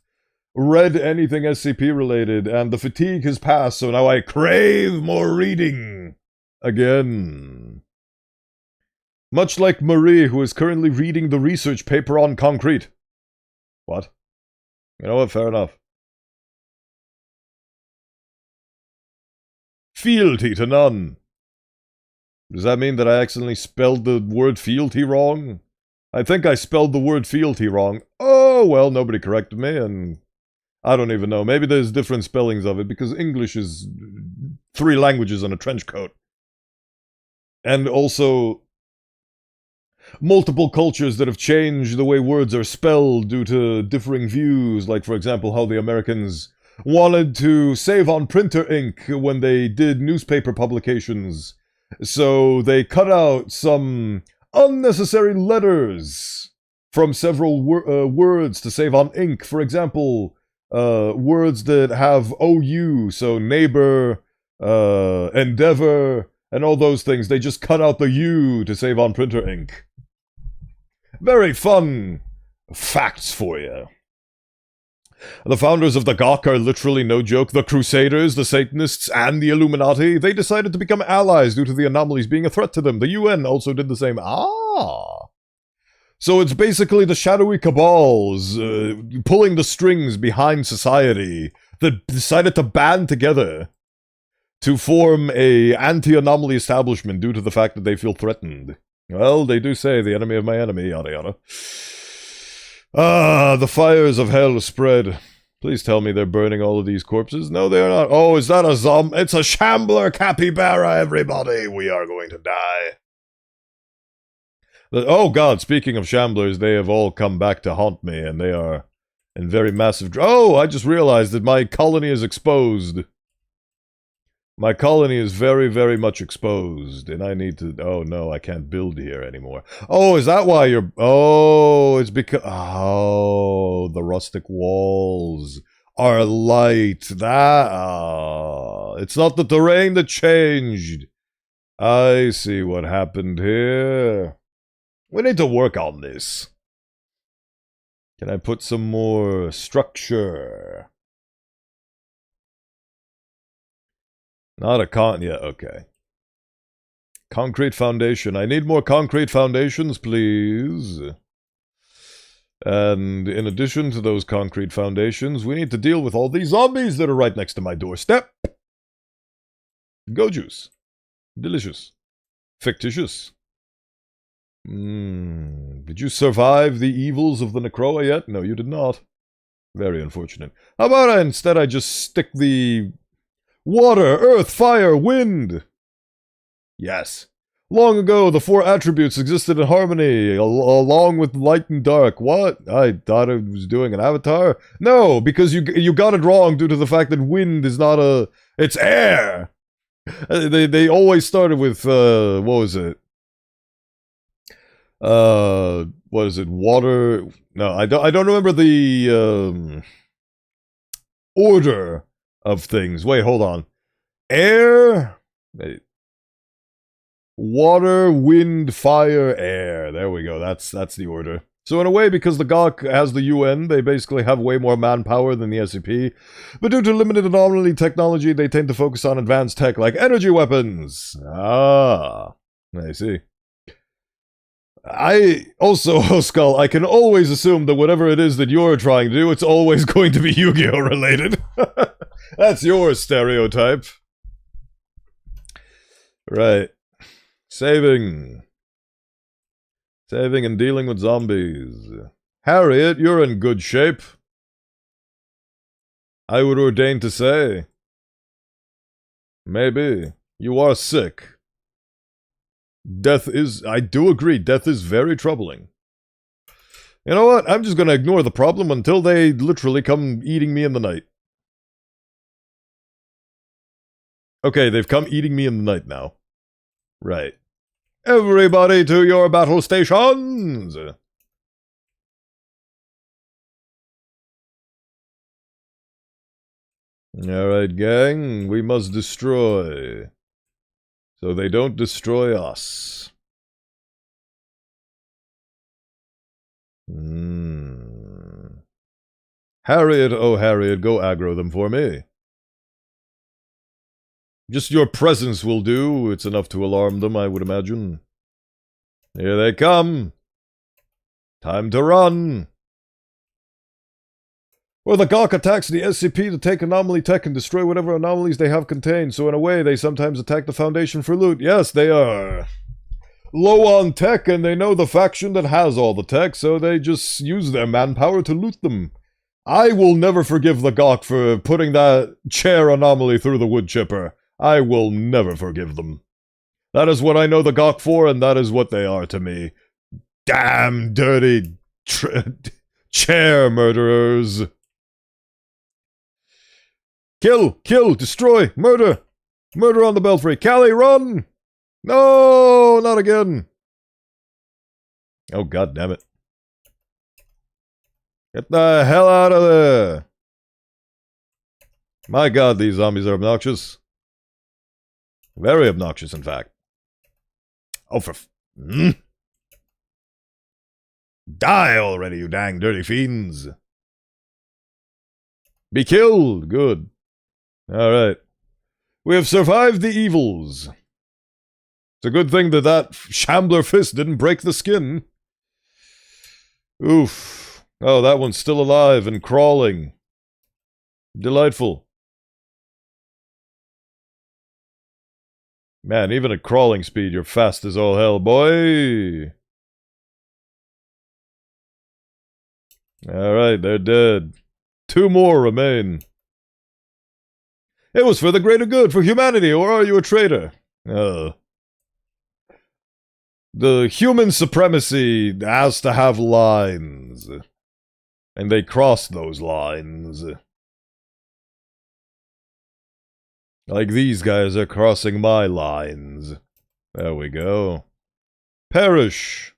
read anything SCP related, and the fatigue has passed, so now I crave more reading again. Much like Marie, who is currently reading the research paper on concrete. What? You know what, fair enough. Fealty to none. Does that mean that I accidentally spelled the word fealty wrong? I think I spelled the word fealty wrong. Oh, well, nobody corrected me, and I don't even know. Maybe there's different spellings of it, because English is 3 languages on a trench coat. And also multiple cultures that have changed the way words are spelled due to differing views, like, for example, how the Americans wanted to save on printer ink when they did newspaper publications, So they cut out some unnecessary letters from several words to save on ink. For example, words that have OU, so neighbor, endeavor, and all those things. They just cut out the U to save on printer ink. Very fun facts for you. The founders of the GOC are literally no joke. The Crusaders, the Satanists, and the Illuminati, they decided to become allies due to the anomalies being a threat to them. The UN also did the same. So it's basically the shadowy cabals pulling the strings behind society that decided to band together to form a anti-anomaly establishment due to the fact that they feel threatened. Well, they do say the enemy of my enemy, yada yada. The fires of hell spread. Please tell me they're burning all of these corpses. No, they are not. Oh, is that a zombie? It's a shambler capybara, everybody. We are going to die. Oh god, speaking of shamblers, they have all come back to haunt me, and they are in very massive... Oh, I just realized that my colony is exposed. My colony is very, very much exposed, and I need to... Oh, no, I can't build here anymore. Oh, is that why you're... Oh, it's because... Oh, the rustic walls are light. That... it's not the terrain that changed. I see what happened here. We need to work on this. Can I put some more structure? Not a yeah, okay. Concrete foundation. I need more concrete foundations, please. And in addition to those concrete foundations, we need to deal with all these zombies that are right next to my doorstep. Go juice. Delicious. Fictitious. Did you survive the evils of the Necroa yet? No, you did not. Very unfortunate. How about instead I just stick the... Water, earth, fire, wind! Yes. Long ago, the four attributes existed in harmony, along with light and dark. What? I thought I was doing an avatar? No, because you got it wrong due to the fact that wind is not a... It's air! They always started with, what was it? What is it? Water... No, I don't remember the, order of things. Wait, hold on. Air... Wait. Water, wind, fire, air. There we go. That's the order. So in a way, because the GOC has the UN, they basically have way more manpower than the SCP. But due to limited anomaly technology, they tend to focus on advanced tech like energy weapons. Ah, I see. I also, Skull, I can always assume that whatever it is that you're trying to do, it's always going to be Yu-Gi-Oh! Related. That's your stereotype. Right. Saving and dealing with zombies. Harriet, you're in good shape. I would ordain to say. Maybe. You are sick. Death is... I do agree, death is very troubling. You know what? I'm just gonna ignore the problem until they literally come eating me in the night. Okay, they've come eating me in the night now. Right. Everybody to your battle stations! Alright, gang, we must destroy. So they don't destroy us. Harriet, oh Harriet, go aggro them for me. Just your presence will do. It's enough to alarm them, I would imagine. Here they come. Time to run. Or the GOC attacks the SCP to take anomaly tech and destroy whatever anomalies they have contained. So in a way, they sometimes attack the Foundation for loot. Yes, they are low on tech, and they know the faction that has all the tech, so they just use their manpower to loot them. I will never forgive the GOC for putting that chair anomaly through the wood chipper. I will never forgive them. That is what I know the GOC for, and that is what they are to me. Damn dirty chair murderers. Kill, destroy, murder. Murder on the belfry. Callie, run! No, not again. Oh, god damn it. Get the hell out of there. My god, these zombies are obnoxious. Very obnoxious, in fact. Oh, Die already, you dang dirty fiends. Be killed. Good. Alright. We have survived the evils. It's a good thing that that shambler fist didn't break the skin. Oof. Oh, that one's still alive and crawling. Delightful. Man, even at crawling speed, you're fast as all hell, boy. Alright, they're dead. 2 more remain. It was for the greater good, for humanity, or are you a traitor? The human supremacy has to have lines. And they cross those lines. Like these guys are crossing my lines. There we go. Perish!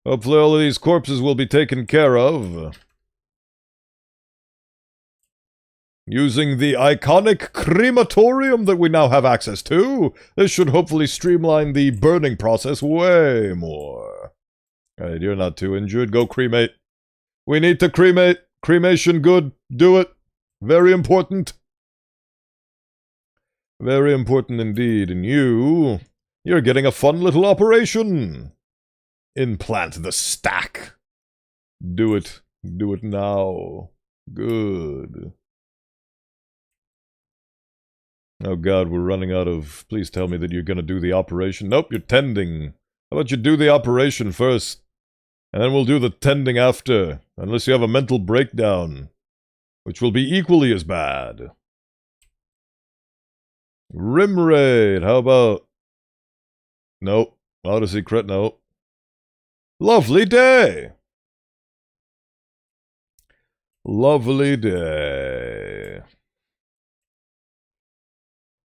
Hopefully all of these corpses will be taken care of. Using the iconic crematorium that we now have access to, this should hopefully streamline the burning process way more. Alright, you're not too injured. Go cremate. We need to cremate. Cremation good. Do it. Very important. Very important indeed. And you're getting a fun little operation. Implant the stack. Do it. Do it now. Good. Oh god, we're running out of... Please tell me that you're gonna do the operation. Nope, you're tending. How about you do the operation first? And then we'll do the tending after. Unless you have a mental breakdown. Which will be equally as bad. Rimworld, how about... Nope. Odyssey crit, nope. Lovely day! Lovely day.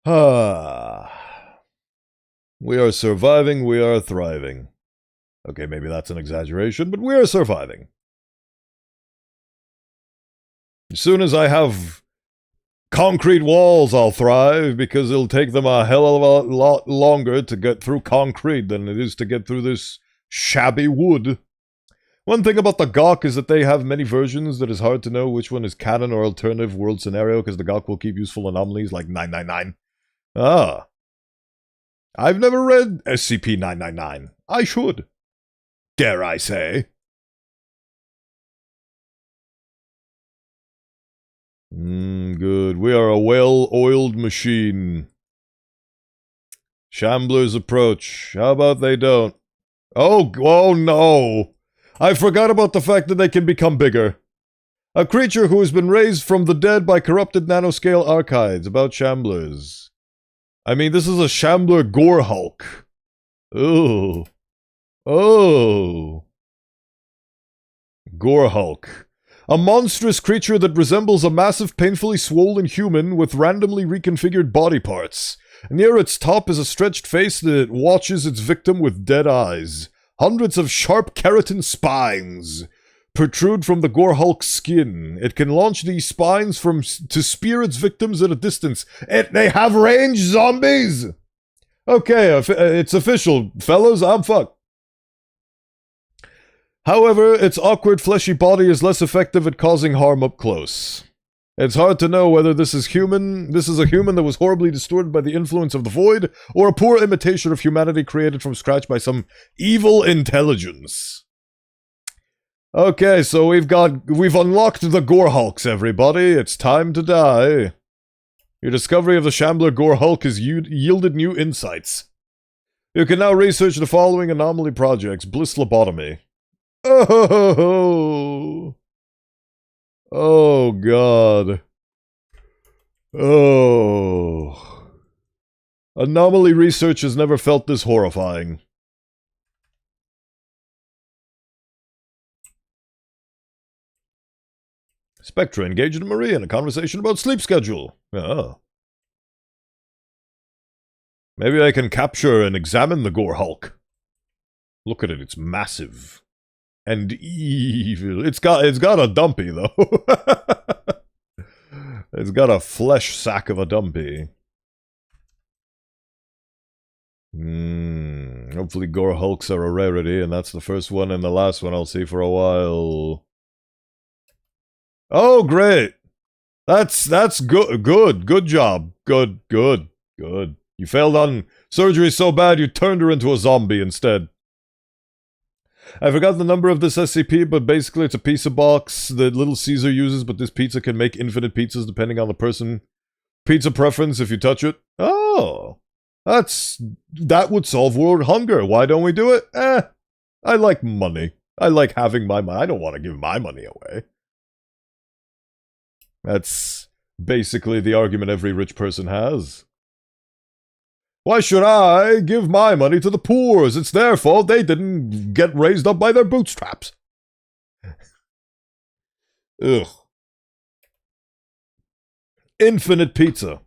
Ah. We are surviving, we are thriving. Okay, maybe that's an exaggeration, but we are surviving. As soon as I have concrete walls, I'll thrive, because it'll take them a hell of a lot longer to get through concrete than it is to get through this shabby wood. One thing about the Gawk is that they have many versions that is hard to know which one is canon or alternative world scenario, because the Gawk will keep useful anomalies like 999. Ah. I've never read SCP-999. I should. Dare I say. Good. We are a well-oiled machine. Shamblers approach. How about they don't? Oh no! I forgot about the fact that they can become bigger. A creature who has been raised from the dead by corrupted nanoscale archives about Shamblers. I mean, this is a Shambler Gore Hulk. Ooh. Oh. Gore Hulk. A monstrous creature that resembles a massive, painfully swollen human with randomly reconfigured body parts. Near its top is a stretched face that watches its victim with dead eyes. Hundreds of sharp keratin spines protrude from the Gore Hulk's skin. It can launch these spines to spear its victims at a distance. They have range, zombies! Okay, it's official, fellas, I'm fucked. However, its awkward fleshy body is less effective at causing harm up close. It's hard to know whether this is a human that was horribly distorted by the influence of the Void, or a poor imitation of humanity created from scratch by some evil intelligence. Okay, so we've unlocked the Gore Hulks, everybody. It's time to die. Your discovery of the Shambler Gore Hulk has yielded new insights. You can now research the following anomaly projects. Bliss lobotomy. Oh! Oh, God. Oh. Anomaly research has never felt this horrifying. Spectra engaged Maria in a conversation about sleep schedule. Oh. Maybe I can capture and examine the Gore Hulk. Look at it, it's massive. And evil. It's got a dumpy, though. It's got a flesh sack of a dumpy. Hopefully Gore Hulks are a rarity, and that's the first one and the last one I'll see for a while. Oh, great! That's good. Good job. Good. You failed on surgery so bad you turned her into a zombie instead. I forgot the number of this SCP, but basically it's a pizza box that Little Caesar uses, but this pizza can make infinite pizzas depending on the person. Pizza preference if you touch it. Oh, that would solve world hunger. Why don't we do it? I like money. I like having my money. I don't want to give my money away. That's basically the argument every rich person has. Why should I give my money to the poor? It's their fault they didn't get raised up by their bootstraps. Ugh. Infinite pizza.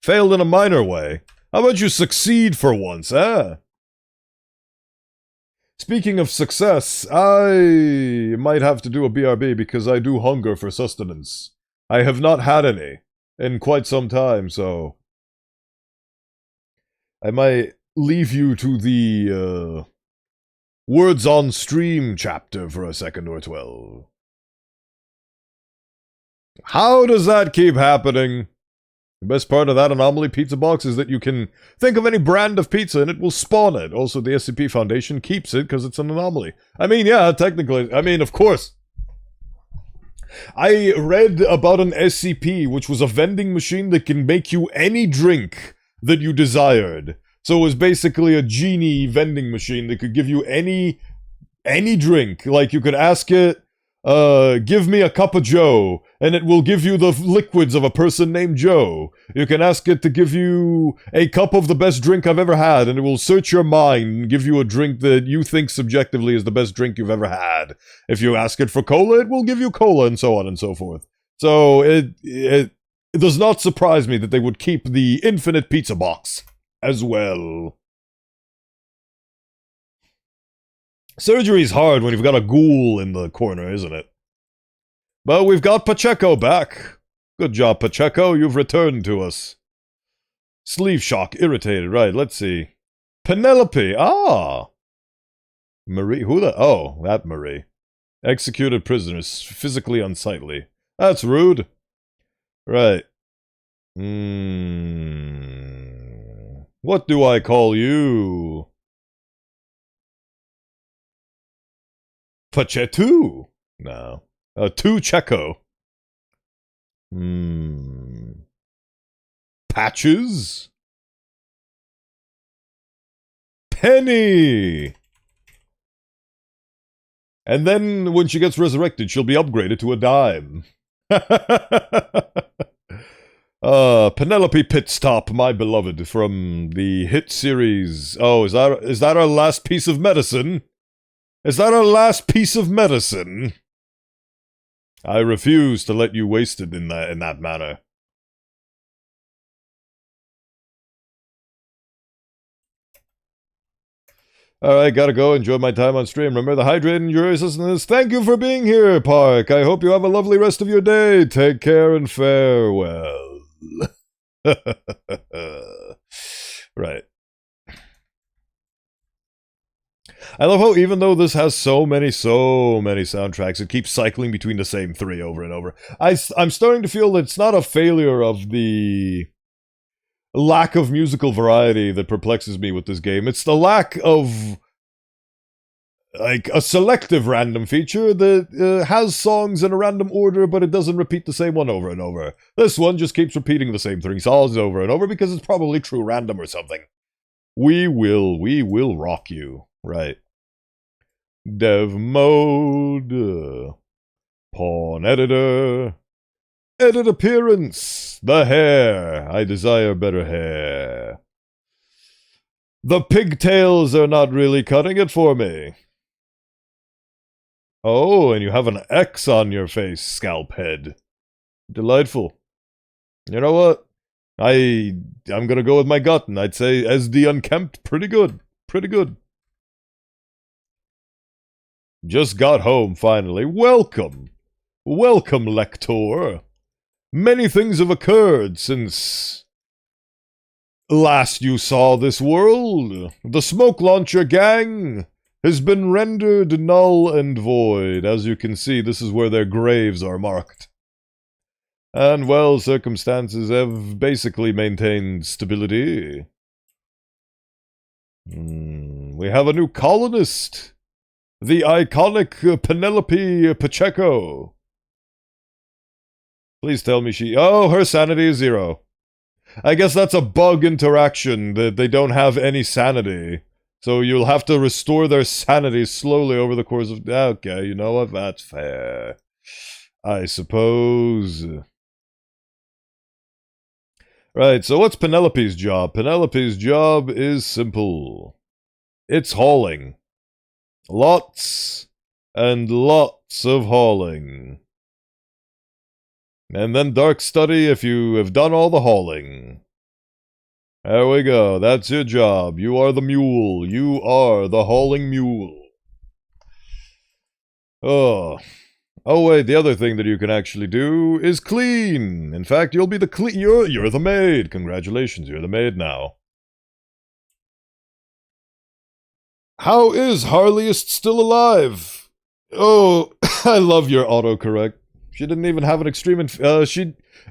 Failed in a minor way. How about you succeed for once, eh? Speaking of success, I might have to do a BRB because I do hunger for sustenance. I have not had any in quite some time, so I might leave you to the Words on Stream chapter for a second or 12. How does that keep happening? The best part of that anomaly pizza box is that you can think of any brand of pizza and it will spawn it. Also, the SCP Foundation keeps it because it's an anomaly. I mean, yeah, technically. I mean, of course. I read about an SCP, which was a vending machine that can make you any drink that you desired. So it was basically a genie vending machine that could give you any drink. Like, you could ask it, give me a cup of Joe, and it will give you the liquids of a person named Joe. You can ask it to give you a cup of the best drink I've ever had, and it will search your mind and give you a drink that you think subjectively is the best drink you've ever had. If you ask it for cola, it will give you cola, and so on and so forth. So it does not surprise me that they would keep the infinite pizza box as well. Surgery's hard when you've got a ghoul in the corner, isn't it? But we've got Pacheco back. Good job, Pacheco. You've returned to us. Sleeve shock. Irritated. Right, let's see. Penelope. Ah. Marie. Who the... Oh, that Marie. Executed prisoners. Physically unsightly. That's rude. Right. What do I call you? Pachetu? No. Tu Checo. Patches? Penny! And then, when she gets resurrected, she'll be upgraded to a dime. Penelope Pitstop, my beloved, from the hit series. Oh, is that our last piece of medicine? Is that our last piece of medicine? I refuse to let you waste it in that manner. Alright, gotta go. Enjoy my time on stream. Remember the hydrate and your assistance. Thank you for being here, Park. I hope you have a lovely rest of your day. Take care and farewell. Right. I love how even though this has so many soundtracks, it keeps cycling between the same three over and over. I'm starting to feel that it's not a failure of the lack of musical variety that perplexes me with this game. It's the lack of, like, a selective random feature that has songs in a random order, but it doesn't repeat the same one over and over. This one just keeps repeating the same three songs over and over because it's probably true random or something. We will rock you. Right. Dev mode. Pawn editor. Edit appearance. The hair. I desire better hair. The pigtails are not really cutting it for me. Oh, and you have an X on your face, scalp head. Delightful. You know what? I'm gonna go with my gut, and I'd say SD unkempt, pretty good. Pretty good. Just got home, finally. Welcome. Welcome, Lector. Many things have occurred since last you saw this world. The smoke launcher gang has been rendered null and void. As you can see, this is where their graves are marked. And, well, circumstances have basically maintained stability. We have a new colonist. The iconic Penelope Pacheco. Please tell me she... Oh, her sanity is 0. I guess that's a bug interaction, that they don't have any sanity. So you'll have to restore their sanity slowly over the course of... Okay, you know what? That's fair. I suppose... Right, so what's Penelope's job? Penelope's job is simple. It's hauling. Lots and lots of hauling. And then dark study if you have done all the hauling. There we go, that's your job. You are the mule. You are the hauling mule. Oh... Oh wait, the other thing that you can actually do is clean. In fact, you'll be the you're the maid. Congratulations, you're the maid now. How is Harleyist still alive? Oh, I love your autocorrect. She didn't even have an extreme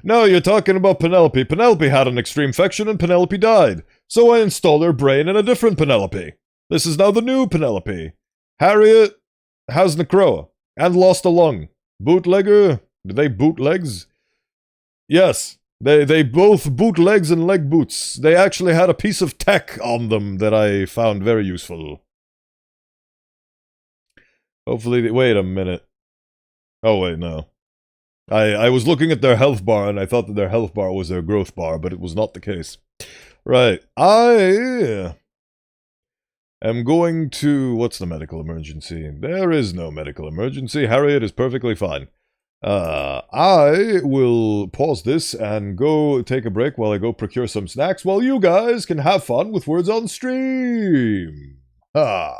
No, you're talking about Penelope. Penelope had an extreme infection and Penelope died. So I installed her brain in a different Penelope. This is now the new Penelope. Harriet has necroa. And lost a lung. Bootlegger? Do they bootlegs? Yes. They both bootlegs and leg boots. They actually had a piece of tech on them that I found very useful. Hopefully... Wait a minute. Oh, wait, no. I was looking at their health bar, and I thought that their health bar was their growth bar, but it was not the case. Right. I am going to... What's the medical emergency? There is no medical emergency. Harriet is perfectly fine. I will pause this and go take a break while I go procure some snacks while you guys can have fun with words on stream. Ha!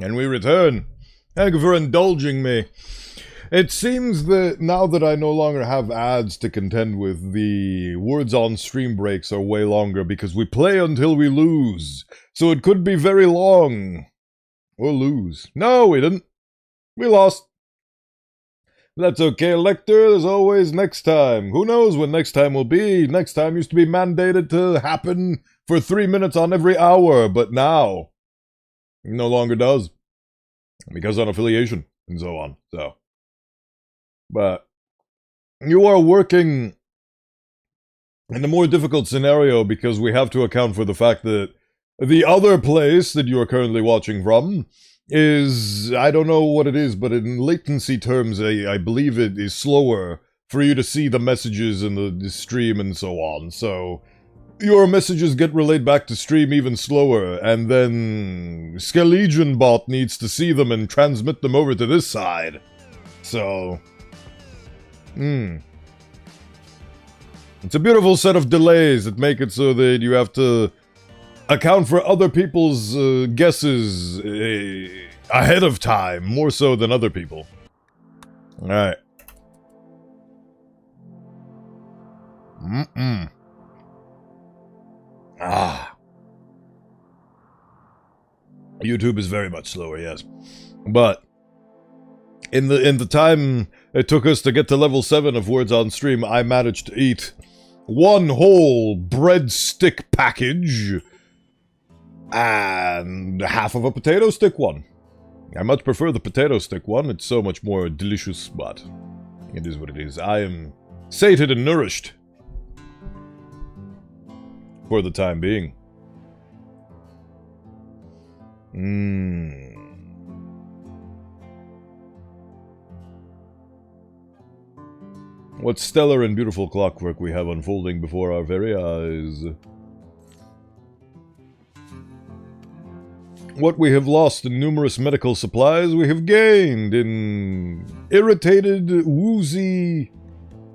And we return. Thank you for indulging me. It seems that now that I no longer have ads to contend with, the words on stream breaks are way longer because we play until we lose. So it could be very long. Or lose. No, we didn't. We lost. That's okay, Lecter. There's always next time. Who knows when next time will be? Next time used to be mandated to happen for 3 minutes on every hour, but now no longer does. Because on affiliation and so on. So, but you are working in a more difficult scenario because we have to account for the fact that the other place that you are currently watching from is, I don't know what it is, but in latency terms, I believe it is slower for you to see the messages in the stream and so on. So your messages get relayed back to stream even slower, and then Skelegion bot needs to see them and transmit them over to this side. So, it's a beautiful set of delays that make it so that you have to account for other people's guesses ahead of time, more so than other people. Alright. YouTube is very much slower, yes. But in the time it took us to get to level 7 of Words on Stream, I managed to eat one whole breadstick package and half of a potato stick one. I much prefer the potato stick one. It's so much more delicious, but it is what it is. I am sated and nourished for the time being. What stellar and beautiful clockwork we have unfolding before our very eyes. What we have lost in numerous medical supplies, we have gained in irritated, woozy,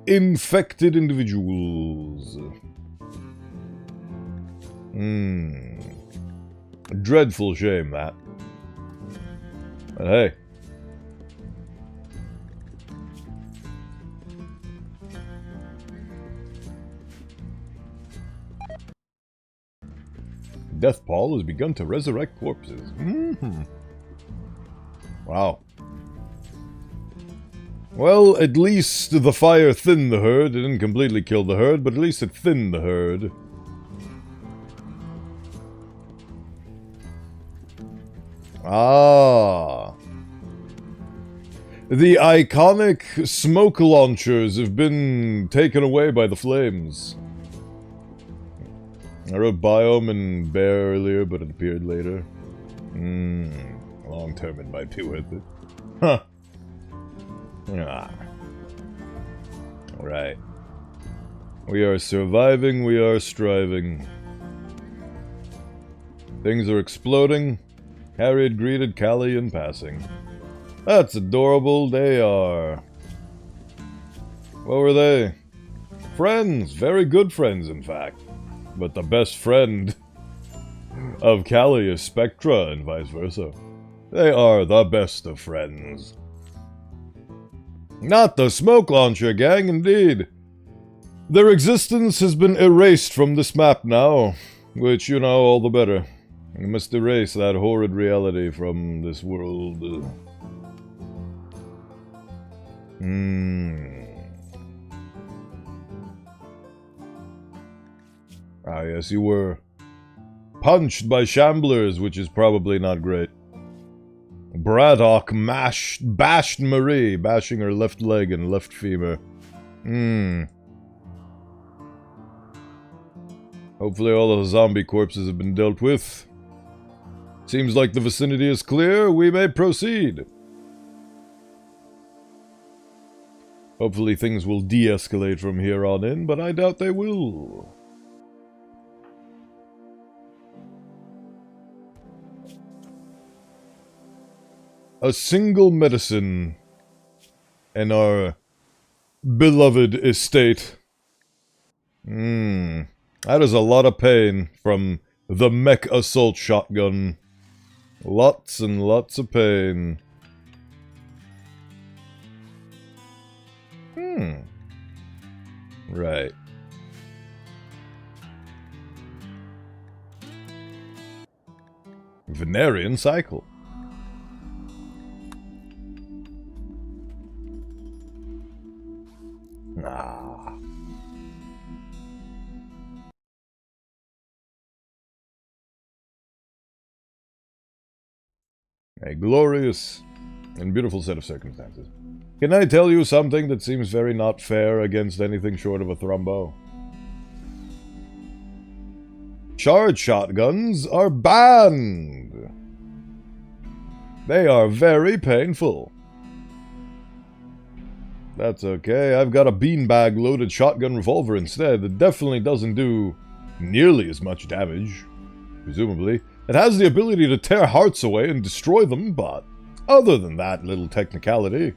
infected individuals. A dreadful shame, that. But hey. Death Paul has begun to resurrect corpses. Wow. Well, at least the fire thinned the herd. It didn't completely kill the herd, but at least it thinned the herd. Ah. The iconic smoke launchers have been taken away by the flames. I wrote biome and bear earlier, but it appeared later. Long term it might be worth it. Huh. Alright. We are surviving, we are striving. Things are exploding. Harriet greeted Callie in passing. That's adorable, they are. What were they? Friends, very good friends, in fact. But the best friend of Callie is Spectra, and vice versa. They are the best of friends. Not the smoke launcher gang, indeed. Their existence has been erased from this map now, which, you know, all the better. We must erase that horrid reality from this world. Ah, yes, you were punched by shamblers, which is probably not great. Braddock bashed Marie, bashing her left leg and left femur. Hopefully all the zombie corpses have been dealt with. Seems like the vicinity is clear. We may proceed. Hopefully things will de-escalate from here on in, but I doubt they will. a single medicine in our beloved estate. That is a lot of pain from the mech assault shotgun. Lots and lots of pain. Right. Venerian cycle. Ah. A glorious and beautiful set of circumstances. Can I tell you something that seems very not fair against anything short of a thrombo? Charge shotguns are banned. They are very painful. That's okay, I've got a beanbag loaded shotgun revolver instead that definitely doesn't do nearly as much damage, presumably. It has the ability to tear hearts away and destroy them, but other than that little technicality...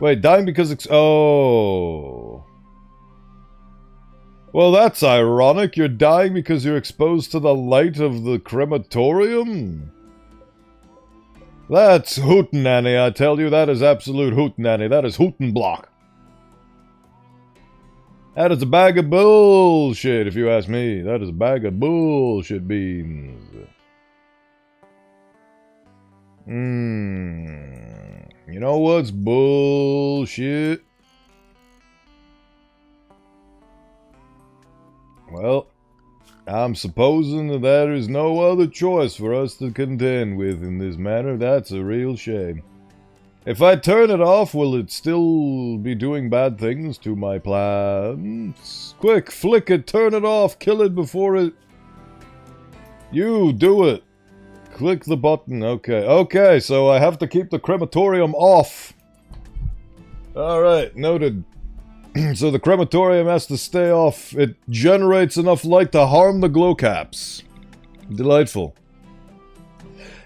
Wait, dying because it's... Oh... Well, that's ironic. You're dying because you're exposed to the light of the crematorium? That's hootenanny, I tell you. That is absolute hootenanny. That is hootenblock. That is a bag of bullshit, if you ask me. That is a bag of bullshit beans. You know what's bullshit? Well, I'm supposing that there is no other choice for us to contend with in this manner. That's a real shame. If I turn it off, will it still be doing bad things to my plans? Quick, flick it, turn it off, kill it before it... You, do it. Click the button, okay. Okay, so I have to keep the crematorium off. Alright, noted. So the crematorium has to stay off. It generates enough light to harm the glow caps. Delightful.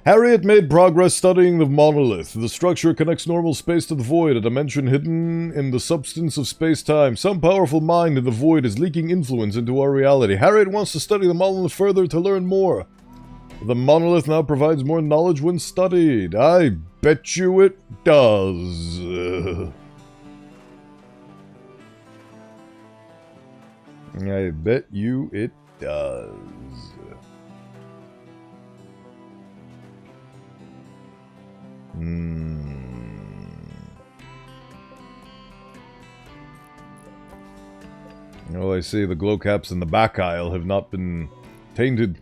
Harriet made progress studying the monolith. The structure connects normal space to the void, a dimension hidden in the substance of space-time. Some powerful mind in the void is leaking influence into our reality. Harriet wants to study the monolith further to learn more. The monolith now provides more knowledge when studied. I bet you it does. I bet you it does. Oh, I see. The glow caps in the back aisle have not been tainted.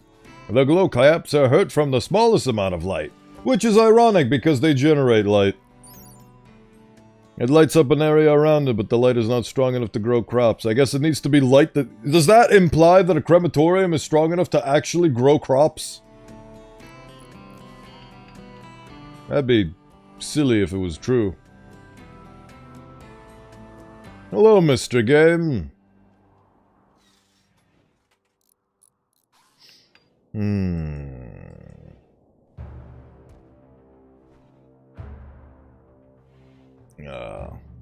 The glow caps are hurt from the smallest amount of light, which is ironic because they generate light. It lights up an area around it, but the light is not strong enough to grow crops. I guess it needs to be light that... Does that imply that a crematorium is strong enough to actually grow crops? That'd be silly if it was true. Hello, Mr. Game.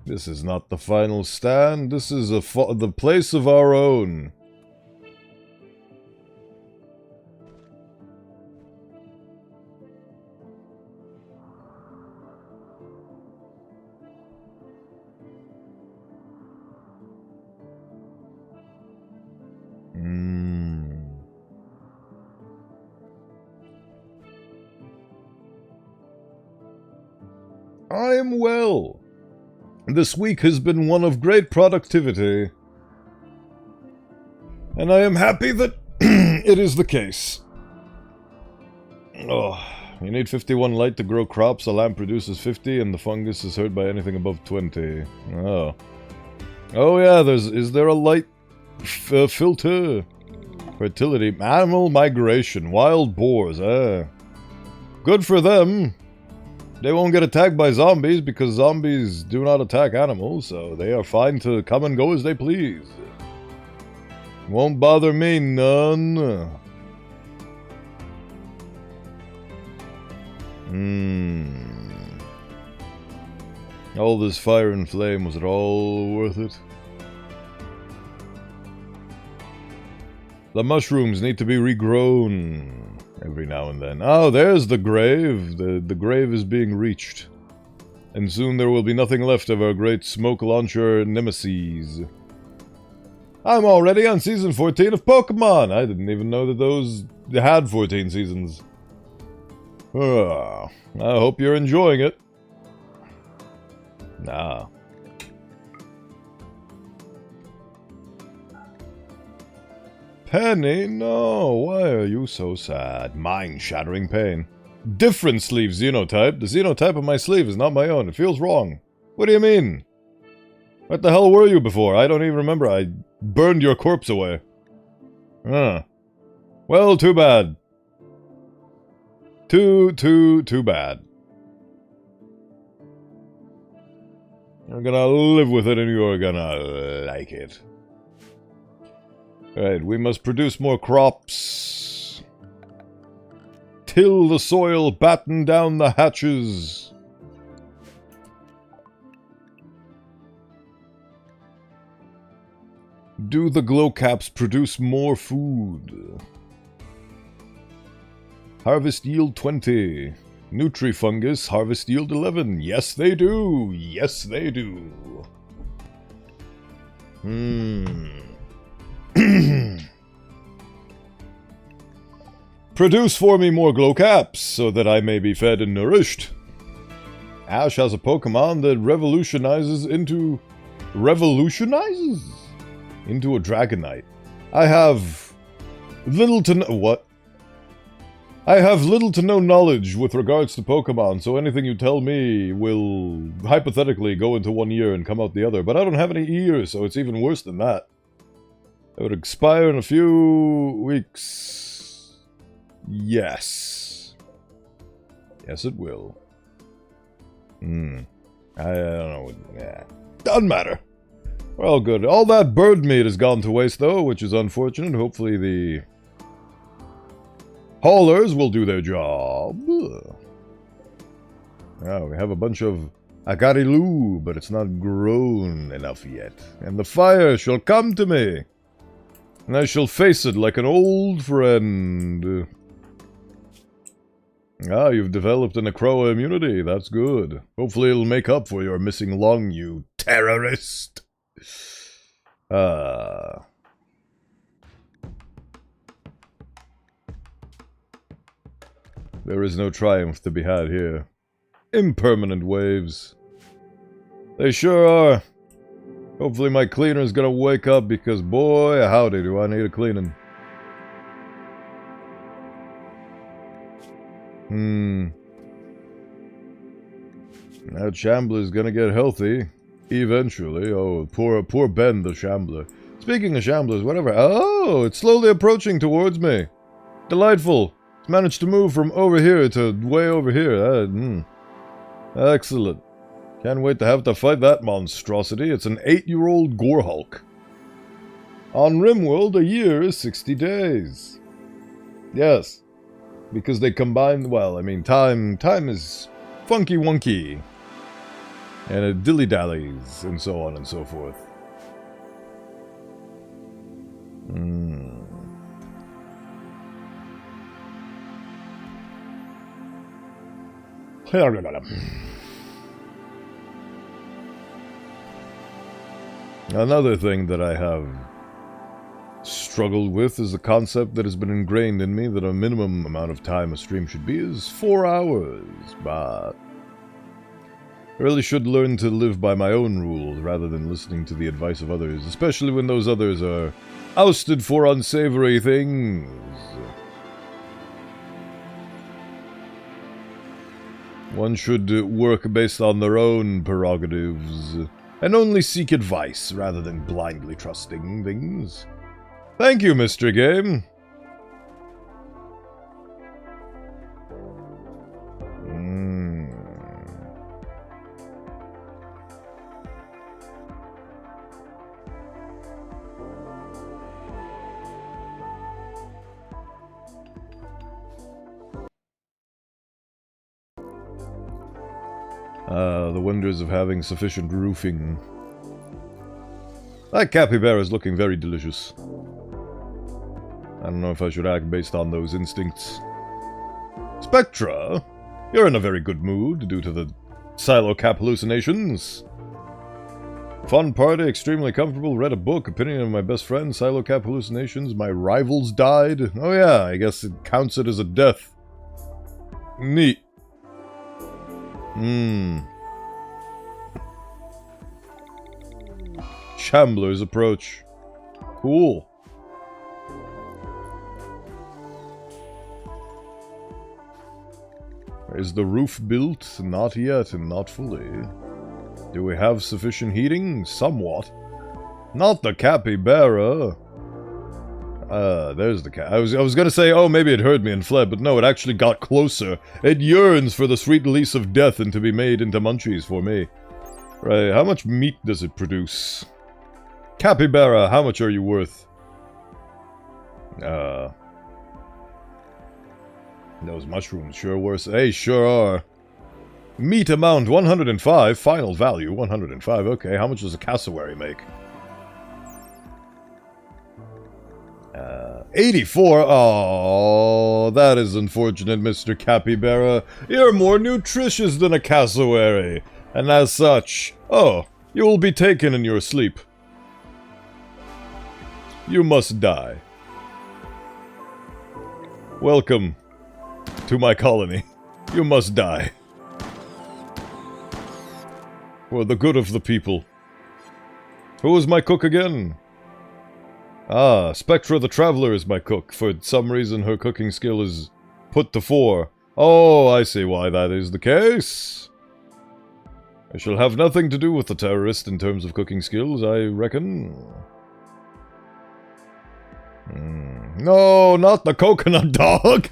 This is not the final stand. This is the place of our own. I am well. This week has been one of great productivity, and I am happy that it is the case. Oh, you need 51 light to grow crops, a lamp produces 50, and the fungus is hurt by anything above 20. Oh. Oh yeah, is there a light filter? Fertility, animal migration, wild boars, good for them. They won't get attacked by zombies because zombies do not attack animals, so they are fine to come and go as they please. Won't bother me none. All this fire and flame, was it all worth it? The mushrooms need to be regrown every now and then. Oh, there's the grave. The grave is being reached. And soon there will be nothing left of our great smoke launcher nemesis. I'm already on season 14 of Pokemon! I didn't even know that those had 14 seasons. I hope you're enjoying it. Nah. Penny, no, why are you so sad? Mind-shattering pain. Different sleeve xenotype. The xenotype of my sleeve is not my own. It feels wrong. What do you mean? What the hell were you before? I don't even remember. I burned your corpse away. Huh. Well, too bad. Too bad. You're gonna live with it and you're gonna like it. Alright, we must produce more crops. Till the soil, batten down the hatches. Do the glow caps produce more food? Harvest yield 20. Nutrifungus, harvest yield 11. Yes, they do. Yes, they do. Produce for me more glow caps, so that I may be fed and nourished. Ash has a Pokemon that revolutionizes into a Dragonite. I have little to no— what? I have little to no knowledge with regards to Pokemon, so anything you tell me will hypothetically go into one ear and come out the other, but I don't have any ears, so it's even worse than that. It would expire in a few weeks. Yes. Yes, it will. I don't know. Yeah. Doesn't matter. Well, good. All that bird meat has gone to waste, though, which is unfortunate. Hopefully the haulers will do their job. Oh, we have a bunch of Agarilu, but it's not grown enough yet. And the fire shall come to me, and I shall face it like an old friend. Ah, you've developed an Necroa immunity. That's good. Hopefully it'll make up for your missing lung, you terrorist. There is no triumph to be had here. Impermanent waves. They sure are. Hopefully my cleaner's gonna wake up because, boy, howdy do I need a cleaning. That Shambler's gonna get healthy. Eventually. Oh, poor Ben the Shambler. Speaking of Shamblers, whatever. Oh, it's slowly approaching towards me. Delightful. It's managed to move from over here to way over here. Excellent. Can't wait to have to fight that monstrosity. It's an 8-year-old Gorehulk. On Rimworld, a year is 60 days. Yes. Because they combine, well, I mean, time is funky wonky. And it dilly-dallies, and so on and so forth. Another thing that I have struggled with is the concept that has been ingrained in me that a minimum amount of time a stream should be is 4 hours, but I really should learn to live by my own rules rather than listening to the advice of others, especially when those others are ousted for unsavory things. One should work based on their own prerogatives, and only seek advice rather than blindly trusting things. Thank you, Mr. Game. The wonders of having sufficient roofing. That capybara is looking very delicious. I don't know if I should act based on those instincts. Spectra, you're in a very good mood due to the silo cap hallucinations. Fun party, extremely comfortable, read a book, opinion of my best friend, silo cap hallucinations, my rivals died. Oh yeah, I guess it counts it as a death. Neat. Shambler's approach. Cool. Is the roof built? Not yet, and not fully. Do we have sufficient heating? Somewhat. Not the capybara. There's the cat. I was gonna say, oh, maybe it heard me and fled, but no, it actually got closer. It yearns for the sweet release of death and to be made into munchies for me. Right, how much meat does it produce? Capybara, how much are you worth? Those mushrooms sure worse. They sure are. Meat amount 105. Final value 105. Okay, how much does a cassowary make? 84. Oh, that is unfortunate, Mr. Capybara. You're more nutritious than a cassowary. And as such, oh, you will be taken in your sleep. You must die. Welcome to my colony. You must die. For the good of the people. Who is my cook again? Ah, Spectra the Traveler is my cook. For some reason her cooking skill is put to 4. Oh, I see why that is the case. I shall have nothing to do with the terrorist in terms of cooking skills, I reckon. No, not the coconut dog!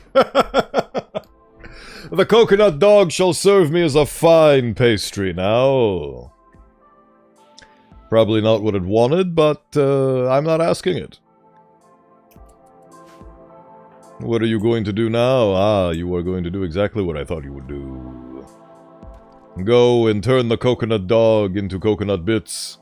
The coconut dog shall serve me as a fine pastry now. Probably not what it wanted, but I'm not asking it. What are you going to do now? Ah, you are going to do exactly what I thought you would do. Go and turn the coconut dog into coconut bits.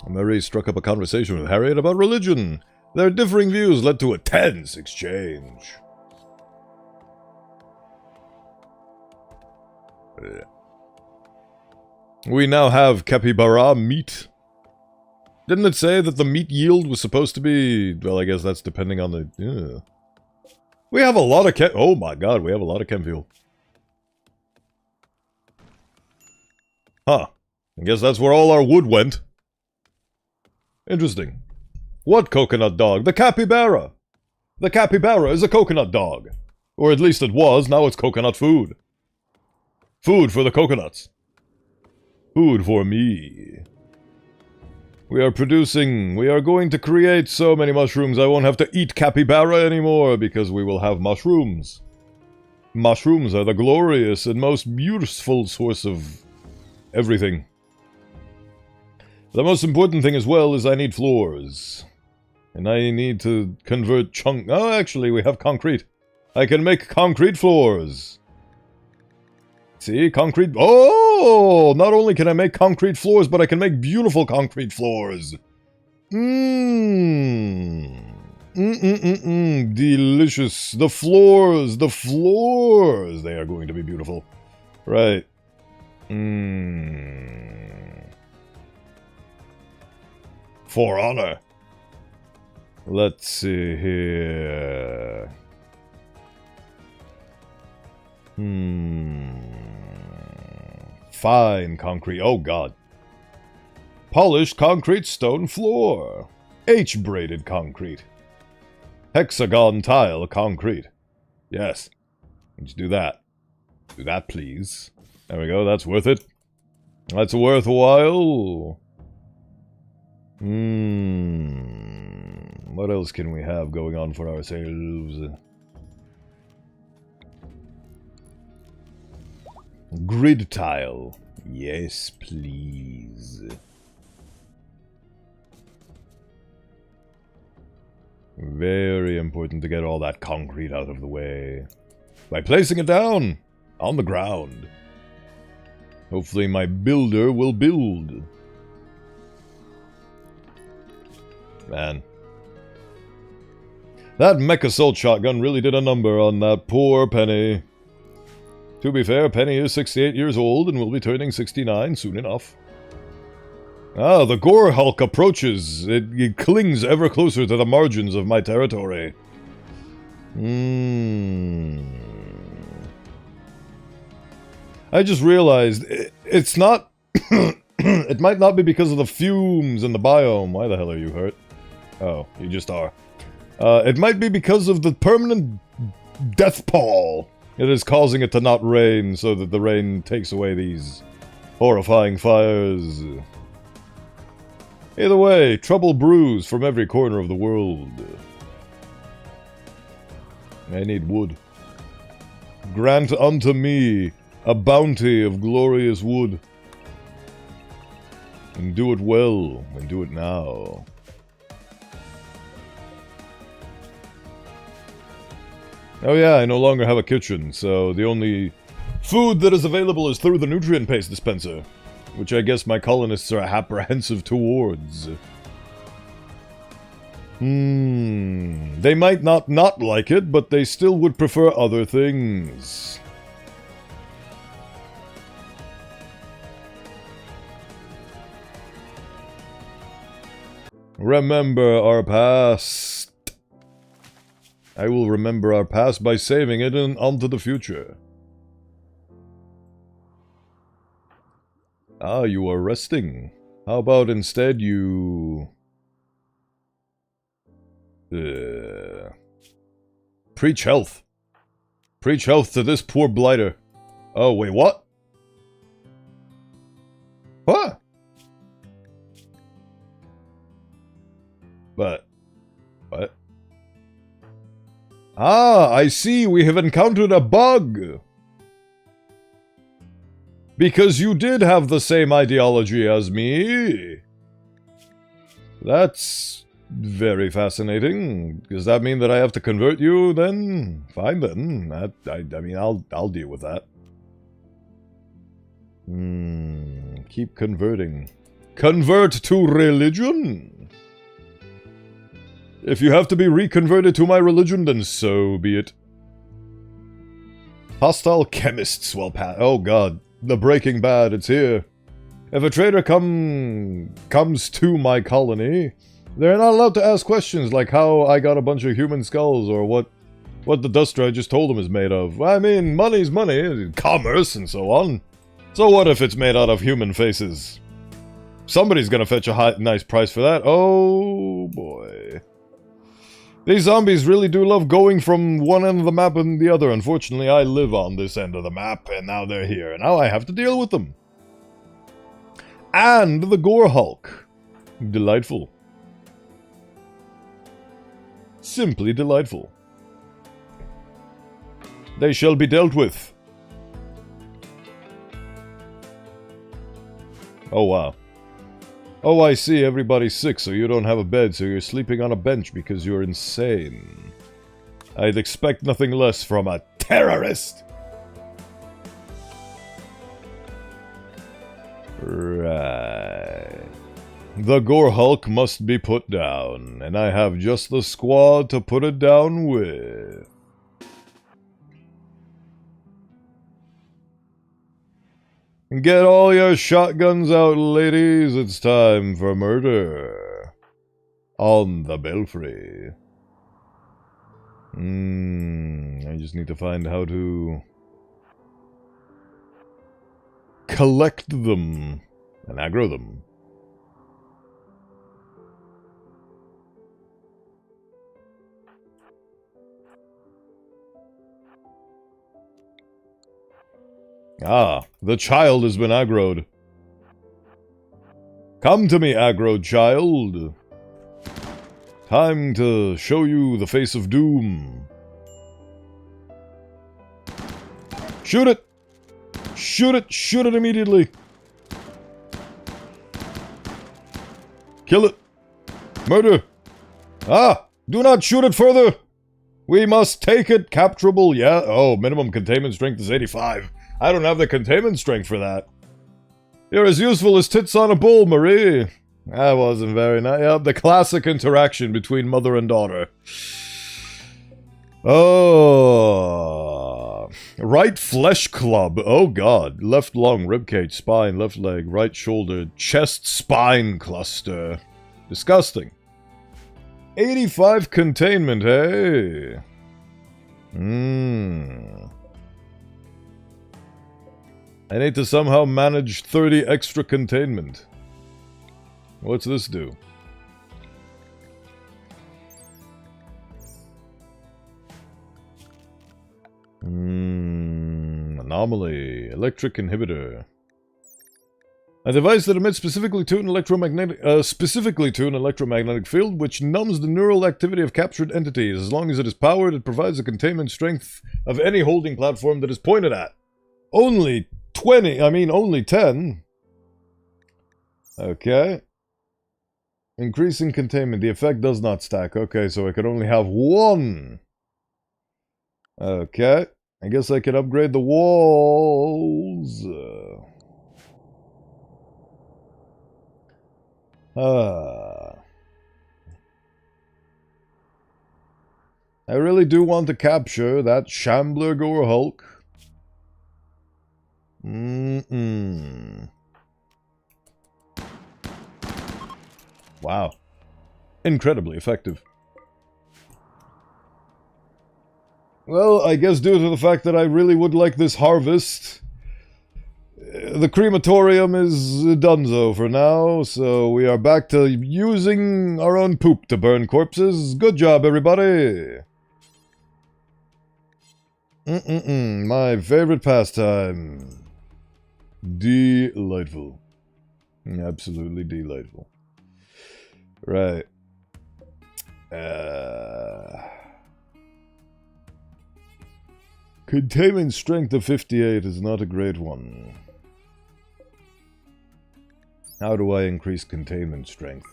Mary struck up a conversation with Harriet about religion. Their differing views led to a tense exchange. We now have capybara meat. Didn't it say that the meat yield was supposed to be... Well, I guess that's depending on the... Yeah. We have a lot of chem... Oh my god, we have a lot of chem fuel. Huh. I guess that's where all our wood went. Interesting. What coconut dog? The capybara! The capybara is a coconut dog. Or at least it was, now it's coconut food. Food for the coconuts. Food for me. We are going to create so many mushrooms I won't have to eat capybara anymore because we will have mushrooms. Mushrooms are the glorious and most beautiful source of everything. The most important thing as well is I need floors. And I need to convert Oh, actually, we have concrete. I can make concrete floors. See, concrete... Oh! Not only can I make concrete floors, but I can make beautiful concrete floors. Delicious. The floors. They are going to be beautiful. Right. For honor. Let's see here. Fine concrete. Oh god. Polished concrete stone floor. H-braided concrete. Hexagon tile concrete. Yes. Let's do that. Do that, please. There we go. That's worth it. That's worthwhile. What else can we have going on for ourselves? Grid tile. Yes, please. Very important to get all that concrete out of the way. By placing it down on the ground. Hopefully my builder will build. Man. That mech assault shotgun really did a number on that poor Penny. To be fair, Penny is 68 years old and will be turning 69 soon enough. Ah, the Gore Hulk approaches. It clings ever closer to the margins of my territory. I just realized it's not... it might not be because of the fumes in the biome. Why the hell are you hurt? Oh, you just are. It might be because of the permanent death pall. It is causing it to not rain so that the rain takes away these horrifying fires. Either way, trouble brews from every corner of the world. I need wood. Grant unto me a bounty of glorious wood. And do it well, and do it now. Oh yeah, I no longer have a kitchen, so the only food that is available is through the nutrient paste dispenser, which I guess my colonists are apprehensive towards. They might not like it, but they still would prefer other things. Remember our past. I will remember our past by saving it and onto the future. Ah, you are resting. How about instead you... Preach health. Preach health to this poor blighter. Oh, wait, what? What? But... What? Ah, I see, we have encountered a bug! Because you did have the same ideology as me. That's very fascinating. Does that mean that I have to convert you then? Fine then. I mean, I'll deal with that. Keep converting. Convert to religion? If you have to be reconverted to my religion, then so be it. Hostile chemists will pass. Oh god, the Breaking Bad, it's here. If a traitor comes to my colony, they're not allowed to ask questions like how I got a bunch of human skulls or what the dust I just told them is made of. I mean, money's money, commerce and so on. So what if it's made out of human faces? Somebody's gonna fetch a nice price for that. Oh boy. These zombies really do love going from one end of the map and the other. Unfortunately, I live on this end of the map, and now they're here. Now I have to deal with them. And the Gore Hulk. Delightful. Simply delightful. They shall be dealt with. Oh, wow. Oh, I see, everybody's sick, so you don't have a bed, so you're sleeping on a bench because you're insane. I'd expect nothing less from a terrorist! Right. The Gore Hulk must be put down, and I have just the squad to put it down with. Get all your shotguns out, ladies. It's time for murder. On the Belfry. I just need to find how to... collect them. And aggro them. Ah, the child has been aggroed. Come to me, aggroed child. Time to show you the face of doom. Shoot it! Shoot it! Shoot it immediately! Kill it! Murder! Ah! Do not shoot it further! We must take it, capturable, yeah. Oh, minimum containment strength is 85. I don't have the containment strength for that. You're as useful as tits on a bull, Marie. That wasn't very nice. Yep, the classic interaction between mother and daughter. Oh. Right flesh club. Oh god. Left lung, ribcage, spine, left leg, right shoulder, chest, spine cluster. Disgusting. 85 containment, hey? I need to somehow manage 30 extra containment. What's this do? Anomaly. Electric inhibitor. A device that emits specifically to an electromagnetic field which numbs the neural activity of captured entities. As long as it is powered, it provides the containment strength of any holding platform that is pointed at. Only 20, only 10. Okay. Increasing containment. The effect does not stack. Okay, so I could only have one. Okay. I guess I could upgrade the walls. I really do want to capture that Shambler Gore Hulk. Wow. Incredibly effective. Well, I guess due to the fact that I really would like this harvest, the crematorium is donezo for now, so we are back to using our own poop to burn corpses. Good job, everybody! My favorite pastime. Delightful. Absolutely delightful. Right. Containment strength of 58 is not a great one. How do I increase containment strength?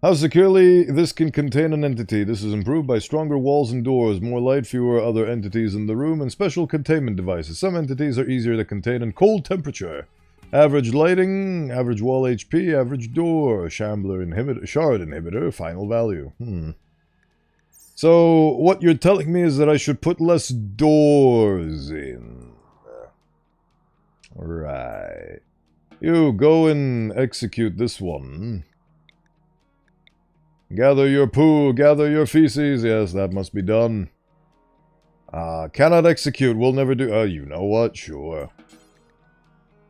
How securely this can contain an entity. This is improved by stronger walls and doors, more light, fewer other entities in the room, and special containment devices. Some entities are easier to contain in cold temperature. Average lighting, average wall HP, average door, Shambler inhibitor, shard inhibitor, final value. So, what you're telling me is that I should put less doors in. Right. You go and execute this one. Gather your poo, gather your feces. Yes, that must be done. Cannot execute, will never do... Oh, you know what? Sure.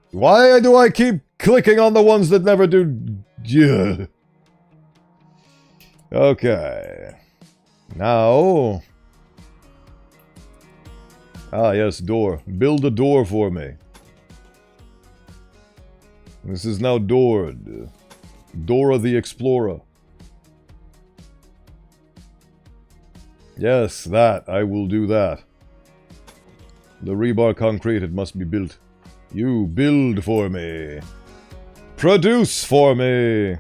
Why do I keep clicking on the ones that never do... Yeah. Okay. Now... Ah, yes, door. Build a door for me. This is now doored. Dora the Explorer. Yes, that. I will do that. The rebar concrete, it must be built. You build for me. Produce for me.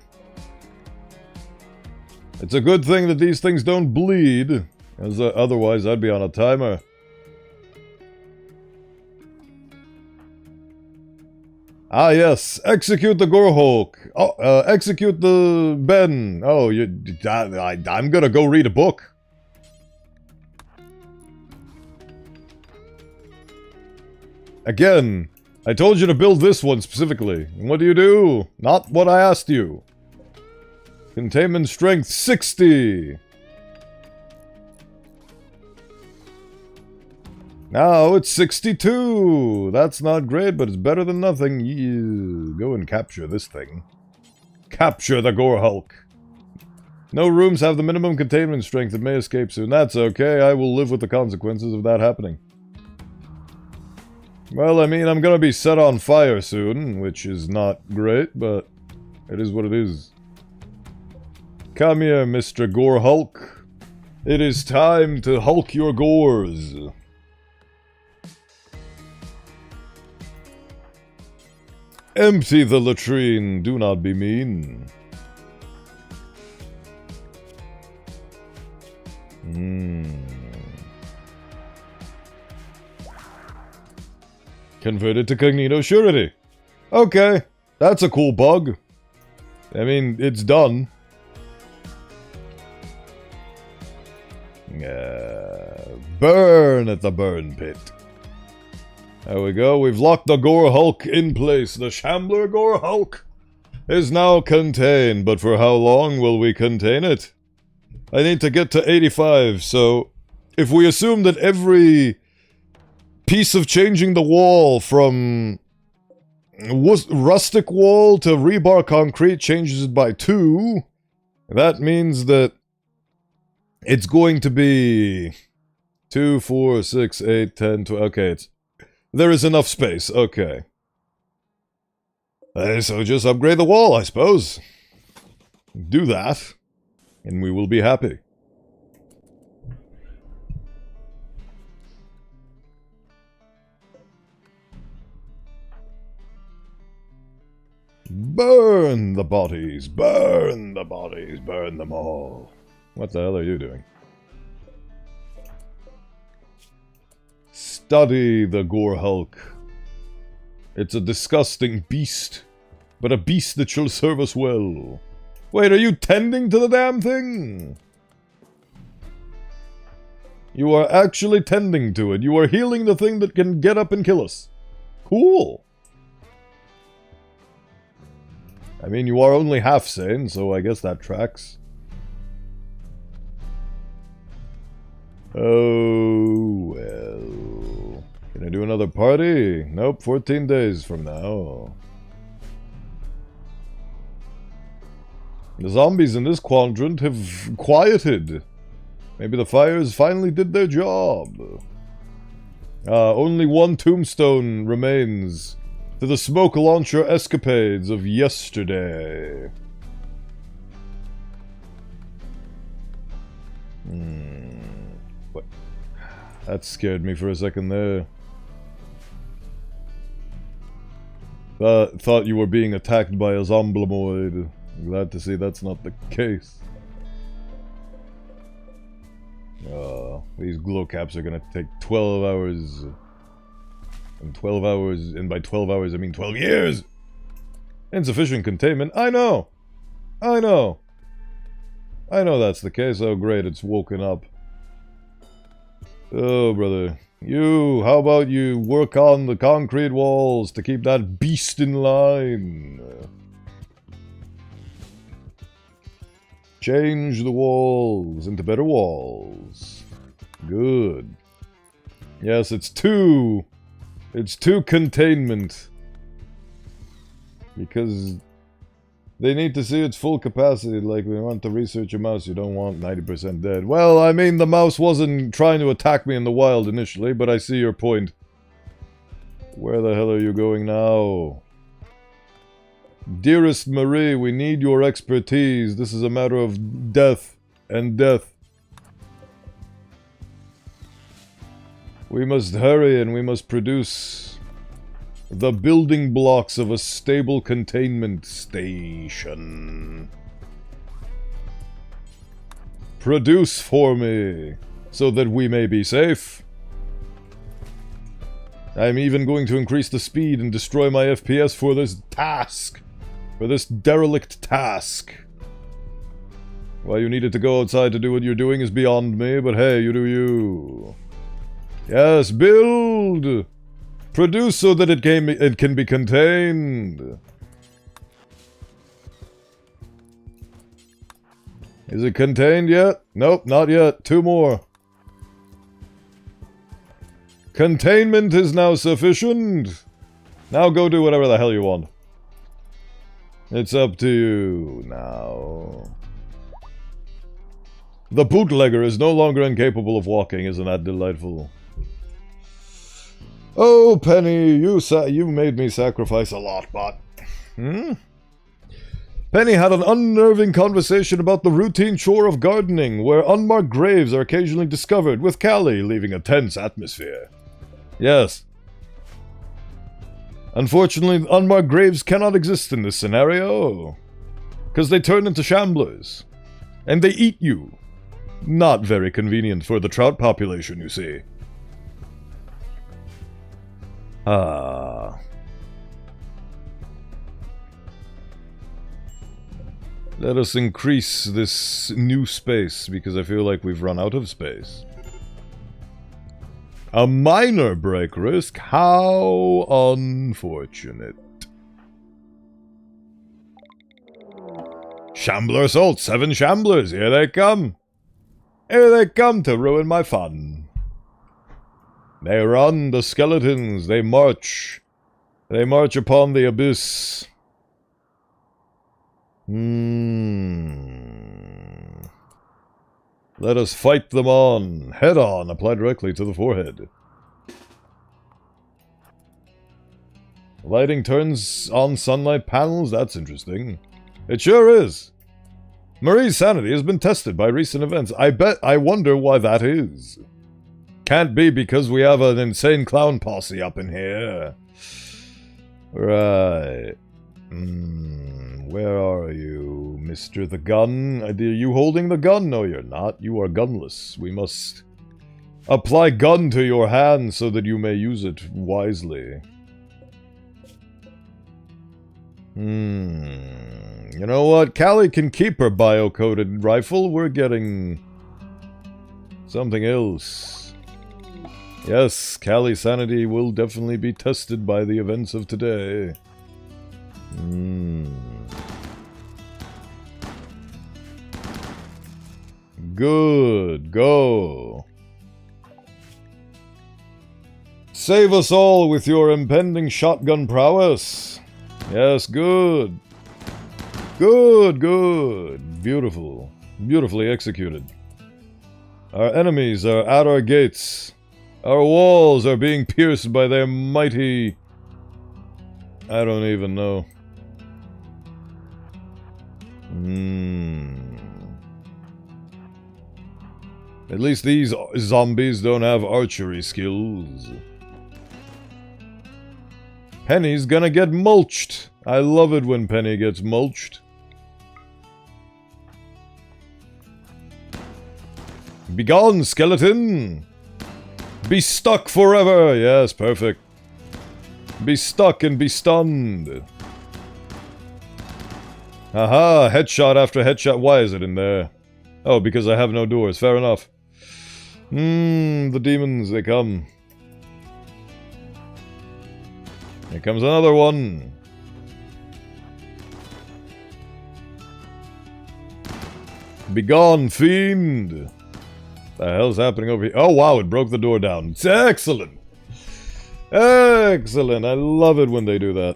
It's a good thing that these things don't bleed, as otherwise I'd be on a timer. Ah, yes. Execute the Gorehulk. Oh, execute the Ben. Oh, I'm gonna go read a book. Again, I told you to build this one specifically. And what do? Not what I asked you. Containment strength 60. Now it's 62. That's not great, but it's better than nothing. You go and capture this thing. Capture the Gore Hulk. No rooms have the minimum containment strength. It may escape soon. That's okay. I will live with the consequences of that happening. Well, I mean, I'm gonna be set on fire soon, which is not great, but it is what it is. Come here, Mr. Gore Hulk. It is time to hulk your gores. Empty the latrine, do not be mean. Converted to cognito surety. Okay, that's a cool bug. I mean, it's done. Burn at the burn pit. There we go, we've locked the Gore Hulk in place. The Shambler Gore Hulk is now contained, but for how long will we contain it? I need to get to 85, so if we assume that every piece of changing the wall from rustic wall to rebar concrete changes it by 2, that means that it's going to be 2, 4, 6, 8, 10, 12. Okay, there is enough space. Okay. So just upgrade the wall, I suppose. Do that, and we will be happy. Burn the bodies, burn the bodies, burn them all. What the hell are you doing? Study the Gore Hulk. It's a disgusting beast, but a beast that shall serve us well. Wait, are you tending to the damn thing? You are actually tending to it. You are healing the thing that can get up and kill us. Cool. I mean, you are only half sane, so I guess that tracks. Oh, well. Can I do another party? Nope, 14 days from now. The zombies in this quadrant have quieted. Maybe the fires finally did their job. Only one tombstone remains to the smoke launcher escapades of yesterday. What? That scared me for a second there. Thought you were being attacked by a zomblomoid. Glad to see that's not the case. These glow caps are gonna take 12 hours. And 12 hours, and by 12 hours I mean 12 years! Insufficient containment, I know! I know that's the case. Oh great, it's woken up. Oh brother. How about you work on the concrete walls to keep that beast in line? Change the walls into better walls. Good. Yes, it's two containment. Because they need to see its full capacity. Like, we want to research a mouse, you don't want 90% dead. Well, I mean, the mouse wasn't trying to attack me in the wild initially, but I see your point. Where the hell are you going now? Dearest Marie, we need your expertise. This is a matter of death and death. We must hurry and we must produce the building blocks of a stable containment station. Produce for me, so that we may be safe. I'm even going to increase the speed and destroy my FPS for this task. For this derelict task. Why you needed to go outside to do what you're doing is beyond me, but hey, you do you. Yes, build! Produce so that it can be contained. Is it contained yet? Nope, not yet. 2 more. Containment is now sufficient. Now go do whatever the hell you want. It's up to you now. The bootlegger is no longer incapable of walking. Isn't that delightful? Oh, Penny, you made me sacrifice a lot, but... Penny had an unnerving conversation about the routine chore of gardening, where unmarked graves are occasionally discovered, with Callie leaving a tense atmosphere. Yes. Unfortunately, unmarked graves cannot exist in this scenario, because they turn into shamblers, and they eat you. Not very convenient for the trout population, you see. Ah. Let us increase this new space, because I feel like we've run out of space. A minor break risk? How unfortunate. Shambler assault, 7 shamblers, here they come. Here they come to ruin my fun. They run, the skeletons, they march. They march upon the abyss. Let us fight them on. Head on, apply directly to the forehead. Lighting turns on sunlight panels, that's interesting. It sure is. Marie's sanity has been tested by recent events. I wonder why that is. Can't be because we have an insane clown posse up in here. Right. Where are you, Mr. the Gun? Are you holding the gun? No, you're not. You are gunless. We must apply gun to your hand so that you may use it wisely. You know what? Callie can keep her bio-coded rifle. We're getting something else. Yes, Callie's sanity will definitely be tested by the events of today. Good. Go. Save us all with your impending shotgun prowess. Yes, good. Good. Beautiful. Beautifully executed. Our enemies are at our gates. Our walls are being pierced by their mighty... I don't even know. At least these zombies don't have archery skills. Penny's gonna get mulched. I love it when Penny gets mulched. Begone, skeleton! Be stuck forever! Yes, perfect. Be stuck and be stunned. Aha, headshot after headshot. Why is it in there? Oh, because I have no doors. Fair enough. The demons, they come. Here comes another one. Begone, fiend! The hell's happening over here? Oh, wow, it broke the door down. It's excellent! Excellent! I love it when they do that.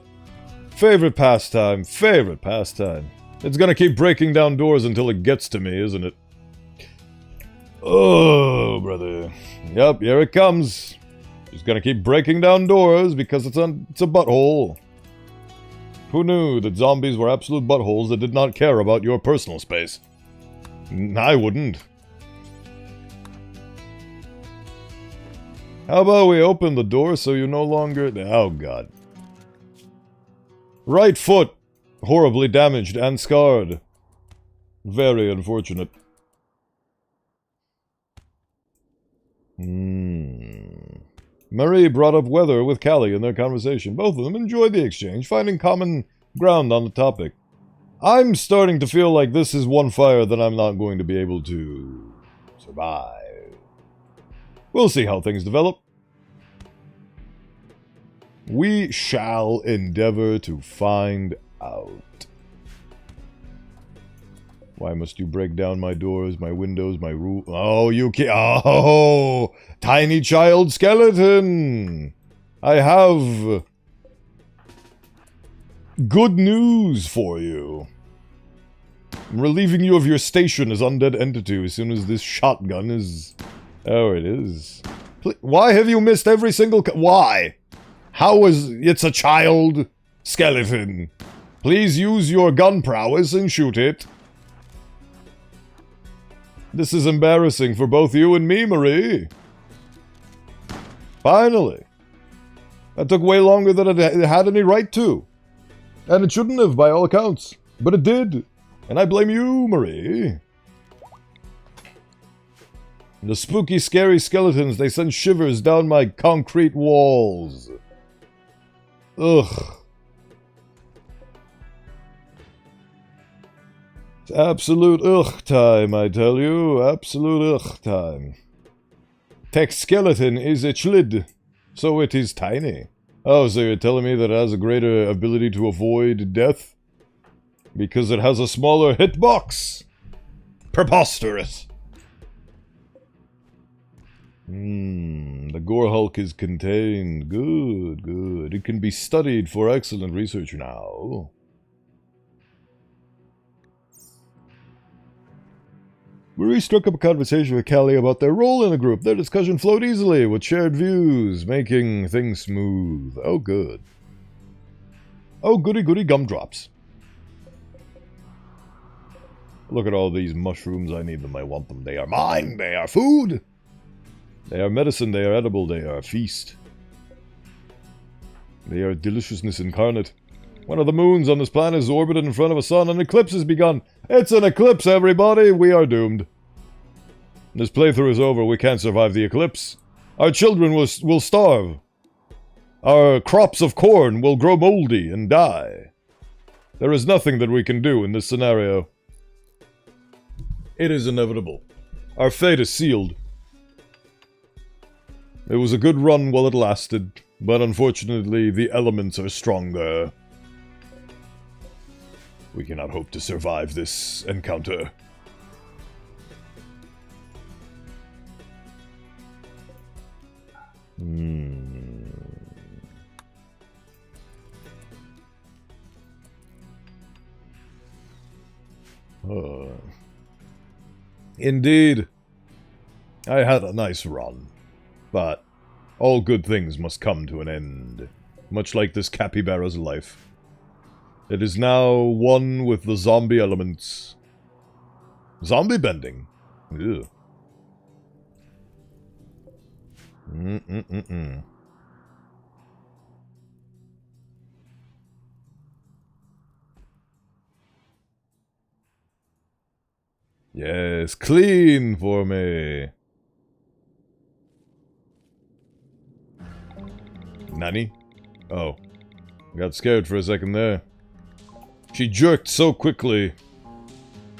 Favorite pastime. Favorite pastime. It's gonna keep breaking down doors until it gets to me, isn't it? Oh, brother. Yep, here it comes. It's gonna keep breaking down doors because it's a butthole. Who knew that zombies were absolute buttholes that did not care about your personal space? I wouldn't. How about we open the door so you no longer... Oh, God. Right foot. Horribly damaged and scarred. Very unfortunate. Marie brought up weather with Callie in their conversation. Both of them enjoyed the exchange, finding common ground on the topic. I'm starting to feel like this is one fire that I'm not going to be able to survive. We'll see how things develop. We shall endeavor to find out. Why must you break down my doors, my windows, my roof? Oh, you can't. Oh, tiny child skeleton. I have good news for you. I'm relieving you of your station as undead entity as soon as this shotgun is... Oh, it is. Why have you missed every single... Why? How is... It's a child skeleton. Please use your gun prowess and shoot it. This is embarrassing for both you and me, Marie. Finally. That took way longer than it had any right to. And it shouldn't have, by all accounts. But it did. And I blame you, Marie. The spooky, scary skeletons, they send shivers down my concrete walls. Ugh. It's absolute ugh time, I tell you. Absolute ugh time. Tech skeleton is a chlid, so it is tiny. Oh, so you're telling me that it has a greater ability to avoid death? Because it has a smaller hitbox? Preposterous! The Gore Hulk is contained. Good, good. It can be studied for excellent research now. Marie struck up a conversation with Callie about their role in the group. Their discussion flowed easily, with shared views, making things smooth. Oh, good. Oh, goody goody gumdrops. Look at all these mushrooms. I need them. I want them. They are mine. They are food. They are medicine. They are edible. They are a feast. They are deliciousness incarnate. One of the moons on this planet is orbited in front of a sun. An eclipse has begun. It's an eclipse, everybody. We are doomed. This playthrough is over. We can't survive the eclipse. Our children will starve. Our crops of corn will grow moldy and die. There is nothing that we can do in this scenario. It is inevitable. Our fate is sealed. It was a good run while it lasted, but unfortunately the elements are stronger. We cannot hope to survive this encounter. Indeed. I had a nice run. But all good things must come to an end. Much like this capybara's life. It is now one with the zombie elements. Zombie bending. Ew. Yes, clean for me. Nani? Oh. Got scared for a second there. She jerked so quickly.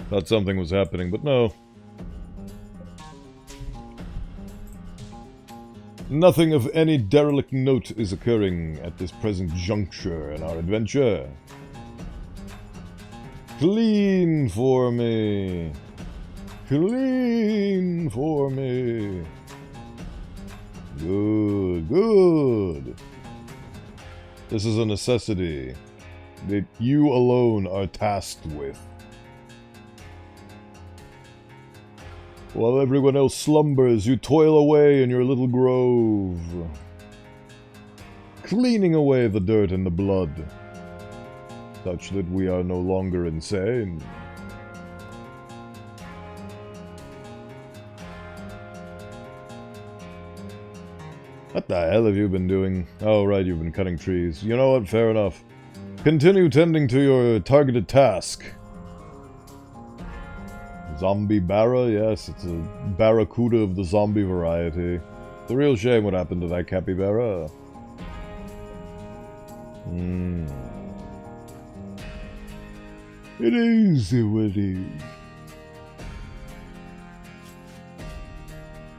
Thought something was happening, but no. Nothing of any derelict note is occurring at this present juncture in our adventure. Clean for me. Clean for me. Good, good. This is a necessity that you alone are tasked with. While everyone else slumbers, you toil away in your little grove, cleaning away the dirt and the blood, such that we are no longer insane. What the hell have you been doing? Oh, right, you've been cutting trees. You know what? Fair enough. Continue tending to your targeted task. Zombie Barra? Yes, it's a barracuda of the zombie variety. It's a real shame what happened to that capybara. It is what it is.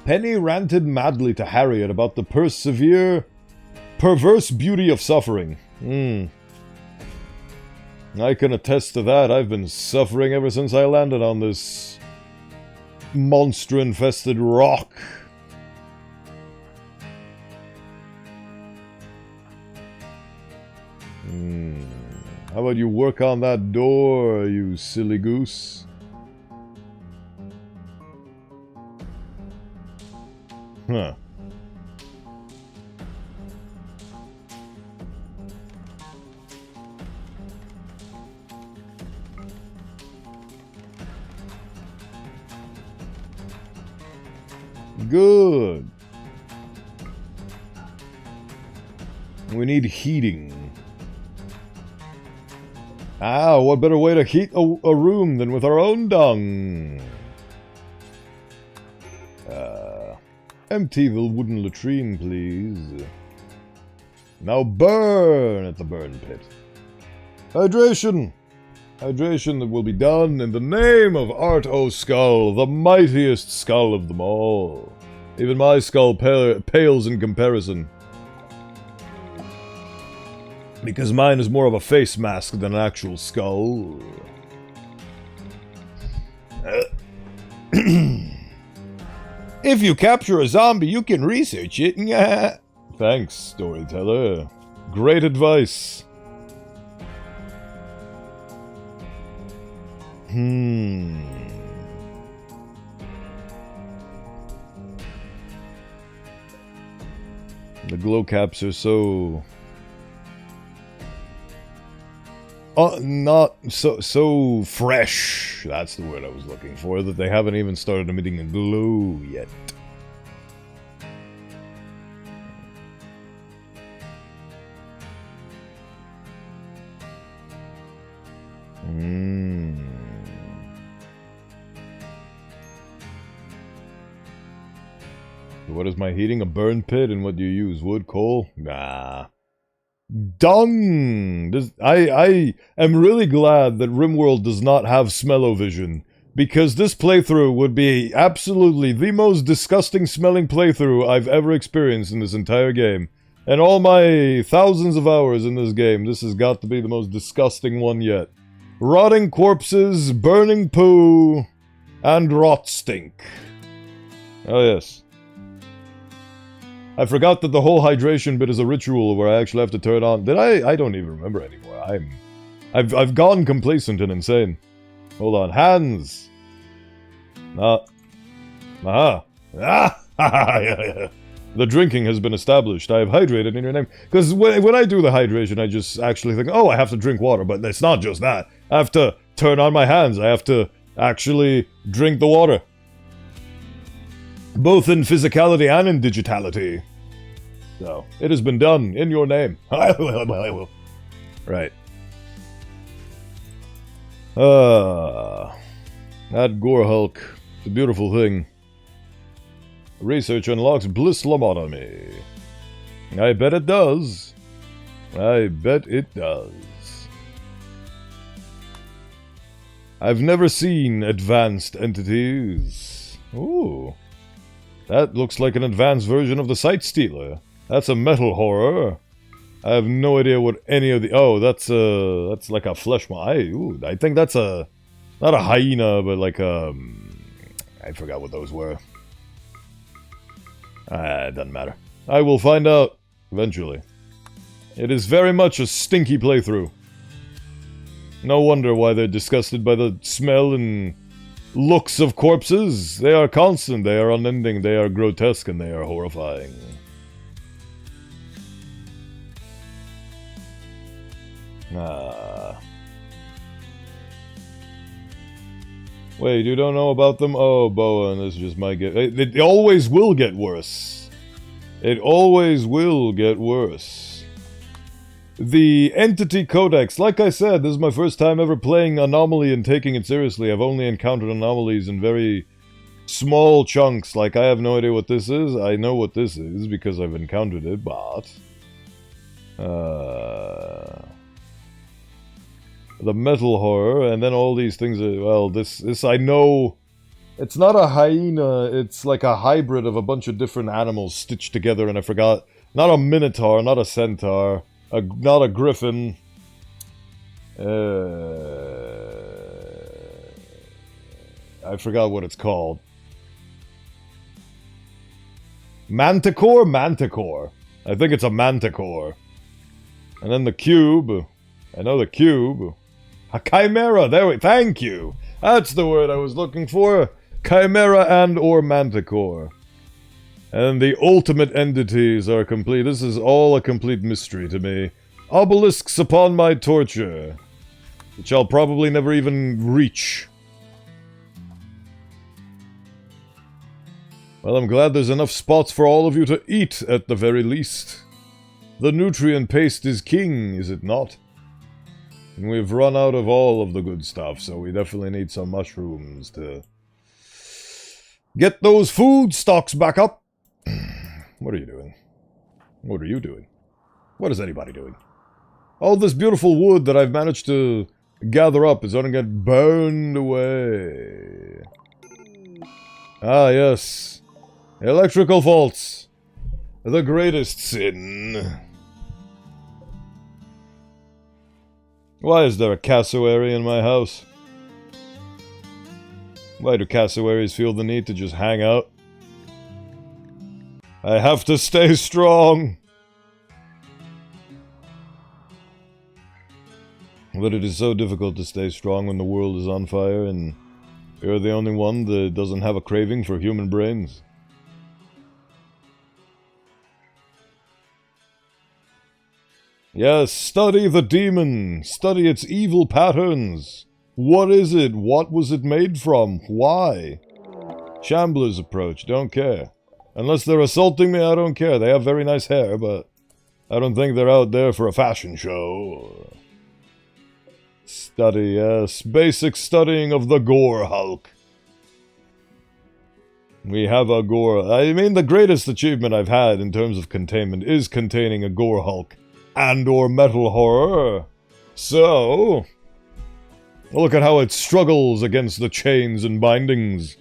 Penny ranted madly to Harriet about the perverse beauty of suffering. I can attest to that. I've been suffering ever since I landed on this monster-infested rock. How about you work on that door, you silly goose? Huh. Good. We need heating. Ah, what better way to heat a room than with our own dung? Empty the wooden latrine, please. Now burn at the burn pit. Hydration! Hydration that will be done in the name of Art O Skull, the mightiest skull of them all. Even my skull pales in comparison. Because mine is more of a face mask than an actual skull. If you capture a zombie, you can research it. Thanks, storyteller. Great advice. The glow caps are so... not so fresh. That's the word I was looking for. That they haven't even started emitting a glow yet. What is my heating? A burn pit? And what do you use? Wood? Coal? Nah. Dung! I am really glad that Rimworld does not have smell-o-vision, because this playthrough would be absolutely the most disgusting smelling playthrough I've ever experienced in this entire game. And all my thousands of hours in this game, this has got to be the most disgusting one yet. Rotting corpses, burning poo, and rot stink. Oh yes. I forgot that the whole hydration bit is a ritual where I actually have to turn on. Did I? I don't even remember anymore. I've gone complacent and insane. Hold on, hands. The drinking has been established. I have hydrated in your name. Because when I do the hydration, I just actually think, oh, I have to drink water. But it's not just that. I have to turn on my hands. I have to actually drink the water. Both in physicality and in digitality. So, it has been done in your name. I will. Right. That gore hulk. It's a beautiful thing. Research unlocks bliss lobotomy. I bet it does. I bet it does. I've never seen advanced entities. Ooh. That looks like an advanced version of the Sight Stealer. That's a metal horror. I have no idea what any of the... Oh, that's like a flesh... I think that's a... Not a hyena, but like a... I forgot what those were. It doesn't matter. I will find out eventually. It is very much a stinky playthrough. No wonder why they're disgusted by the smell and looks of corpses. They are constant, they are unending, they are grotesque, and they are horrifying. Wait, you don't know about them? Oh, Bowen, this just might get... It always will get worse. It always will get worse. The Entity Codex, like I said, this is my first time ever playing Anomaly and taking it seriously. I've only encountered anomalies in very small chunks. Like, I have no idea what this is. I know what this is because I've encountered it, but... the metal horror, and then all these things are, well, this I know, it's not a hyena, it's like a hybrid of a bunch of different animals stitched together, and I forgot, not a minotaur, not a centaur, not a griffin, I forgot what it's called. Manticore? Manticore. I think it's a manticore. And then the cube, I know the cube. A chimera, there we... Thank you! That's the word I was looking for. Chimera and or manticore. And the ultimate entities are complete. This is all a complete mystery to me. Obelisks upon my torture. Which I'll probably never even reach. Well, I'm glad there's enough spots for all of you to eat, at the very least. The nutrient paste is king, is it not? And we've run out of all of the good stuff, so we definitely need some mushrooms to Get those food stocks back up! What are you doing? What are you doing? What is anybody doing? All this beautiful wood that I've managed to gather up is going to get burned away. Ah, yes. Electrical faults. The greatest sin. Why is there a cassowary in my house? Why do cassowaries feel the need to just hang out? I have to stay strong! But it is so difficult to stay strong when the world is on fire and you're the only one that doesn't have a craving for human brains. Yes, study the demon! Study its evil patterns! What is it? What was it made from? Why? Shambler's approach, don't care. Unless they're assaulting me, I don't care. They have very nice hair, but I don't think they're out there for a fashion show. Study, yes. Basic studying of the Gore Hulk. We have a Gore... I mean, the greatest achievement I've had in terms of containment is containing a Gore Hulk and/or metal horror. So... look at how it struggles against the chains and bindings.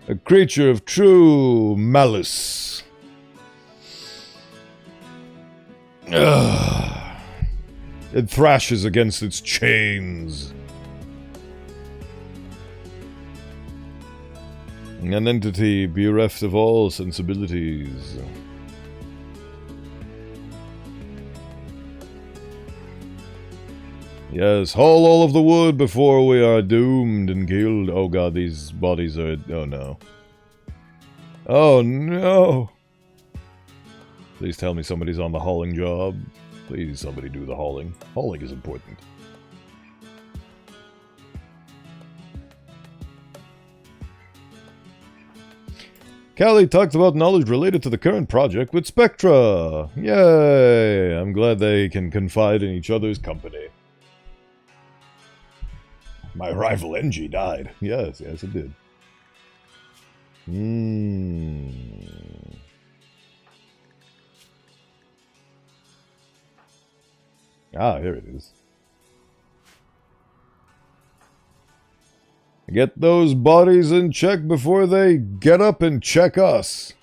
A creature of true malice. It thrashes against its chains. An entity bereft of all sensibilities. Yes, haul all of the wood before we are doomed and killed. Oh god, these bodies are... oh no. Oh no! Please tell me somebody's on the hauling job. Please, somebody do the hauling. Hauling is important. Callie talked about knowledge related to the current project with Spectra! Yay! I'm glad they can confide in each other's company. My rival NG died. Yes, yes it did. Ah, here it is. Get those bodies in check before they get up and check us.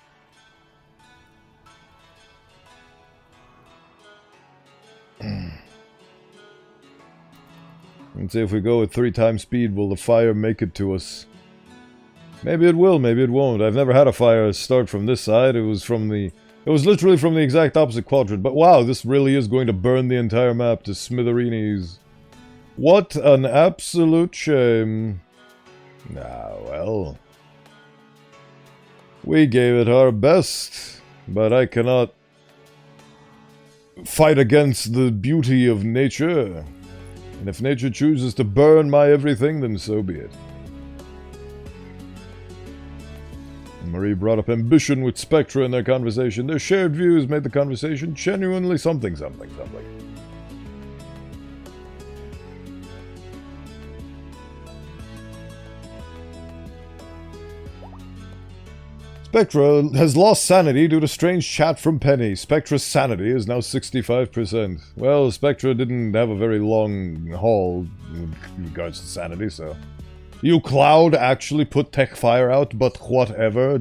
Let's see if we go at 3 times speed, will the fire make it to us? Maybe it will, maybe it won't. I've never had a fire start from this side. It was literally from the exact opposite quadrant. But wow, this really is going to burn the entire map to smithereens. What an absolute shame. Ah, well. We gave it our best, but I cannot fight against the beauty of nature. And if nature chooses to burn my everything, then so be it. Marie brought up ambition with Spectra in their conversation. Their shared views made the conversation genuinely something. Spectra has lost sanity due to strange chat from Penny. Spectra's sanity is now 65%. Well, Spectra didn't have a very long haul in regards to sanity, so... You Cloud actually put tech fire out, but whatever, ...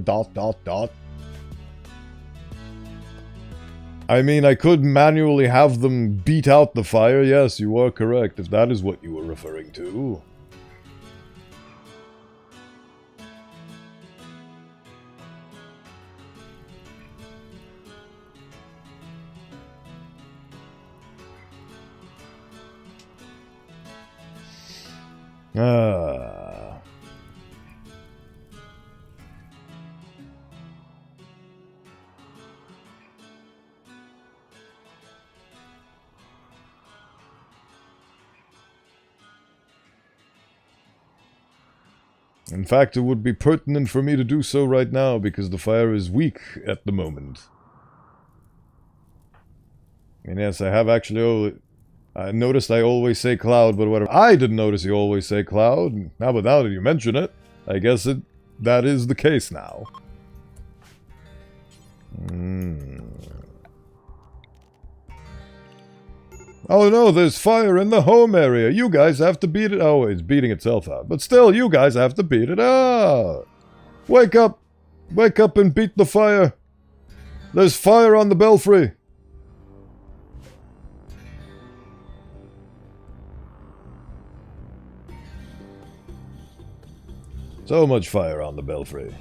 I mean, I could manually have them beat out the fire, yes, you are correct, if that is what you were referring to. In fact, it would be pertinent for me to do so right now, because the fire is weak at the moment. And yes, I have actually... I noticed I always say Cloud, but whatever. I didn't notice you always say Cloud. Now, but now that you mention it, I guess it that is the case now. Oh no, there's fire in the home area. You guys have to beat it. Oh, it's beating itself out. But still, you guys have to beat it out. Wake up. Wake up and beat the fire. There's fire on the belfry. So much fire on the belfry.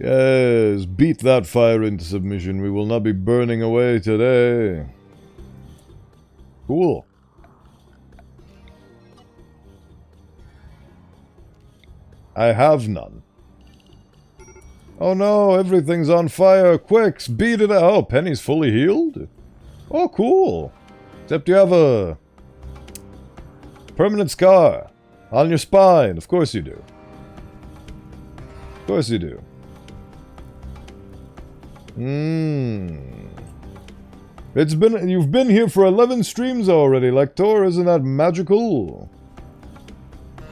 Yes, beat that fire into submission. We will not be burning away today. Cool. I have none. Oh no, everything's on fire. Quick, beat it out. Oh, Penny's fully healed? Oh, cool. Except you have a permanent scar on your spine. Of course you do. Of course you do. You've been here for 11 streams already, Lector. Isn't that magical?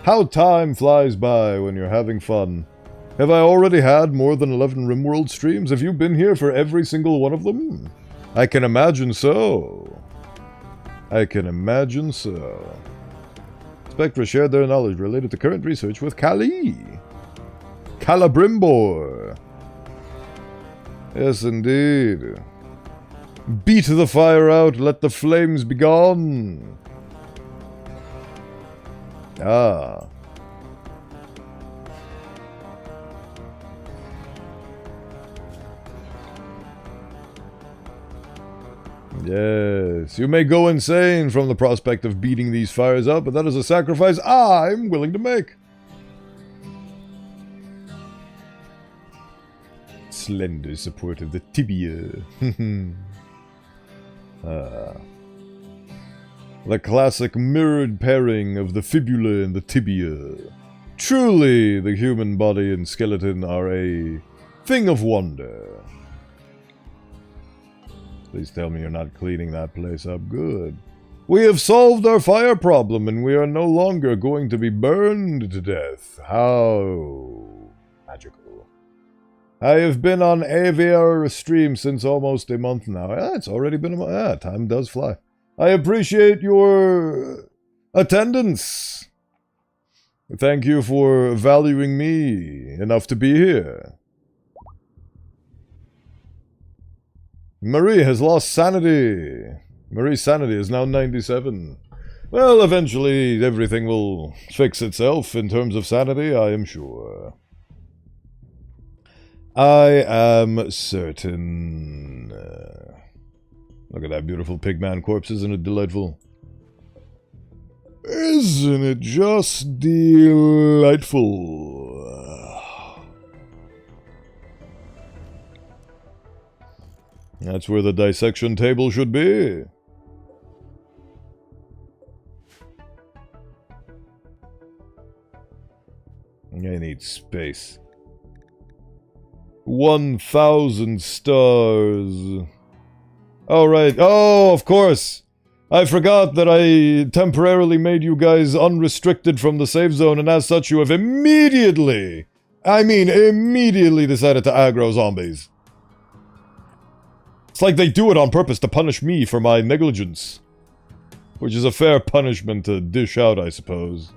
How time flies by when you're having fun. Have I already had more than 11 Rimworld streams? Have you been here for every single one of them? I can imagine so. I can imagine so. Spectra shared their knowledge related to current research with Kali. Calabrimbor. Yes, indeed. Beat the fire out, let the flames be gone. Ah. Yes, you may go insane from the prospect of beating these fires up, but that is a sacrifice I'm willing to make. Slender support of the tibia. The classic mirrored pairing of the fibula and the tibia. Truly, the human body and skeleton are a thing of wonder. Please tell me you're not cleaning that place up good. We have solved our fire problem and we are no longer going to be burned to death. How magical. I have been on AVR stream since almost a month now. It's already been a month. Time does fly. I appreciate your attendance. Thank you for valuing me enough to be here. Marie has lost sanity. Marie's sanity is now 97. Well, eventually everything will fix itself in terms of sanity, I am sure. I am certain. Look at that beautiful pigman corpse, isn't it delightful? Isn't it just delightful? That's where the dissection table should be. I need space. 1,000 stars. Oh, right. Oh, of course. I forgot that I temporarily made you guys unrestricted from the save zone, and as such you have immediately decided to aggro zombies. It's like they do it on purpose to punish me for my negligence. Which is a fair punishment to dish out, I suppose.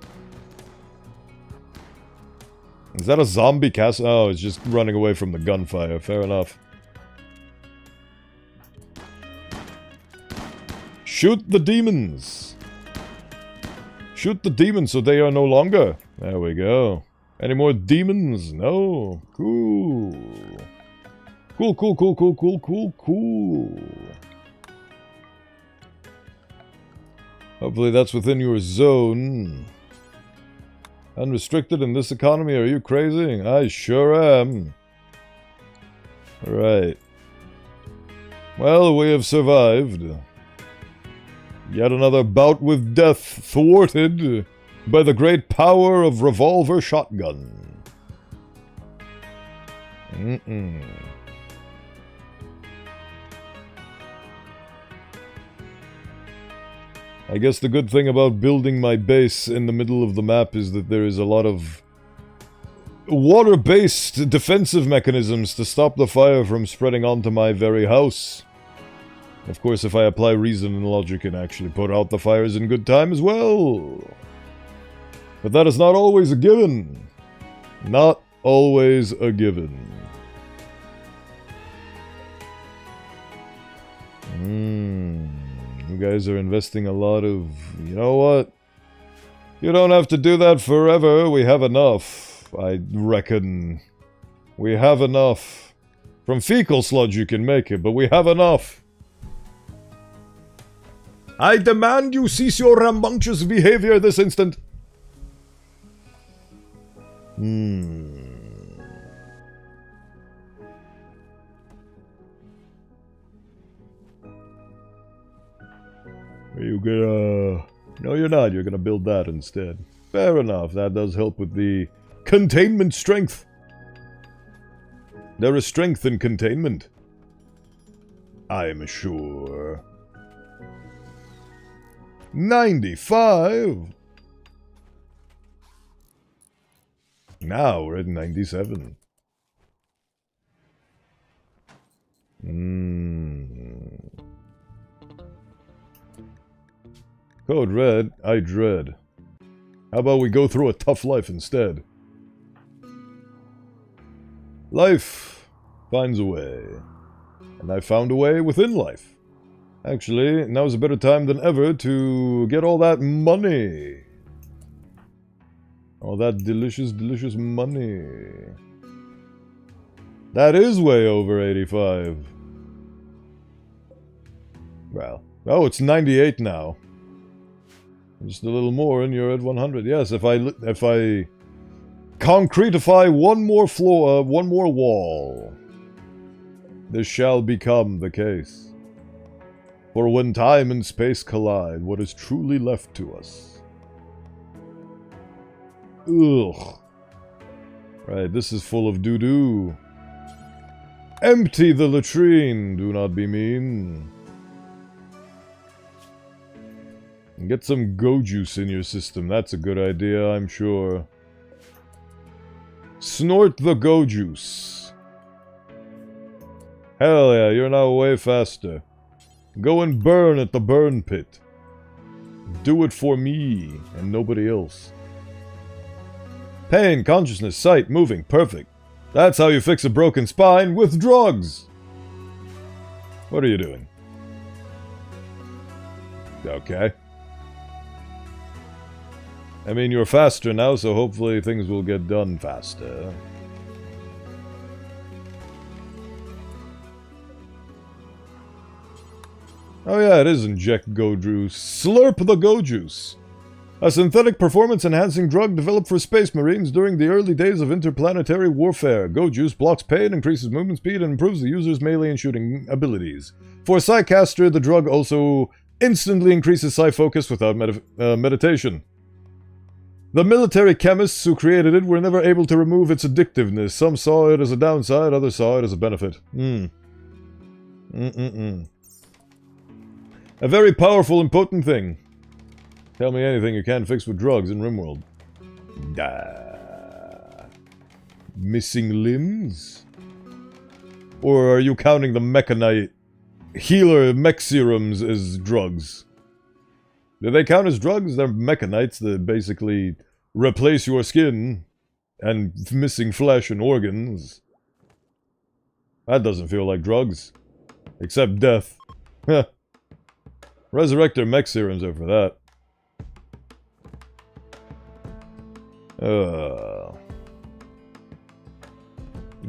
Is that a zombie cast? Oh, it's just running away from the gunfire. Fair enough. Shoot the demons! Shoot the demons so they are no longer. There we go. Any more demons? No. Cool. Cool, cool, cool, cool, cool, cool, cool. Hopefully that's within your zone. Unrestricted in this economy? Are you crazy? I sure am. Right. Well, we have survived. Yet another bout with death thwarted by the great power of revolver shotgun. I guess the good thing about building my base in the middle of the map is that there is a lot of water-based defensive mechanisms to stop the fire from spreading onto my very house. Of course, if I apply reason and logic and actually put out the fires in good time as well. But that is not always a given. Not always a given. You guys are investing a lot of... You know what? You don't have to do that forever. We have enough, I reckon. We have enough. From fecal sludge you can make it, but we have enough. I demand you cease your rambunctious behavior this instant. Are you gonna... No, you're not. You're gonna build that instead. Fair enough. That does help with the containment strength. There is strength in containment. I am sure. 95. Now we're at 97. Code red, I dread. How about we go through a tough life instead? Life finds a way. And I found a way within life. Actually, now's a better time than ever to get all that money. All that delicious, delicious money. That is way over 85. Well, oh, it's 98 now. Just a little more and you're at 100. Yes, if I concretify one more floor, one more wall, this shall become the case. For when time and space collide, what is truly left to us? Ugh. Right, this is full of doo-doo. Empty the latrine, do not be mean. Get some go juice in your system, that's a good idea, I'm sure. Snort the go juice. Hell yeah, you're now way faster. Go and burn at the burn pit. Do it for me and nobody else. Pain, consciousness, sight, moving, perfect. That's how you fix a broken spine with drugs. What are you doing? Okay. I mean, you're faster now, so hopefully things will get done faster. Oh yeah, it is inject go juice. Slurp the go juice. A synthetic performance-enhancing drug developed for space marines during the early days of interplanetary warfare. Go juice blocks pain, increases movement speed, and improves the user's melee and shooting abilities. For Psycaster, the drug also instantly increases Psi focus without meditation. The military chemists who created it were never able to remove its addictiveness. Some saw it as a downside, others saw it as a benefit. A very powerful and potent thing. Tell me anything you can't fix with drugs in Rimworld. Missing limbs? Or are you counting the mechanite healer mech serums as drugs? Do they count as drugs? They're mechanites that basically replace your skin and missing flesh and organs. That doesn't feel like drugs. Except death. Resurrector mech serums are for that.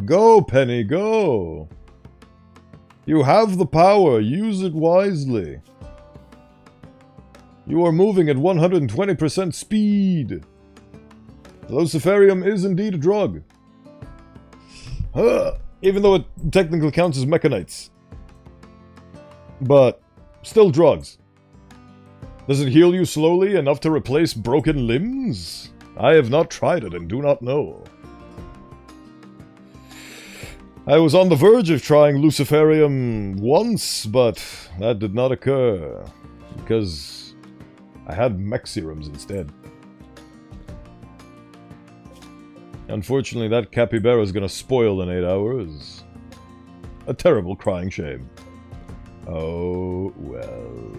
Go, Penny, go! You have the power, use it wisely. You are moving at 120% speed. Luciferium is indeed a drug. Even though it technically counts as mechanites. But, still drugs. Does it heal you slowly enough to replace broken limbs? I have not tried it and do not know. I was on the verge of trying Luciferium once, but that did not occur. Because I had mech serums instead. Unfortunately, that capybara is gonna spoil in 8 hours. A terrible crying shame. Oh, well.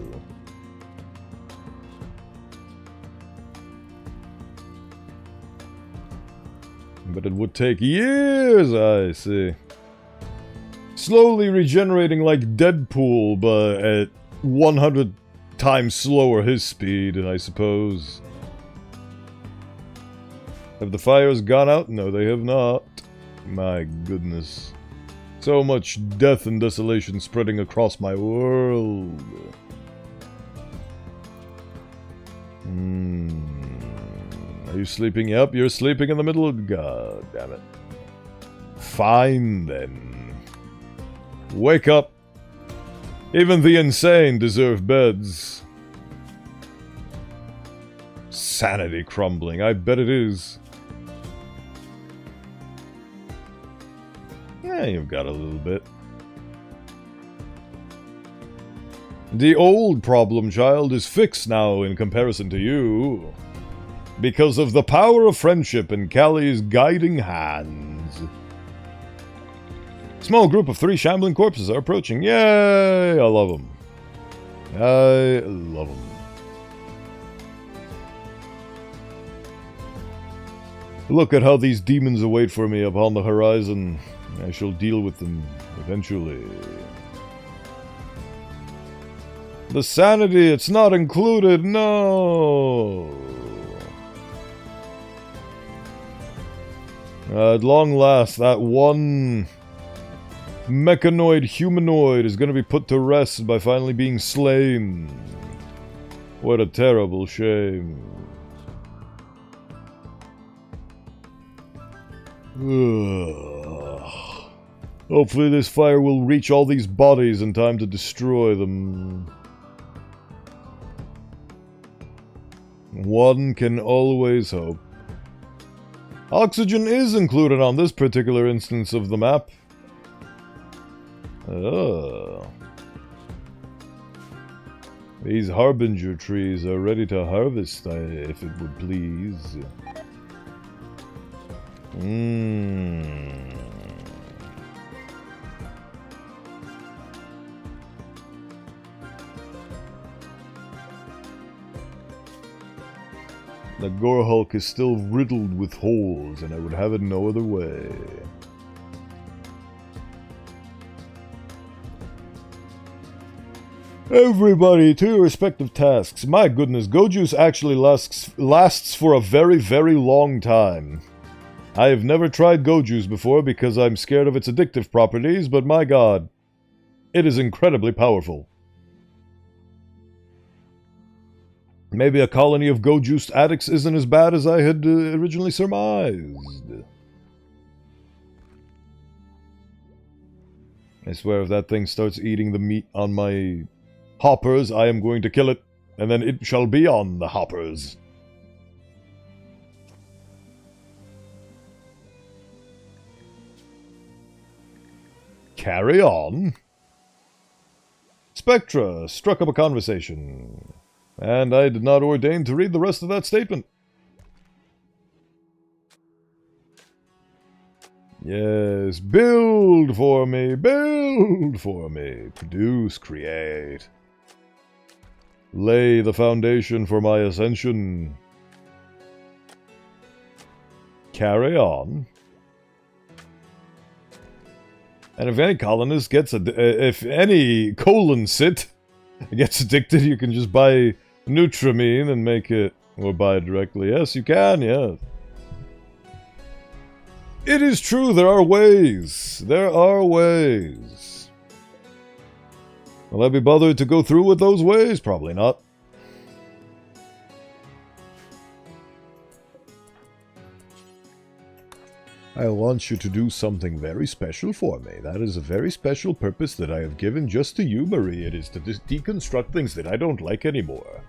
But it would take years, I see. Slowly regenerating like Deadpool, but at 100 times slower his speed, I suppose. Have the fires gone out? No, they have not. My goodness. So much death and desolation spreading across my world. Are you sleeping? Yep, you're sleeping in the middle of... God damn it. Fine, then. Wake up. Even the insane deserve beds. Sanity crumbling. I bet it is. Yeah, you've got a little bit. The old problem child is fixed now in comparison to you. Because of the power of friendship and Callie's guiding hands. Small group of 3 shambling corpses are approaching. Yay! I love them. I love them. Look at how these demons await for me upon the horizon. I shall deal with them eventually. The sanity, it's not included, no! At long last, that one mechanoid humanoid is going to be put to rest by finally being slain. What a terrible shame. Ugh. Hopefully this fire will reach all these bodies in time to destroy them. One can always hope. Oxygen is included on this particular instance of the map. Oh. These harbinger trees are ready to harvest, if it would please. The Gore Hulk is still riddled with holes, and I would have it no other way. Everybody to your respective tasks. My goodness, Gojuice actually lasts for a very, very long time. I have never tried Gojuice before because I'm scared of its addictive properties, but my god, it is incredibly powerful. Maybe a colony of Gojuiced addicts isn't as bad as I had originally surmised. I swear if that thing starts eating the meat on my hoppers, I am going to kill it, and then it shall be on the hoppers. Carry on. Spectra struck up a conversation. And I did not ordain to read the rest of that statement. Yes, build for me, produce, create. Lay the foundation for my ascension. Carry on. And if any colonist gets if any colon sit gets addicted, you can just buy Nutramine and make it, or buy it directly. Yes, you can, yeah. It is true, there are ways. There are ways. Will I be bothered to go through with those ways? Probably not. I want you to do something very special for me. That is a very special purpose that I have given just to you, Marie. It is to deconstruct things that I don't like anymore.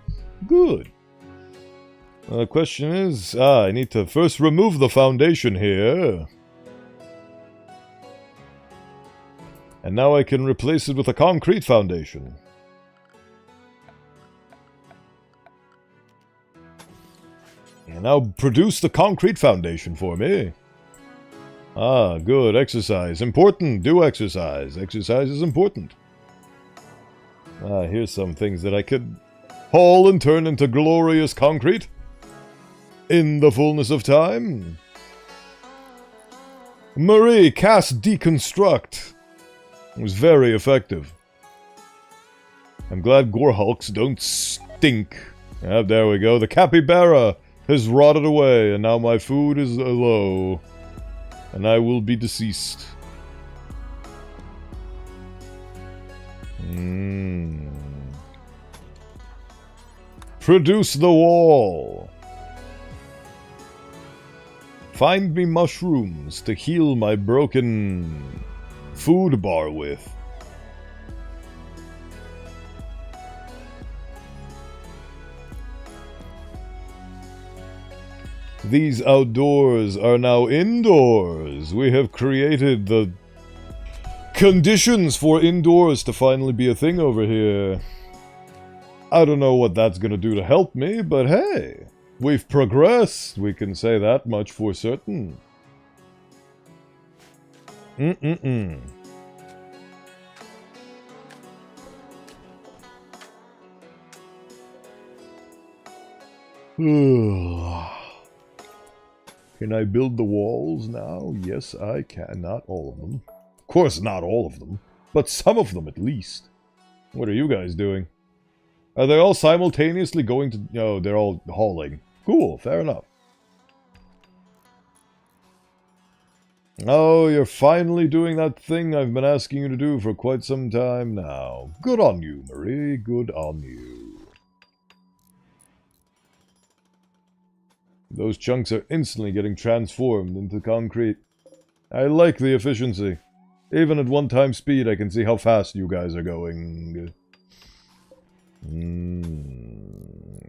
Good. The question is... I need to first remove the foundation here. And now I can replace it with a concrete foundation. And now produce the concrete foundation for me. Ah, good. Exercise. Important. Do exercise. Exercise is important. Ah, here's some things that I could haul and turn into glorious concrete. In the fullness of time. Marie, cast deconstruct. It was very effective. I'm glad Gorehulks don't stink. Ah, there we go. The capybara has rotted away, and now my food is low. And I will be deceased. Produce the wall. Find me mushrooms to heal my broken food bar with. These outdoors are now indoors. We have created the conditions for indoors to finally be a thing over here. I don't know what that's gonna do to help me, but hey, we've progressed. We can say that much for certain. Can I build the walls now? Yes, I can. Not all of them. Of course, not all of them. But some of them, at least. What are you guys doing? Are they all simultaneously going to... No, they're all hauling. Cool, fair enough. Oh, you're finally doing that thing I've been asking you to do for quite some time now. Good on you, Marie. Good on you. Those chunks are instantly getting transformed into concrete. I like the efficiency. Even at one-time speed, I can see how fast you guys are going.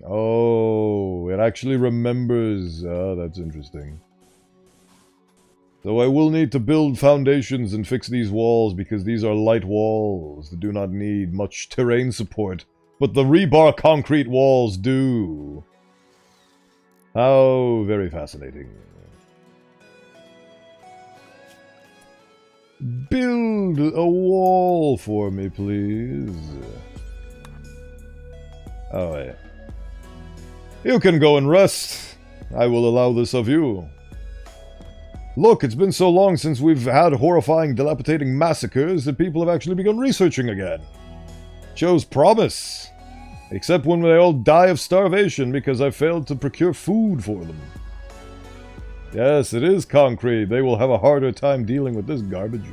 Oh, it actually remembers. Oh, that's interesting. So I will need to build foundations and fix these walls, because these are light walls that do not need much terrain support. But the rebar concrete walls do. How very fascinating. Build a wall for me, please. Oh, yeah. You can go and rest. I will allow this of you. Look, it's been so long since we've had horrifying, dilapidating massacres that people have actually begun researching again. Shows promise. Except when they all die of starvation because I failed to procure food for them. Yes, it is concrete. They will have a harder time dealing with this garbage.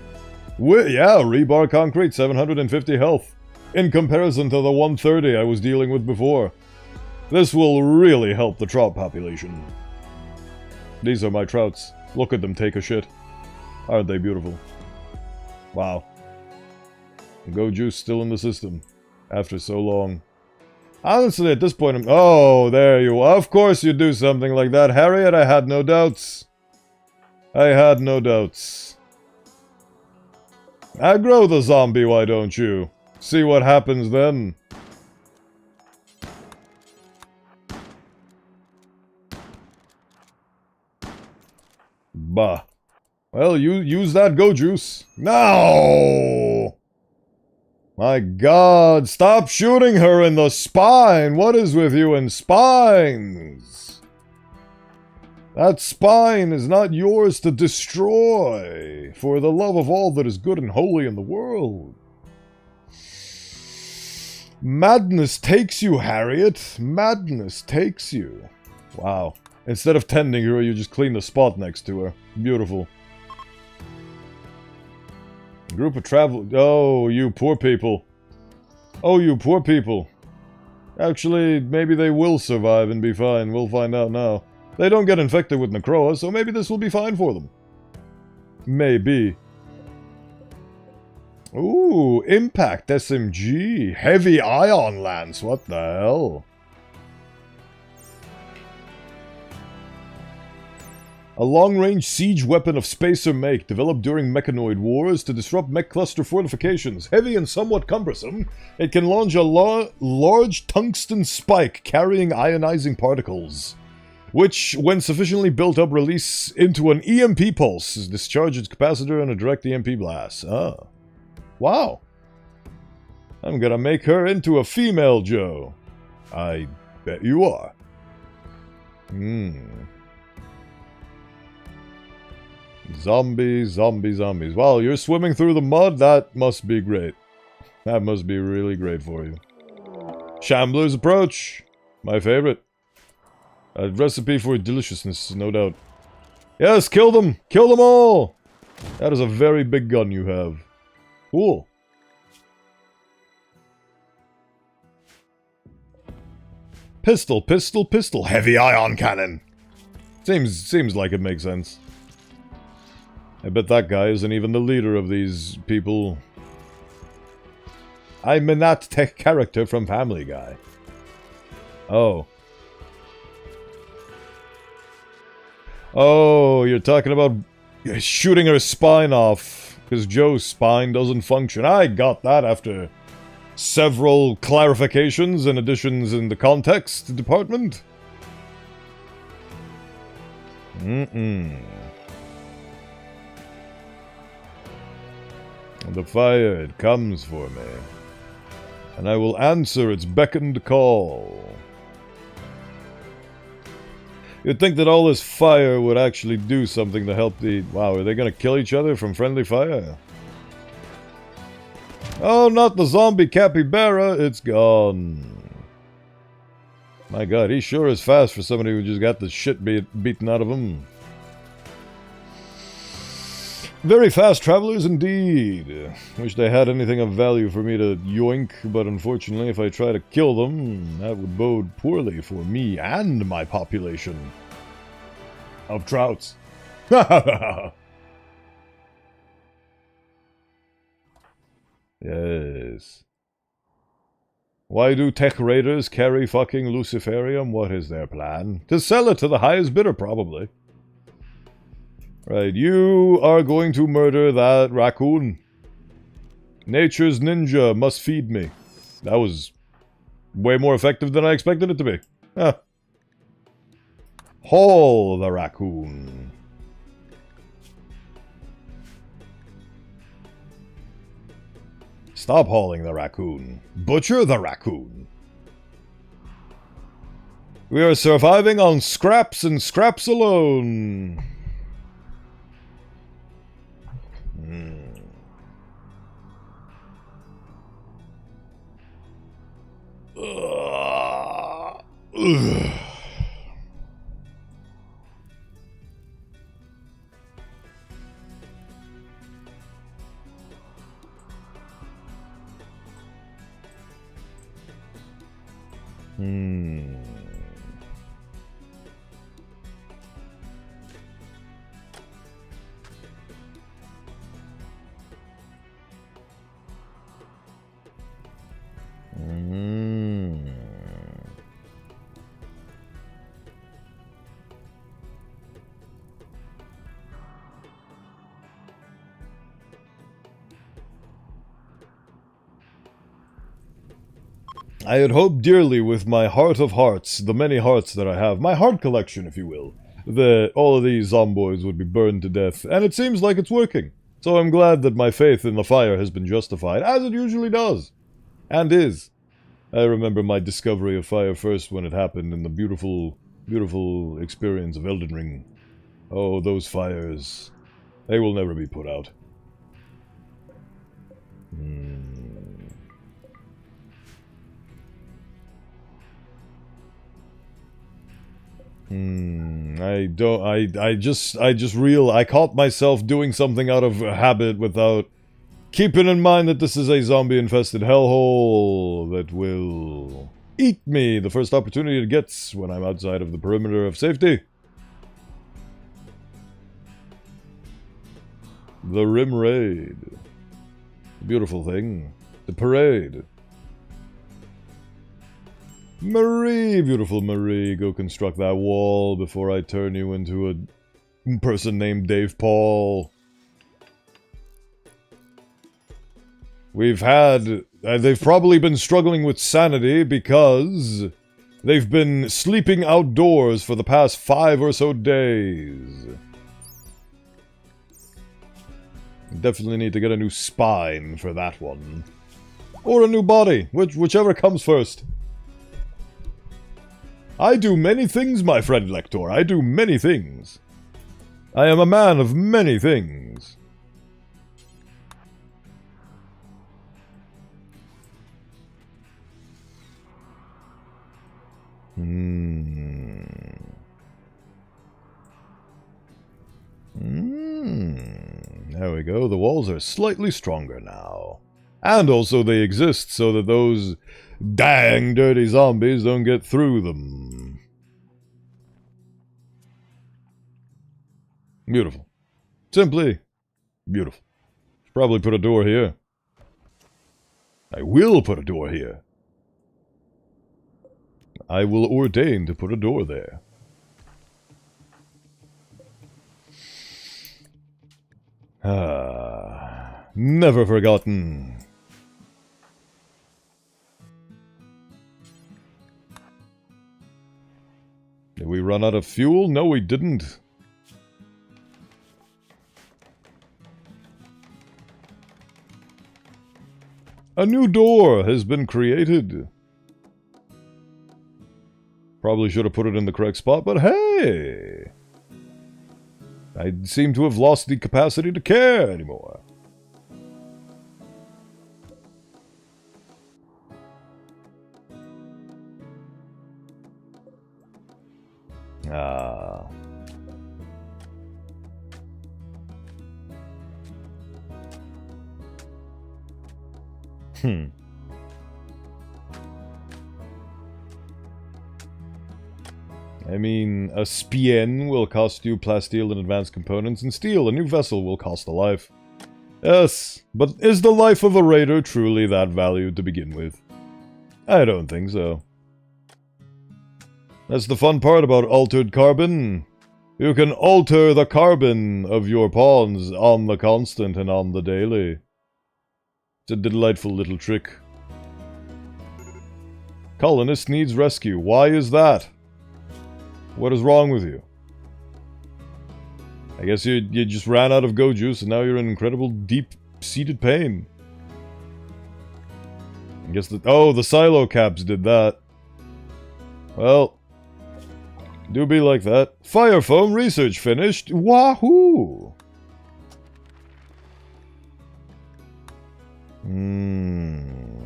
Yeah, rebar concrete, 750 health. In comparison to the 130 I was dealing with before. This will really help the trout population. These are my trouts. Look at them take a shit. Aren't they beautiful? Wow. Go juice still in the system. After so long. Honestly, at this point, oh, there you are. Of course you do something like that, Harriet. I had no doubts. I had no doubts. Aggro the zombie, why don't you? See what happens then. Bah. Well, you use that go juice. No! My God, stop shooting her in the spine! What is with you and spines? That spine is not yours to destroy, for the love of all that is good and holy in the world. Madness takes you, Harriet. Madness takes you. Wow. Instead of tending her, you just clean the spot next to her. Beautiful. Group of travel... Oh, you poor people. Oh, you poor people. Actually, maybe they will survive and be fine. We'll find out now. They don't get infected with Necroa, so maybe this will be fine for them. Maybe. Ooh, Impact SMG. Heavy Ion Lance. What the hell? A long-range siege weapon of spacer make, developed during Mechanoid Wars to disrupt mech cluster fortifications. Heavy and somewhat cumbersome, it can launch a large tungsten spike carrying ionizing particles. which, when sufficiently built up, release into an EMP pulse. Discharge its capacitor in a direct EMP blast. Ah. Wow. I'm gonna make her into a female Joe. I bet you are. Zombies, zombies, zombies. Wow, you're swimming through the mud? That must be great. That must be really great for you. Shambler's Approach. My favorite. A recipe for deliciousness, no doubt. Yes, kill them! Kill them all! That is a very big gun you have. Cool. Pistol, pistol, pistol. Heavy ion cannon. Seems like it makes sense. I bet that guy isn't even the leader of these people. I'm a not tech character from Family Guy. Oh. Oh, you're talking about shooting her spine off because Joe's spine doesn't function. I got that after several clarifications and additions in the context department. The fire, it comes for me. And I will answer its beckoned call. You'd think that all this fire would actually do something to help the... Wow, are they gonna kill each other from friendly fire? Oh, not the zombie capybara, it's gone. My god, he sure is fast for somebody who just got the shit beaten out of him. Very fast travelers indeed. Wish they had anything of value for me to yoink, but unfortunately if I try to kill them, that would bode poorly for me and my population of trouts. Yes. Why do tech raiders carry fucking Luciferium? What is their plan? To sell it to the highest bidder, probably. Right, you are going to murder that raccoon. Nature's ninja must feed me. That was way more effective than I expected it to be. Huh. Haul the raccoon. Stop hauling the raccoon. Butcher the raccoon. We are surviving on scraps and scraps alone. I had hoped dearly with my heart of hearts, the many hearts that I have, my heart collection, if you will, that all of these zomboids would be burned to death, and it seems like it's working. So I'm glad that my faith in the fire has been justified, as it usually does. And is. I remember my discovery of fire first when it happened in the beautiful, beautiful experience of Elden Ring. Oh, those fires. They will never be put out. I caught myself doing something out of habit without keeping in mind that this is a zombie-infested hellhole that will eat me the first opportunity it gets when I'm outside of the perimeter of safety. The Rim Raid. Beautiful thing. The parade. Marie, beautiful Marie, go construct that wall before I turn you into a person named Dave Paul. We've had... they've probably been struggling with sanity because They've been sleeping outdoors for the past 5 or so days. Definitely need to get a new spine for that one. Or a new body, whichever comes first. I do many things, my friend Lector. I do many things. I am a man of many things. There we go. The walls are slightly stronger now. And also they exist so that those dang dirty zombies don't get through them. Beautiful. Simply beautiful. Probably put a door here. I will put a door here. I will ordain to put a door there. Ah, never forgotten. Did we run out of fuel? No, we didn't. A new door has been created. Probably should have put it in the correct spot, but hey! I seem to have lost the capacity to care anymore. Ah. I mean, a spien will cost you plasteel and advanced components, and steel, a new vessel, will cost a life. Yes, but is the life of a raider truly that valued to begin with? I don't think so. That's the fun part about altered carbon. You can alter the carbon of your pawns on the constant and on the daily. It's a delightful little trick. Colonist needs rescue. Why is that? What is wrong with you? I guess you just ran out of go juice and now you're in incredible deep-seated pain. I guess the silo caps did that. Well, do be like that. Fire foam research finished. Wahoo!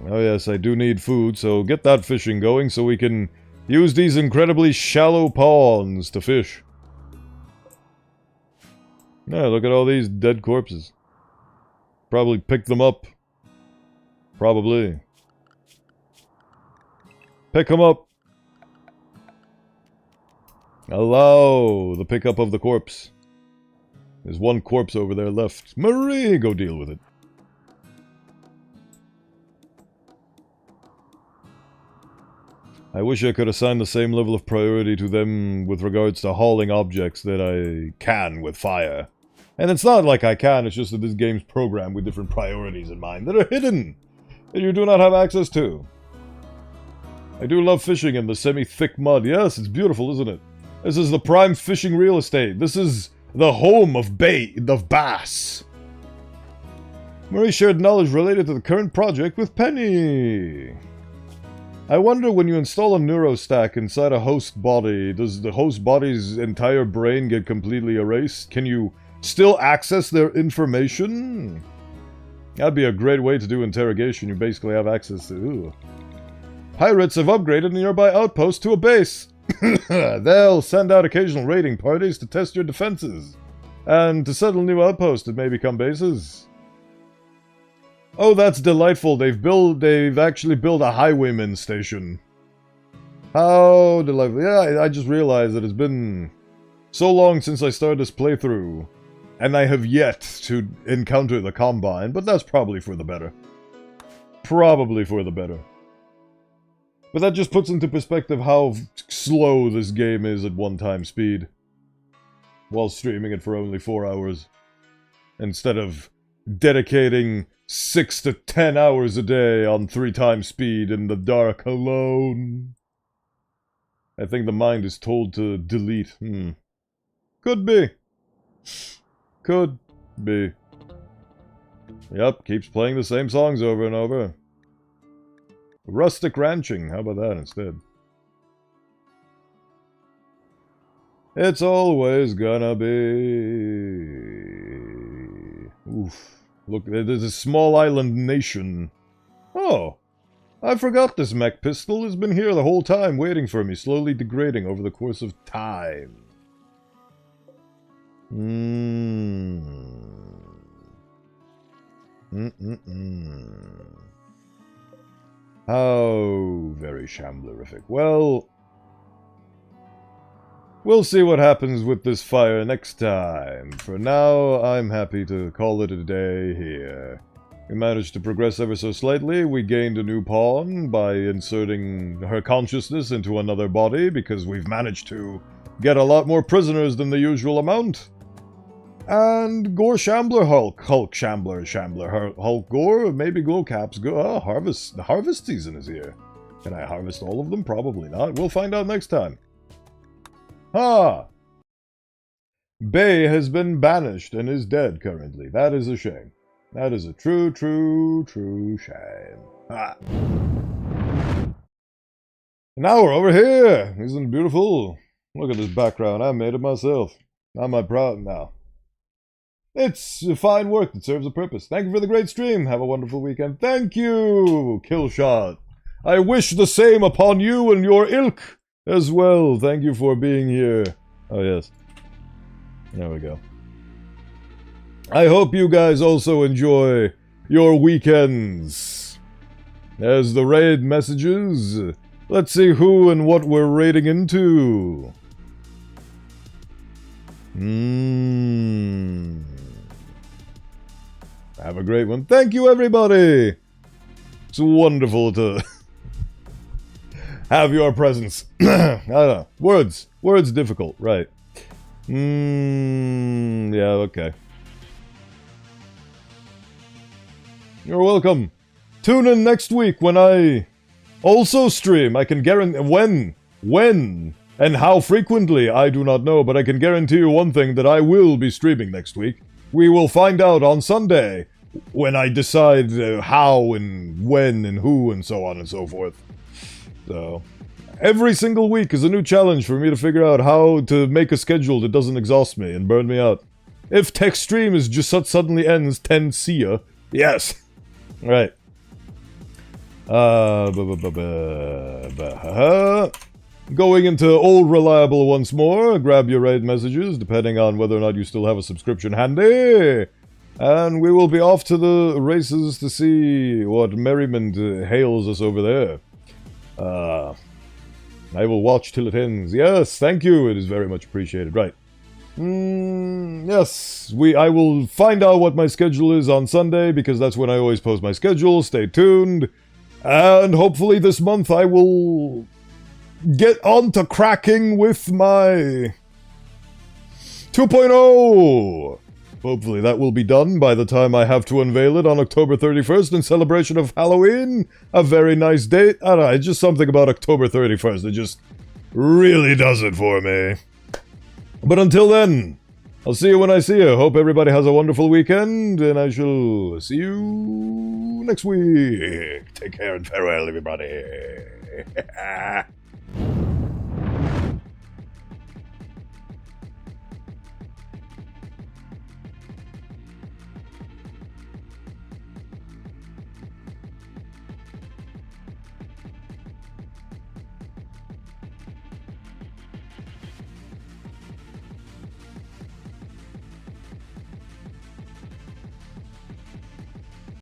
Oh yes, I do need food, so get that fishing going so we can use these incredibly shallow ponds to fish. Yeah, look at all these dead corpses. Probably pick them up. Probably. Pick them up. Allow the pickup of the corpse. There's one corpse over there left. Marie, go deal with it. I wish I could assign the same level of priority to them with regards to hauling objects that I can with fire. And it's not like I can, it's just that this game's programmed with different priorities in mind that are hidden, that you do not have access to. I do love fishing in the semi-thick mud. Yes, it's beautiful, isn't it? This is the prime fishing real estate. This is the home of bass. Marie shared knowledge related to the current project with Penny. I wonder, when you install a neurostack inside a host body, does the host body's entire brain get completely erased? Can you still access their information? That'd be a great way to do interrogation. You basically have access to... Ooh. Pirates have upgraded a nearby outpost to a base. They'll send out occasional raiding parties to test your defenses. And to settle new outposts that may become bases. Oh, that's delightful. They've actually built a highwayman station. How delightful. Yeah, I just realized that it's been so long since I started this playthrough. And I have yet to encounter the Combine, but that's probably for the better. Probably for the better. But that just puts into perspective how slow this game is at one-time speed. While streaming it for only 4 hours. Instead of dedicating 6 to 10 hours a day on 3 times speed in the dark alone. I think the mind is told to delete. Could be. Could be. Yep, keeps playing the same songs over and over. Rustic ranching, how about that instead? It's always gonna be... Oof. Look, there's a small island nation. Oh, I forgot this mech pistol has been here the whole time, waiting for me, slowly degrading over the course of time. How very shamblerific. Well, we'll see what happens with this fire next time. For now, I'm happy to call it a day here. We managed to progress ever so slightly. We gained a new pawn by inserting her consciousness into another body, because we've managed to get a lot more prisoners than the usual amount. And Gore Shambler Hulk Shambler, Hulk Gore, maybe Glowcaps. The harvest season is here. Can I harvest all of them? Probably not. We'll find out next time. Bay has been banished and is dead currently. That is a shame. That is a true shame. Now we're over here. Isn't it beautiful? Look at this background. I made it myself. Not my proud now. It's fine work that serves a purpose. Thank you for the great stream. Have a wonderful weekend. Thank you, Killshot. I wish the same upon you and your ilk as well. Thank you for being here. Oh, yes. There we go. I hope you guys also enjoy your weekends. There's the raid messages. Let's see who and what we're raiding into. Have a great one. Thank you, everybody. It's wonderful to have your presence. I don't know. Words difficult, right. Yeah, okay. You're welcome. Tune in next week when I also stream. I can guarantee when and how frequently, I do not know, but I can guarantee you one thing, that I will be streaming next week. We will find out on Sunday when I decide how and when and who and so on and so forth. So, every single week is a new challenge for me to figure out how to make a schedule that doesn't exhaust me and burn me out. If tech stream is just suddenly ends 10 see ya. Yes. Right. Going into Old Reliable once more. Grab your raid messages, depending on whether or not you still have a subscription handy. And we will be off to the races to see what merriment hails us over there. I will watch till it ends. Yes, thank you. It is very much appreciated. Right. Yes, I will find out what my schedule is on Sunday, because that's when I always post my schedule. Stay tuned. And hopefully this month I will get on to cracking with my 2.0. Hopefully that will be done by the time I have to unveil it on October 31st in celebration of Halloween. A very nice date. I don't know, it's just something about October 31st that just really does it for me. But until then, I'll see you when I see you. Hope everybody has a wonderful weekend, and I shall see you next week. Take care and farewell, everybody.